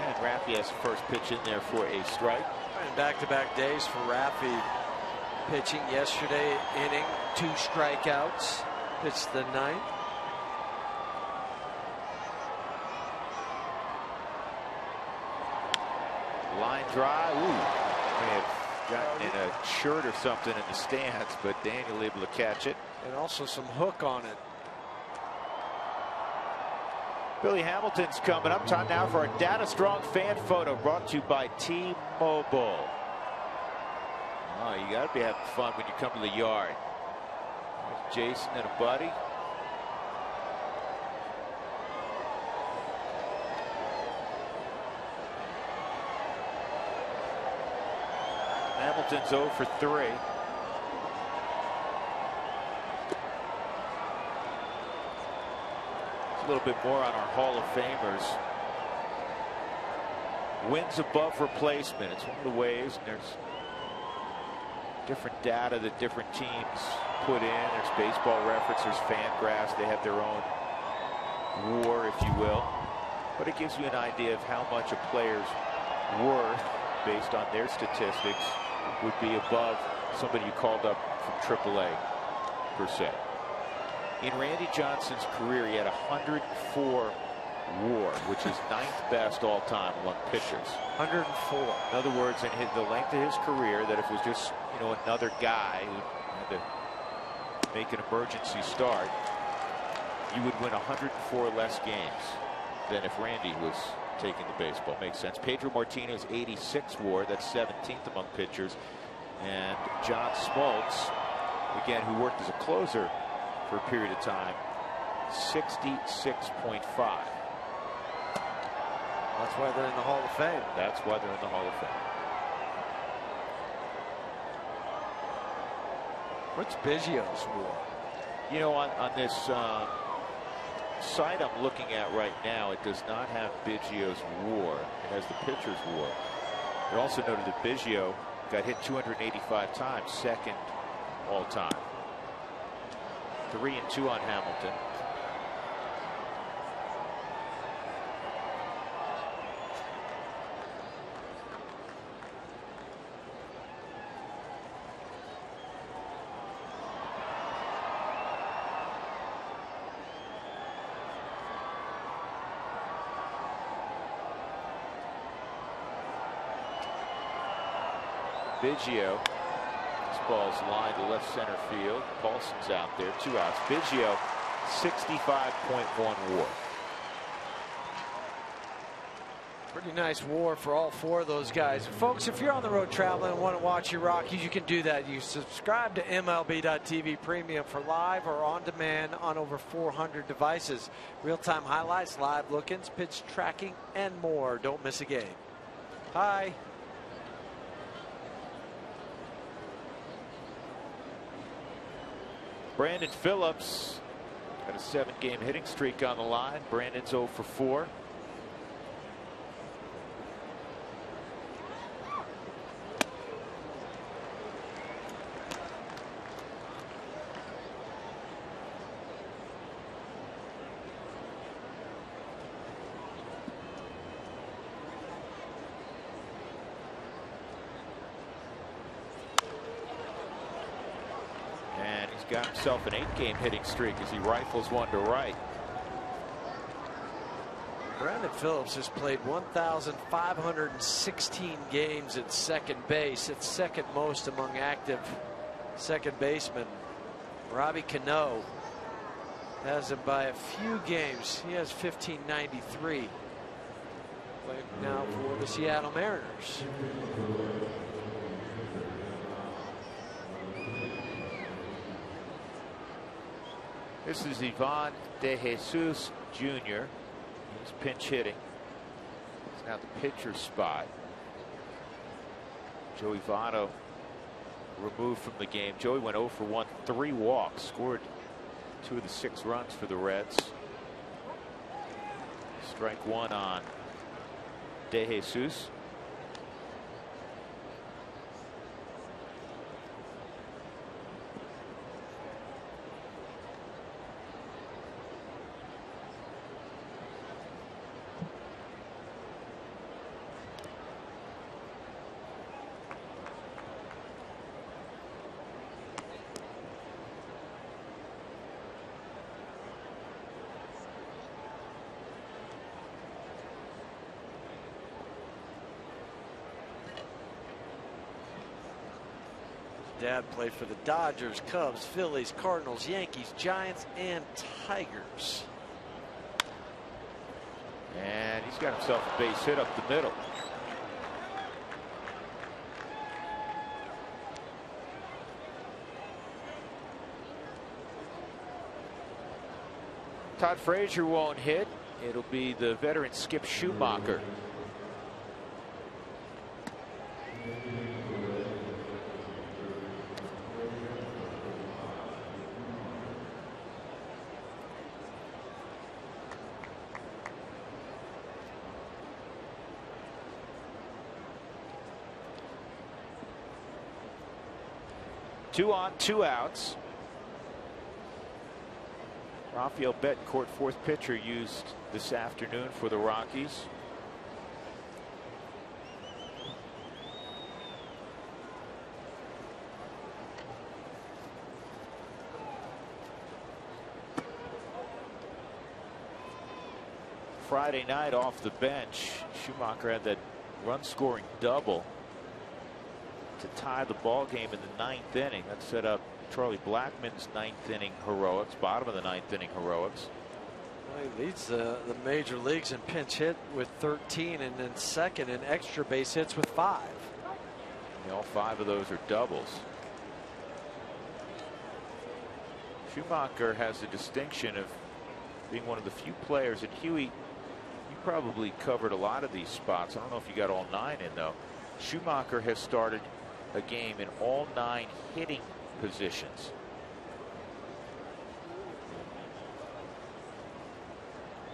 And Raffy has the first pitch in there for a strike. And back-to-back days for Raffy. Pitching yesterday inning, 2 strikeouts. Pitched the 9th. Line drive. Ooh. May have gotten in a shirt or something in the stands, but Daniel able to catch it. And also some hook on it. Billy Hamilton's coming up. Time now for our Data Strong fan photo brought to you by T-Mobile. Oh, you got to be having fun when you come to the yard. There's Jason and a buddy. Hamilton's 0 for 3. A little bit more on our Hall of Famers. Wins above replacement. It's one of the ways, and there's different data that different teams put in. There's Baseball Reference, there's Fangraphs. They have their own war, if you will. But it gives you an idea of how much a player's worth, based on their statistics, would be above somebody you called up from AAA, per se. In Randy Johnson's career, he had 104 WAR, which is 9th best all time among pitchers. 104. In other words, in the length of his career, that if it was just, you know, another guy who had to make an emergency start, you would win 104 less games than if Randy was taking the baseball. Makes sense. Pedro Martinez, 86 WAR. That's 17th among pitchers. And John Smoltz, again, who worked as a closer for a period of time, 66.5. That's why they're in the Hall of Fame. That's why they're in the Hall of Fame. What's Biggio's WAR? You know, on this site I'm looking at right now, it does not have Biggio's WAR. It has the pitcher's WAR. It also noted that Biggio got hit 285 times, second all time. 3 and 2 on Hamilton. Biggio, this ball's lined to left center field. Paulson's out there, 2 outs. Biggio, 65.1 WAR. Pretty nice WAR for all 4 of those guys. Folks, if you're on the road traveling and want to watch your Rockies, you can do that. You subscribe to MLB.TV Premium for live or on demand on over 400 devices. Real-time highlights, live look-ins, pitch tracking, and more. Don't miss a game. Hi. Brandon Phillips got a 7-game hitting streak on the line. Brandon's 0 for 4. got himself an 8-game hitting streak as he rifles one to right. Brandon Phillips has played 1,516 games at second base. It's second most among active second basemen. Robbie Cano has him by a few games. He has 1,593. Playing now for the Seattle Mariners. This is Ivan De Jesus Jr. He's pinch hitting. It's now the pitcher's spot. Joey Votto removed from the game. Joey went 0 for 1, 3 walks, scored 2 of the 6 runs for the Reds. Strike 1 on De Jesus. Dad played for the Dodgers, Cubs, Phillies, Cardinals, Yankees, Giants, and Tigers. And he's got himself a base hit up the middle. Todd Frazier won't hit. It'll be the veteran Skip Schumacher. Two on, 2 outs. Rafael Betancourt, 4th pitcher, used this afternoon for the Rockies. Friday night off the bench, Schumacher had that run scoring double to tie the ball game in the 9th inning. That set up Charlie Blackmon's 9th inning heroics, bottom of the 9th inning heroics. Well, he leads the major leagues in pinch hit with 13, and then second in extra base hits with 5. And all 5 of those are doubles. Schumacher has the distinction of being one of the few players, and Huey, you probably covered a lot of these spots. I don't know if you got all 9 in though. Schumacher has started a game in all 9 hitting positions.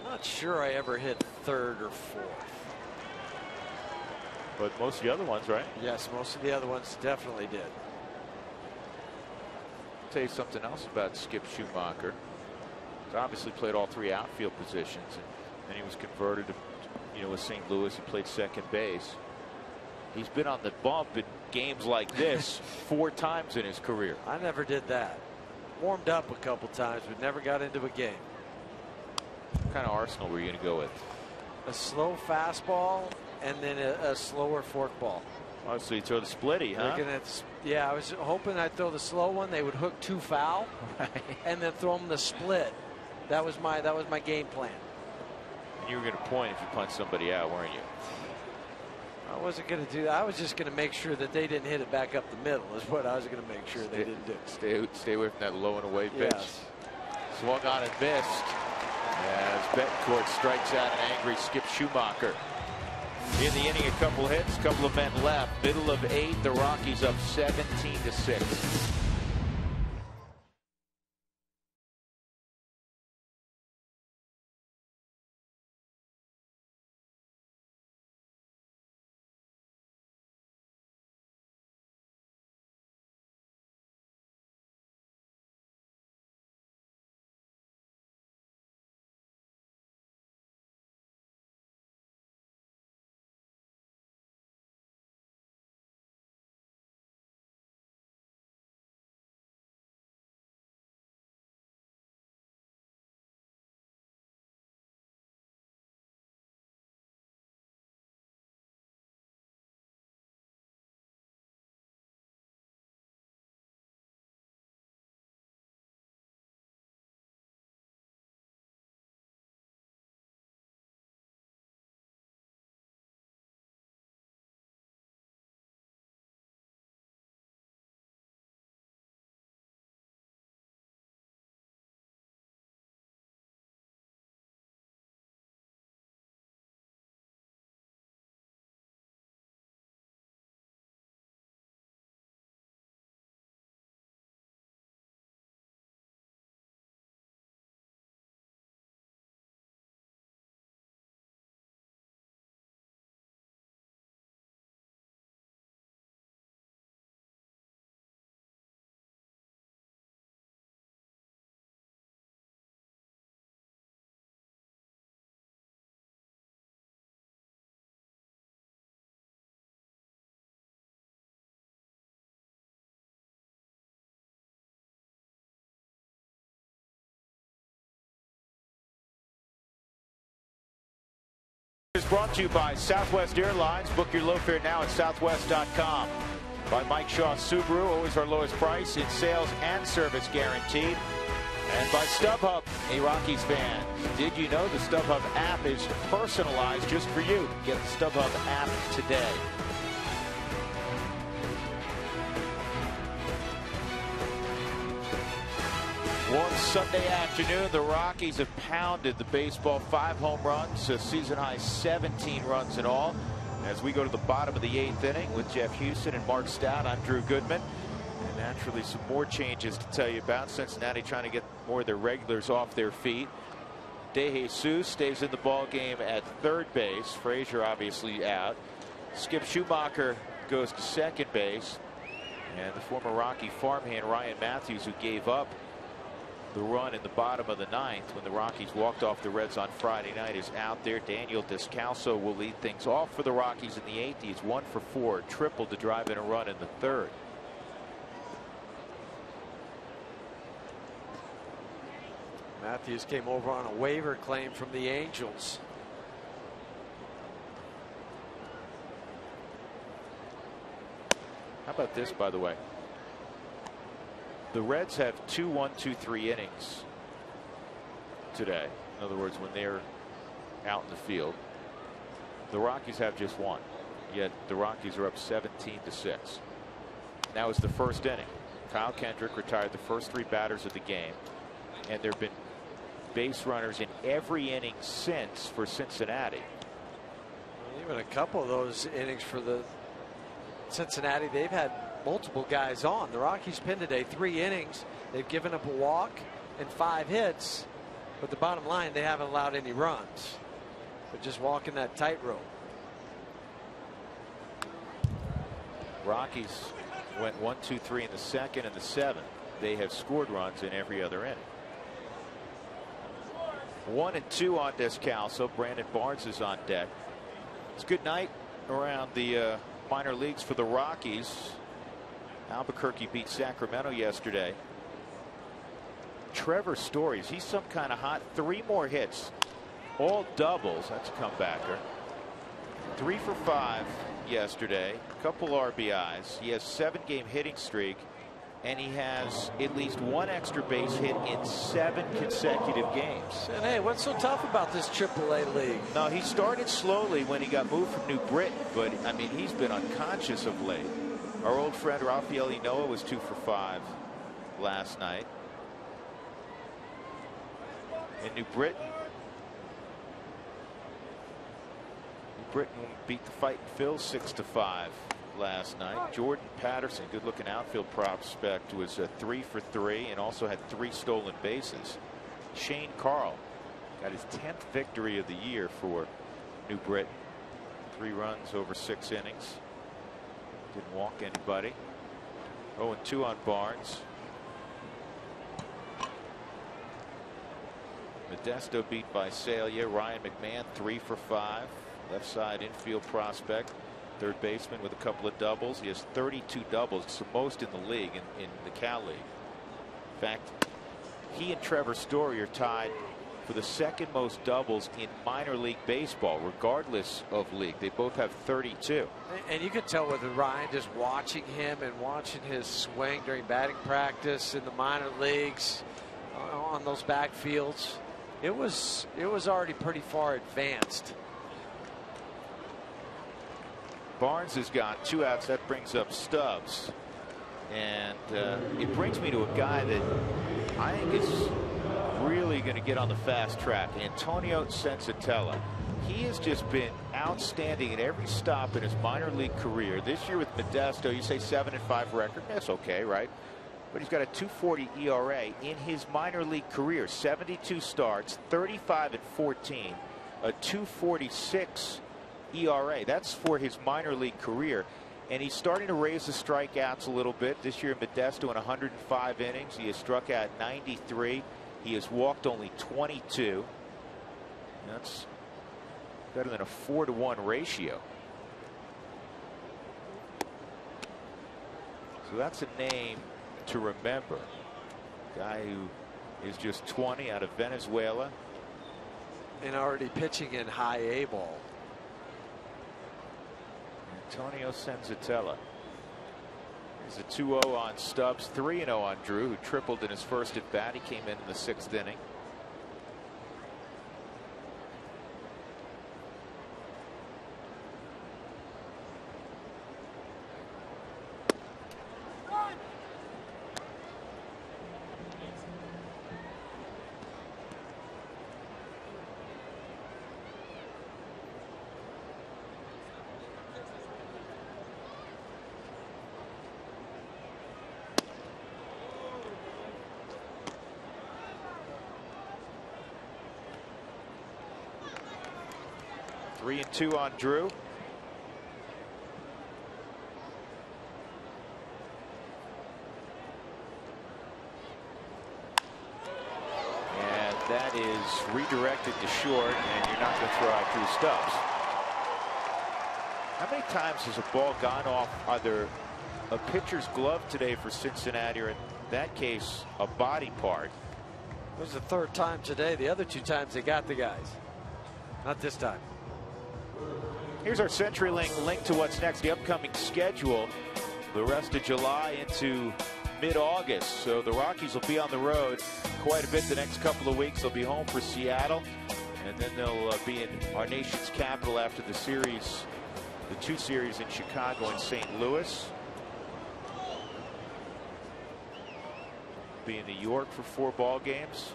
Not sure I ever hit 3rd or 4th. But most of the other ones, right? Yes, most of the other ones definitely did. I'll tell you something else about Skip Schumacher. He's obviously played all 3 outfield positions, and then he was converted to, with St. Louis. He played second base. He's been on the bump in games like this 4 times in his career. I never did that. Warmed up a couple times, but never got into a game. What kind of arsenal were you going to go with? A slow fastball and then a slower forkball. Oh, so you throw the splitty, huh? Yeah, I was hoping I'd throw the slow one. They would hook too foul, and then throw them the split. That was my game plan. And you were going to point if you punched somebody out, weren't you? I wasn't going to do that. I was just going to make sure that they didn't hit it back up the middle is what I was going to make sure they didn't do. Stay away from that low and away pitch. Yes. Swung on and missed. As Betancourt strikes out an angry Skip Schumacher. In the inning, a couple hits, couple of men left. Middle of 8, the Rockies up 17-6. brought to you by Southwest Airlines. Book your low fare now at southwest.com. By Mike Shaw Subaru, always our lowest price in sales and service guaranteed. And by StubHub, a Rockies fan. Did you know the StubHub app is personalized just for you? Get the StubHub app today. One Sunday afternoon, the Rockies have pounded the baseball. 5 home runs, a season high 17 runs in all. As we go to the bottom of the 8th inning with Jeff Houston and Mark Stout, I'm Drew Goodman. And naturally some more changes to tell you about. Cincinnati trying to get more of their regulars off their feet. De Jesus stays in the ball game at third base. Frazier obviously out. Skip Schumacher goes to second base. And the former Rocky farmhand Ryan Matthews, who gave up the run in the bottom of the 9th when the Rockies walked off the Reds on Friday night, is out there. Daniel Descalso will lead things off for the Rockies in the 8th. He's 1 for 4, triple to drive in a run in the 3rd. Matthews came over on a waiver claim from the Angels. How about this, by the way? The Reds have 2 1-2-3 innings today. In other words, when they're out in the field. The Rockies have just 1. Yet the Rockies are up 17-6. Now is the first inning. Kyle Kendrick retired the first 3 batters of the game. And there have been base runners in every inning since for Cincinnati. Even a couple of those innings for the Cincinnati, they've had multiple guys on. The Rockies pinned today 3 innings. They've given up a walk and 5 hits. But the bottom line, they haven't allowed any runs. They're just walking that tightrope. Rockies went 1-2-3 in the 2nd and the 7th. They have scored runs in every other inning. 1 and 2 on Descalso. Brandon Barnes is on deck. It's a good night around the minor leagues for the Rockies. Albuquerque beat Sacramento yesterday. Trevor Story, he's some kind of hot. 3 more hits, all doubles. That's a comebacker. 3 for 5 yesterday, a couple RBIs. He has 7-game hitting streak, and he has at least 1 extra base hit in 7 consecutive games. And hey, what's so tough about this AAA league? No, he started slowly when he got moved from New Britain, but I mean, he's been unconscious of late. Our old friend Rafael Inoa was 2 for 5 last night. In New Britain, beat the Fighting Phils 6-5 last night. Jordan Patterson, good looking outfield prospect, was 3 for 3 and also had 3 stolen bases. Shane Carl got his 10th victory of the year for New Britain. 3 runs over 6 innings. Didn't walk anybody. 0-2 on Barnes. Modesto beat Visalia. Ryan McMahon 3 for 5. Left side infield prospect. 3rd baseman with a couple of doubles. He has 32 doubles. It's the most in the league, in the Cal League. In fact, he and Trevor Story are tied for the 2nd most doubles in minor league baseball, regardless of league. They both have 32. And you could tell with Ryan, just watching him and watching his swing during batting practice in the minor leagues on those backfields, it was already pretty far advanced. Barnes has got 2 outs. That brings up Stubbs. And it brings me to a guy that I think is really going to get on the fast track. Antonio Sensatella. He has just been outstanding at every stop in his minor league career. This year with Modesto, you say 7-5 record. That's okay, right? But he's got a 2.40 ERA in his minor league career. 72 starts, 35-14, a 2.46 ERA. That's for his minor league career. And he's starting to raise the strikeouts a little bit. This year in Modesto in 105 innings, he has struck out 93. He has walked only 22. That's better than a 4-to-1 ratio. So that's a name to remember. Guy who is just 20, out of Venezuela. And already pitching in high A ball. Antonio Senzatella. He's a 2-0 on Stubbs, 3-0 on Drew, who tripled in his first at bat. He came in the 6th inning. Three and 2 on Drew. And that is redirected to short, and you're not going to throw out Drew Stubbs. How many times has a ball gone off either a pitcher's glove today for Cincinnati, or in that case, a body part? It was the 3rd time today. The other 2 times they got the guys. Not this time. Here's our CenturyLink link to what's next, the upcoming schedule, the rest of July into mid-August. So the Rockies will be on the road quite a bit the next couple of weeks. They'll be home for Seattle, and then they'll be in our nation's capital after the series, the 2 series in Chicago and St. Louis. Be in New York for 4 ball games.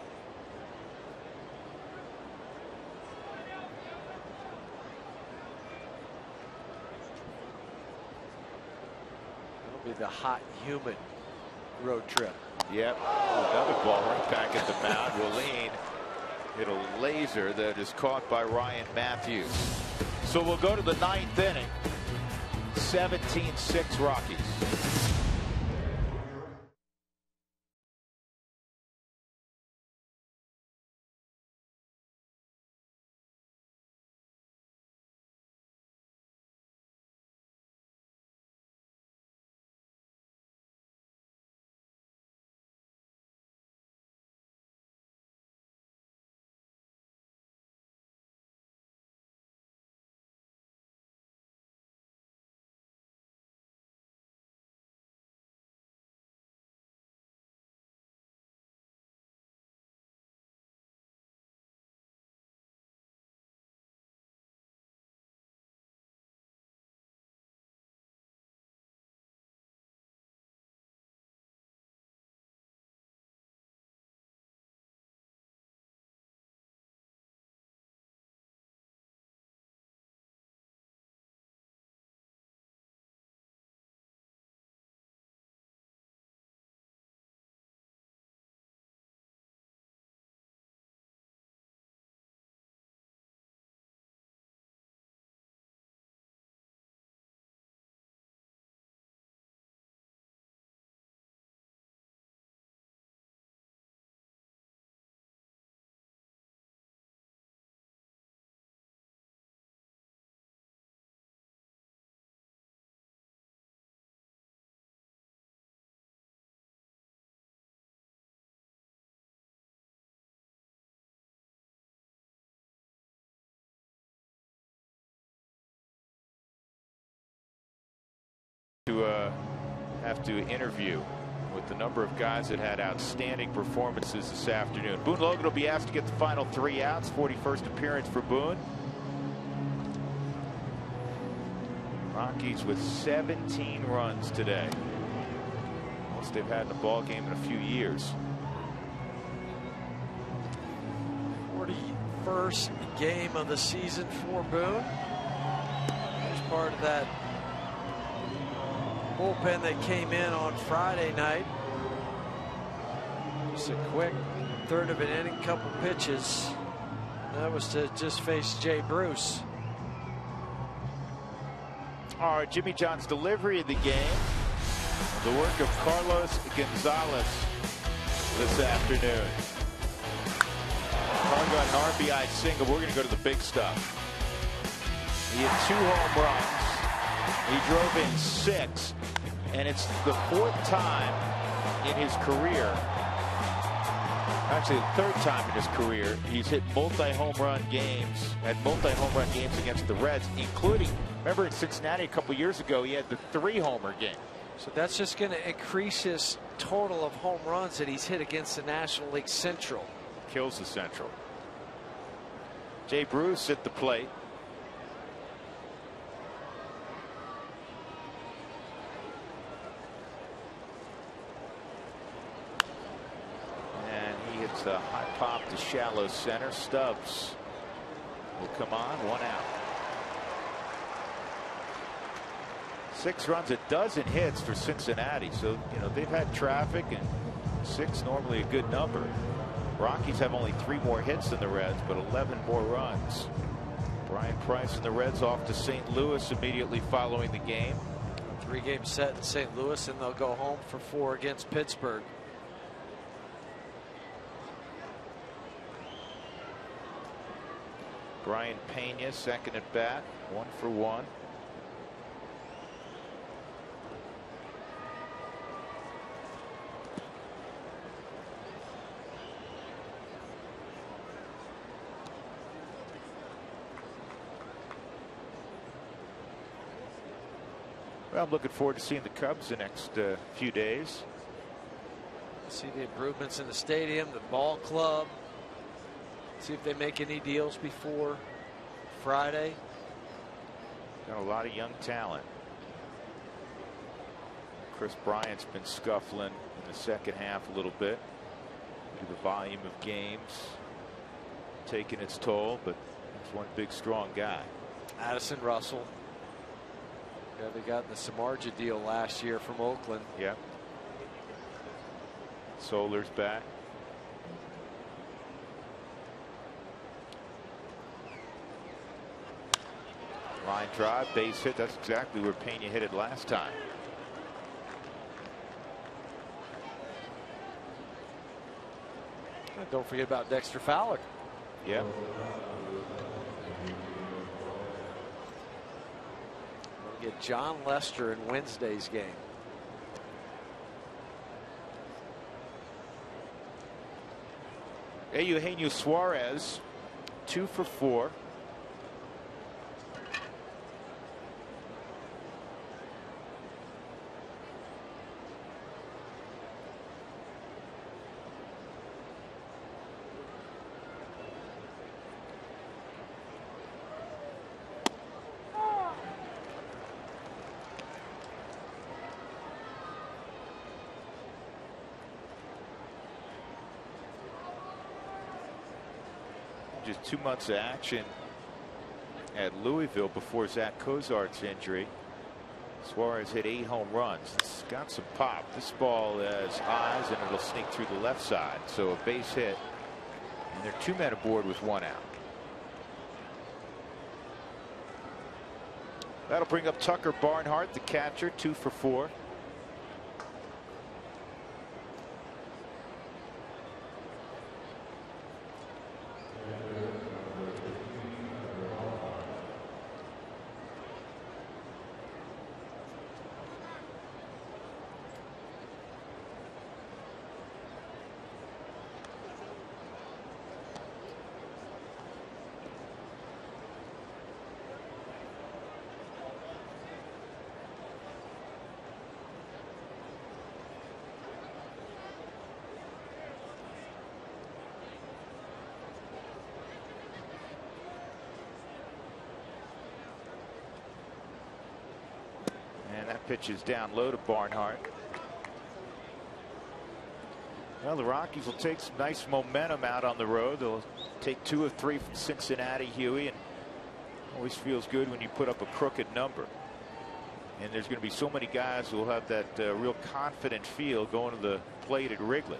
Be the hot, humid road trip. Yep. Another ball right back at the mound. Willeen hit a laser that is caught by Ryan Matthews. So we'll go to the 9th inning. 17-6 Rockies. To have to interview with the number of guys that had outstanding performances this afternoon. Boone Logan will be asked to get the final 3 outs. 41st appearance for Boone. Rockies with 17 runs today. Most they've had in a ball game in a few years. 41st game of the season for Boone. As part of that bullpen that came in on Friday night. Just a quick 1/3 of an inning, couple pitches. That was to just face Jay Bruce. All right, Jimmy John's delivery of the game. The work of Carlos Gonzalez this afternoon. Carl got an RBI single. We're going to go to the big stuff. He had 2 home runs. He drove in 6, and it's the 4th time in his career Actually, the third time in his career, he's hit multi-home run games against the Reds, including, remember in Cincinnati a couple years ago, he had the 3-homer game. So that's just going to increase his total of home runs that he's hit against the National League Central. Kills the Central. Jay Bruce at the plate. And he hits a high pop to shallow center. Stubbs will come on, 1 out. 6 runs, a dozen hits for Cincinnati. So, you know, they've had traffic, and 6 normally a good number. Rockies have only 3 more hits than the Reds, but 11 more runs. Brian Price and the Reds off to St. Louis immediately following the game. 3-game set in St. Louis, and they'll go home for 4 against Pittsburgh. Brian Pena, second at bat, 1 for 1. Well, I'm looking forward to seeing the Cubs the next few days. See the improvements in the stadium, the ball club. See if they make any deals before Friday. Got a lot of young talent. Chris Bryant's been scuffling in the second half a little bit. The volume of games taking its toll, but he's one big, strong guy. Addison Russell. They got in the Samardzija deal last year from Oakland. Yeah. Soler's back. Line drive, base hit. That's exactly where Pena hit it last time. And don't forget about Dexter Fowler. Yeah. We'll get John Lester in Wednesday's game. Eugenio Suarez, 2 for 4. Just 2 months of action at Louisville before Zach Cozart's injury. Suarez hit 8 home runs. It's got some pop. This ball has eyes, and it'll sneak through the left side. So a base hit, and they're 2 men aboard with 1 out. That'll bring up Tucker Barnhart, the catcher, 2 for 4. And that pitch is down low to Barnhart. Well, the Rockies will take some nice momentum out on the road. They'll take 2 of 3 from Cincinnati, Huey, and always feels good when you put up a crooked number. And there's going to be so many guys who will have that real confident feel going to the plate at Wrigley.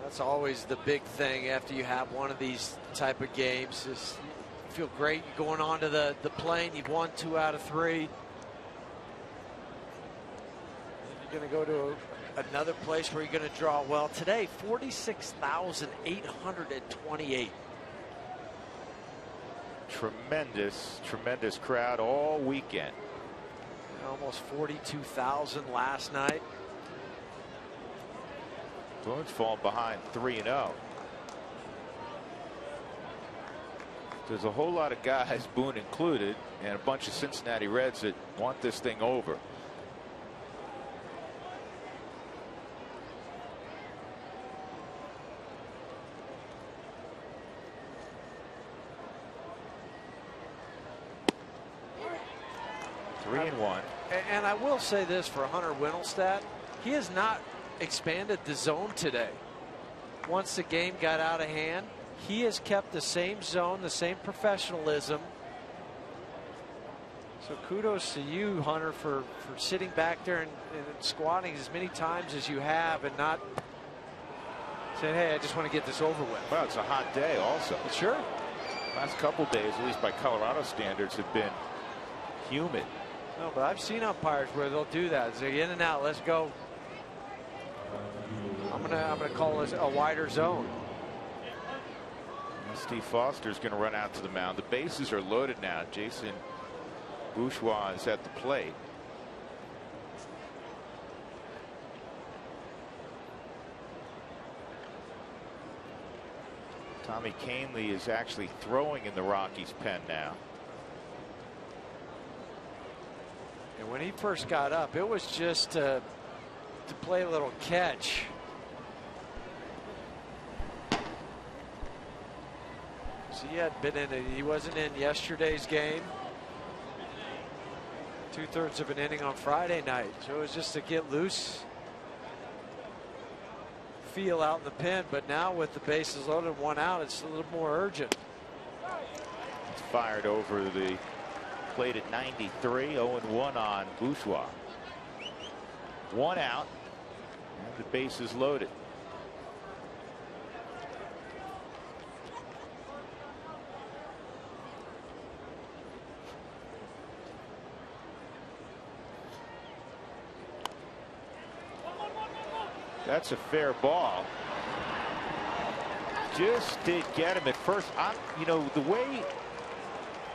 That's always the big thing after you have one of these type of games. Is you feel great going on to the plane. You've won 2 out of 3. You're going to go to another place where you're going to draw well. Today, 46,828. Tremendous crowd all weekend. Almost 42,000 last night. Boone's fallen behind 3-0. There's a whole lot of guys, Boone included, and a bunch of Cincinnati Reds that want this thing over. Three and one. And I will say this for Hunter Wintelstedt, he has not expanded the zone today. Once the game got out of hand, he has kept the same zone, the same professionalism. So kudos to you, Hunter, for sitting back there and squatting as many times as you have and not saying, hey, I just want to get this over with. Well, it's a hot day also. Sure. Last couple days, at least by Colorado standards, have been humid. No, but I've seen umpires where they'll do that. They're in and out. Let's go. I'm gonna call this a wider zone. Steve Foster's going to run out to the mound. The bases are loaded now. Jason Bourgeois is at the plate. Tommy Kahnle is actually throwing in the Rockies' pen now. And when he first got up, it was just to play a little catch. So he had been in it. He wasn't in yesterday's game. 2/3 of an inning on Friday night. So it was just to get loose, feel out in the pen. But now with the bases loaded and one out, it's a little more urgent. It's fired over the plate at 93. 0-1 on Bourgeois. One out, and the bases loaded. That's a fair ball. Just did get him at first. You know, the way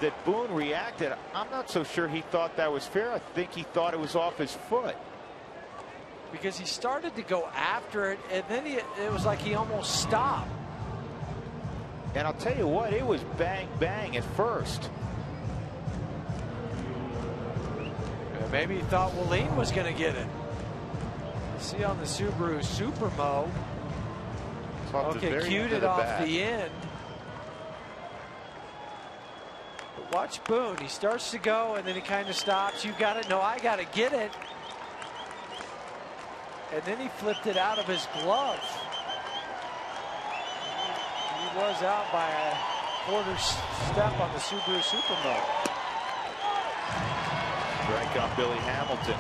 that Boone reacted, I'm not so sure he thought that was fair. I think he thought it was off his foot. Because he started to go after it, and then it was like he almost stopped. And I'll tell you what, it was bang, bang at first. Maybe he thought Wallin was going to get it. See on the Subaru Supermo. Okay, cued it off the end. But watch Boone. He starts to go and then he kind of stops. You got it. No, I got to get it. And then he flipped it out of his glove. He was out by a quarter step on the Subaru Supermo. Strike on Billy Hamilton.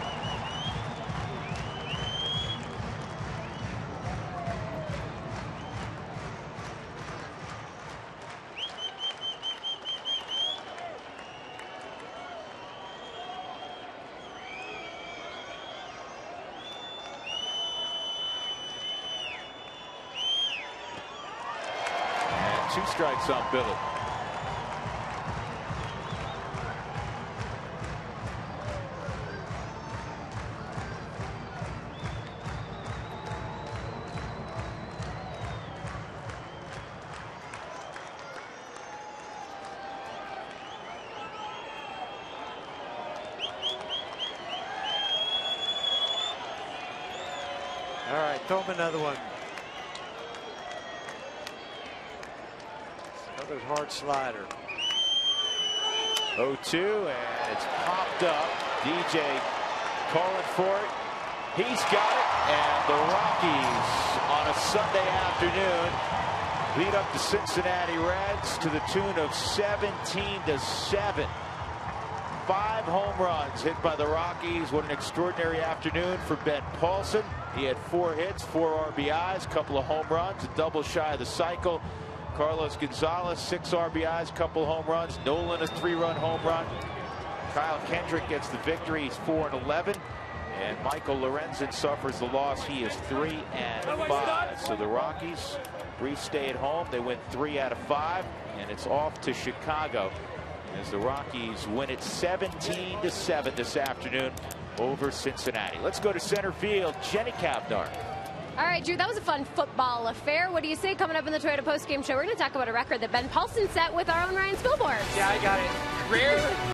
Two strikes on Billy. All right, throw him another one. Another hard slider. 0-2, and it's popped up. DJ calling for it. He's got it, and the Rockies on a Sunday afternoon lead up the Cincinnati Reds to the tune of 17-7. 5 home runs hit by the Rockies. What an extraordinary afternoon for Ben Paulson. He had 4 hits, 4 RBIs, a couple of home runs, a double shy of the cycle. Carlos Gonzalez, 6 RBIs, couple of home runs. Nolan, a 3-run home run. Kyle Kendrick gets the victory. He's 4-11. And Michael Lorenzen suffers the loss. He is 3-5. So the Rockies, 3 stay at home. They win 3 out of 5. And it's off to Chicago as the Rockies win it 17-7 this afternoon over Cincinnati. Let's go to center field. Jenny Cavnar. All right, Drew, that was a fun football affair. What do you say coming up in the Toyota postgame show? We're going to talk about a record that Ben Paulson set with our own Ryan Spilborghs. Yeah, I got it. Rare